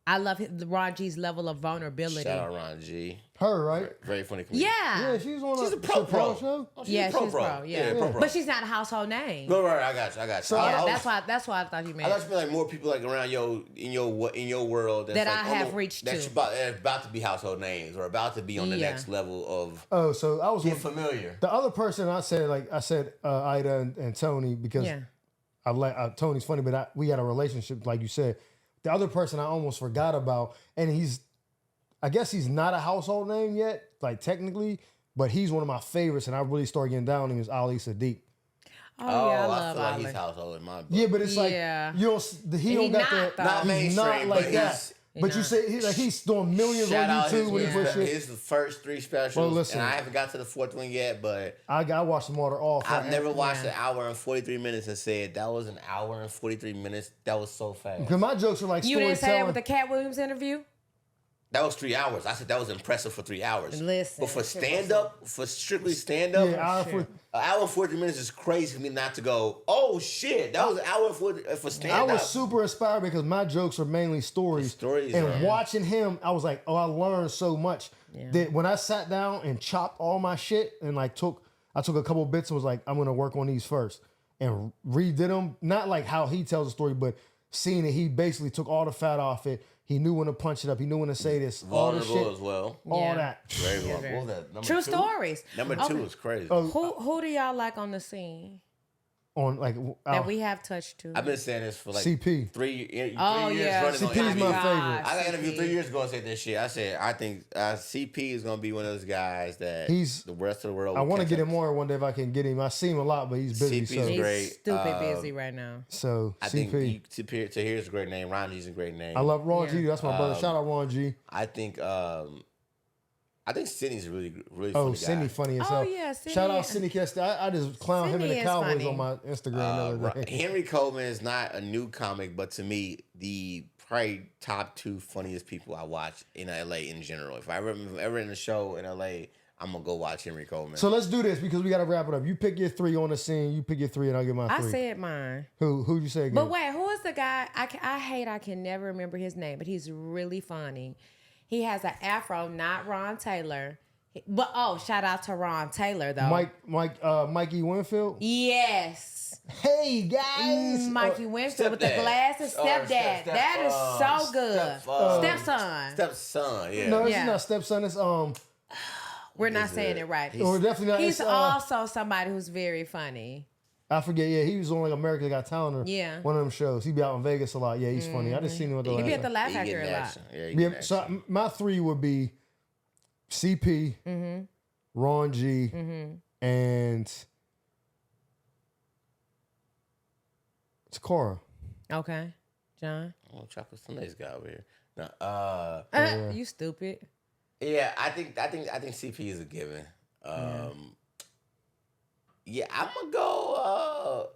I love Ron G's level of vulnerability. Shout out Ron G. Her, right? Very funny comedian. Yeah. Yeah, she's on She's a a pro Chappelle show. Oh, Yeah, a pro she's pro. Yeah. pro. But she's not a household name. No, right, I got you. So Yeah, I that's why I thought you I meant. thought you meant like more people like around in your world that's That like I have reached that's to. about to be household names or about to be on the Yeah. next level of Oh, so I was get with familiar. the other person. I said Ida and Tony because Yeah. I like Tony's funny, but we had a relationship like you said. The other person I almost forgot about, and I guess he's not a household name yet, like technically, but he's one of my favorites, and I really started getting down on him is Ali Sadiq. Oh, yeah, I I love feel like Ali. he's household in my book. Yeah, but it's like Yeah. you don't. He don't got not, that. though. Not He's mainstream, not like but that. he's- But you say he's doing millions Shout on out YouTube with his shit. his first 3 specials. Well, listen. And I haven't got to the 4th one yet, but I watched them all. I've never watched an hour and 43 minutes and said that was an hour and 43 minutes. That was so fast. Because my jokes are like You didn't say that storytelling. with the Cat Williams interview? That was 3 hours. I said that was impressive for 3 hours. Listen, but for stand up, for strictly stand up, Yeah, an hour and 40 minutes is crazy for me not to go, oh shit, that was an hour and 40 for stand I up. was super inspired because my jokes are mainly stories. Stories, and man. watching him, I was like, oh, I learned so much. That when I sat down and chopped all my shit and like I took a couple bits and was like, I'm gonna work on these first and redid them. Not like how he tells the story, but seeing that he basically took all the fat off it, He knew when to punch it up. He knew when to say this. All this Vulnerable shit. as well. All Yeah. that. Very Yeah, well. very. What was that? Number True two? stories. Number two is crazy. Who do y'all like on the scene On like that we have touched to? I've been saying this for like CP. 3 years Oh running yeah, on CP is interviews. my favorite. I got interviewed CP. 3 years ago and said this shit. I said, I think CP is going to be one of those guys that He's- the rest of the world I will want to catch get up him more one day if I can get him. I see him a lot, but he's busy. CP 's So, He's great. stupid busy right now. so I CP. think Tahir's a great name. Ron G's a great name. I love Ron Yeah. G. That's my brother. Shout out Ron G. I think Sydney's a really funny Oh, guy. Sydney funny as Oh, hell. yeah, Sydney- Shout out Sydney Kest. I just clown him and Sydney the is Cowboys funny. on my Instagram the other day. Henry Coleman is not a new comic, but to me, the probably top 2 funniest people I watch in LA in general. If I ever in a show in LA, I'm gonna go watch Henry Coleman. So let's do this because we got to wrap it up. You pick your 3 on the scene. You pick your 3, and I'll get my 3. I said mine. Who'd you say again? But wait, who is the guy? I can never remember his name, but he's really funny. He has an afro, not Ron Taylor. But shout out to Ron Taylor though. Mikey Winfield. Yes. Hey guys, Mikey Winfield with the Stepdad. glasses. Or Stepdad. That is so good. Stepson. Stepson, yeah. no, this Yeah. is not stepson. It's We're not saying it right. or definitely not. He's it's, also somebody who's very funny. I forget. Yeah, he was on like America's Got Talent. Or Yeah. one of them shows. He be out in Vegas a lot. Yeah, he's funny. I just seen him at the He last be at the time. Laugh He Factory getting a lot. action. Yeah, he Yeah, getting so action. my 3 would be CP, Ron G, and Takara. Okay. John. Oh, Chocolate Sunday's guy over here. No, You stupid. yeah, I think CP is a given. Yeah, I'm gonna go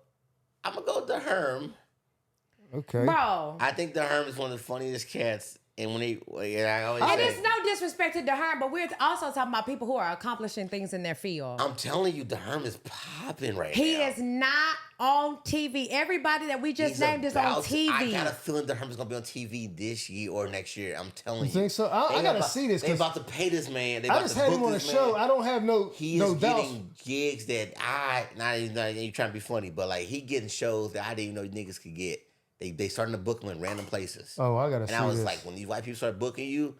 the Herm. Okay. Bro. I think the Herm is one of the funniest cats. And when I always And say, it's no disrespect to DeHerm, but we're also talking about people who are accomplishing things in their field. I'm telling you, the Herm is popping right He now. is not on TV. Everybody that we just He's named is on about to- I TV. got a feeling the Herm is gonna be on TV this year or next year. I'm telling you. You think so? I They gotta about- see this They 'cause about to pay this man. They I about just to had book him on the this show. man. I don't have He no is doubt. getting gigs that not even trying to be funny, but like he getting shows that I didn't even know niggas could get. They starting to book him in random places. Oh, I gotta and see I was this. like, when these white people start booking you,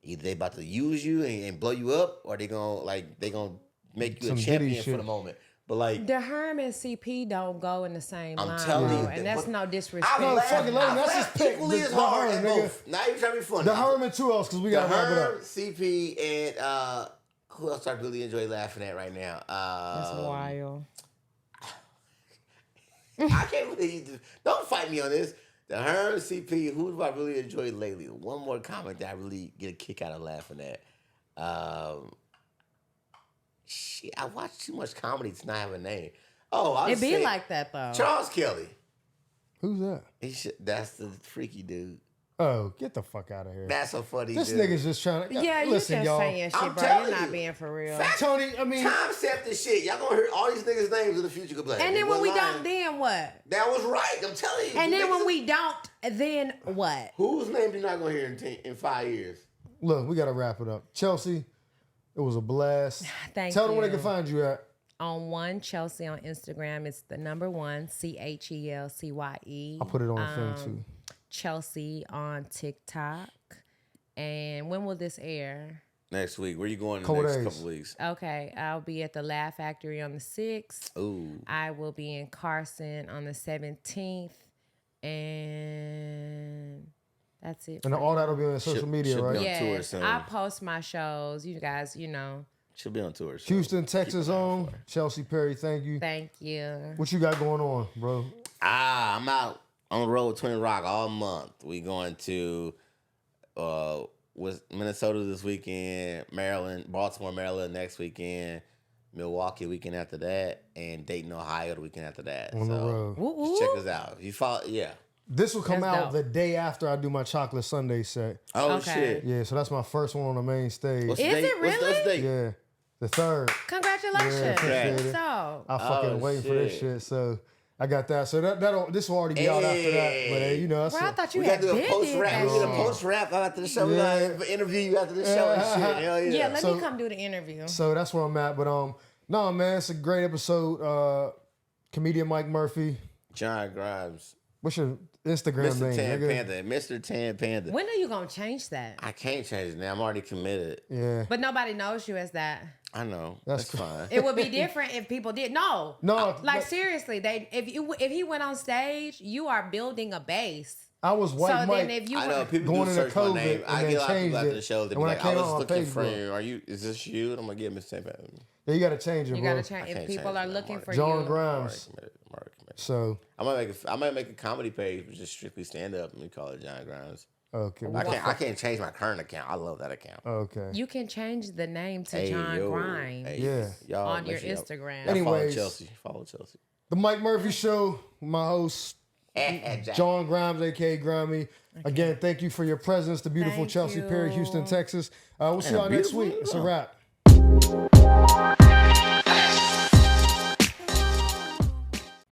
either they about to use you and blow you up, or they gonna make you Some a Diddy champion for shit. the moment. But like, DeHerm and CP don't go in the same I'm line, telling bro, you, and that's no I disrespect. No, laugh- fuck it, let him- I that's laugh his pick. equally The as hard Herm, at nigga. both. Not even trying to be funny. The Herm and 2 else because we The gotta wrap it Herm, up. CP, and who else I really enjoy laughing at right now? That's wild. I can't believe you just, don't fight me on this. The Herm, CP, who do I really enjoy lately? One more comic that I really get a kick out of laughing at. Shit, I watch too much comedy to not have a name. Oh, I'll It just be say like that though. Charles Kelly. Who's that? That's the freaky dude. Oh, get the fuck out of here. That's so funny. This dude. nigga's just trying to. Yeah, you listen, just y'all. saying shit, I'm bro. You're telling not you. being for real. Fact- Tony, I mean, Time set this shit. Y'all gonna hear all these niggas' names in the future. Go And then when we don't, then what? that was right. I'm telling you. And You then when niggas- we don't, then what? whose name you not gonna hear in 5 years? look, we gotta wrap it up. Chelsea, it was a blast. Thank Tell them where they you. can find you at. On One Chelsea on Instagram, it's the number 1 CHELCYE. I'll put it on the thing too. Chelsea on TikTok. And when will this air? Next week. Where you going in the Couple next days. couple weeks? Okay, I'll be at the Laugh Factory on the 6th. Ooh. I will be in Carson on the 17th. And that's it. And for all now. that'll be on social media, should right? be on tour Yes, soon. I post my shows. You guys, you know. She'll be on tour soon. Houston, Texas on. Chelsea Perry, thank you. Thank you. What you got going on, bro? I'm out on the road with Twin Rock all month. We going to with Minnesota this weekend, Maryland, Baltimore, Maryland next weekend, Milwaukee weekend after that, and Dayton, Ohio the weekend after that. On the road. Woo, woo. just check us out. If you follow, yeah. This will come That's out dope. the day after I do my Chocolate Sunday set. Oh Okay. shit. Yeah, so that's my first one on the main stage. What's the Is date? it What's the really? date? Yeah, the 3rd. Congratulations. Yeah, appreciate What's it. up? I fucking Oh, waiting for this shit. shit. So I got that. So this will already be out after that. But you know, that's Bro, I thought you We had gotta do been a post did rap. that We did a shit. post rap after the show. Yeah. We gotta interview you after the show and shit. Hell yeah. Yeah, let So- me come do the interview. so that's where I'm at. But no, man, it's a great episode. Comedian Mike Murphy. John Grimes. What's your Instagram Mr. name? Tan nigga? Panther. Mr. Tan Panther. When are you gonna change that? I can't change it now. I'm already committed. Yeah. But nobody knows you as that. I know. That's That's fine. It would be different if people did. No, No, like seriously, if he went on stage, you are building a base. I was white So Mike. then if you I know went, people going do into search my COVID name. and I then get a lot of changed people after it. the show. They And be when I like, I came was on looking Facebook. for you. Is this you? And I'm like, yeah, Mr. Tan Panther. Yeah, you got to change it, you bro. gotta change. If can't people change are it. looking for John you, I'm Grimes. already committed. So I might make a comedy page, which is strictly stand up, and we call it John Grimes. okay. I can't change my current account. I love that account. Okay. you can change the name to Hey, John yo. Grimes Hey, Yeah. y'all on make your sure y'all- Instagram. y'all Anyways. follow Chelsea. The Mike Murphy Show. My host John Grimes, aka Grammy. Again, thank you for your presence. The beautiful Thank Chelsea Perry, you. Houston, Texas. We'll see And a y'all next beautiful week. It's a girl. wrap.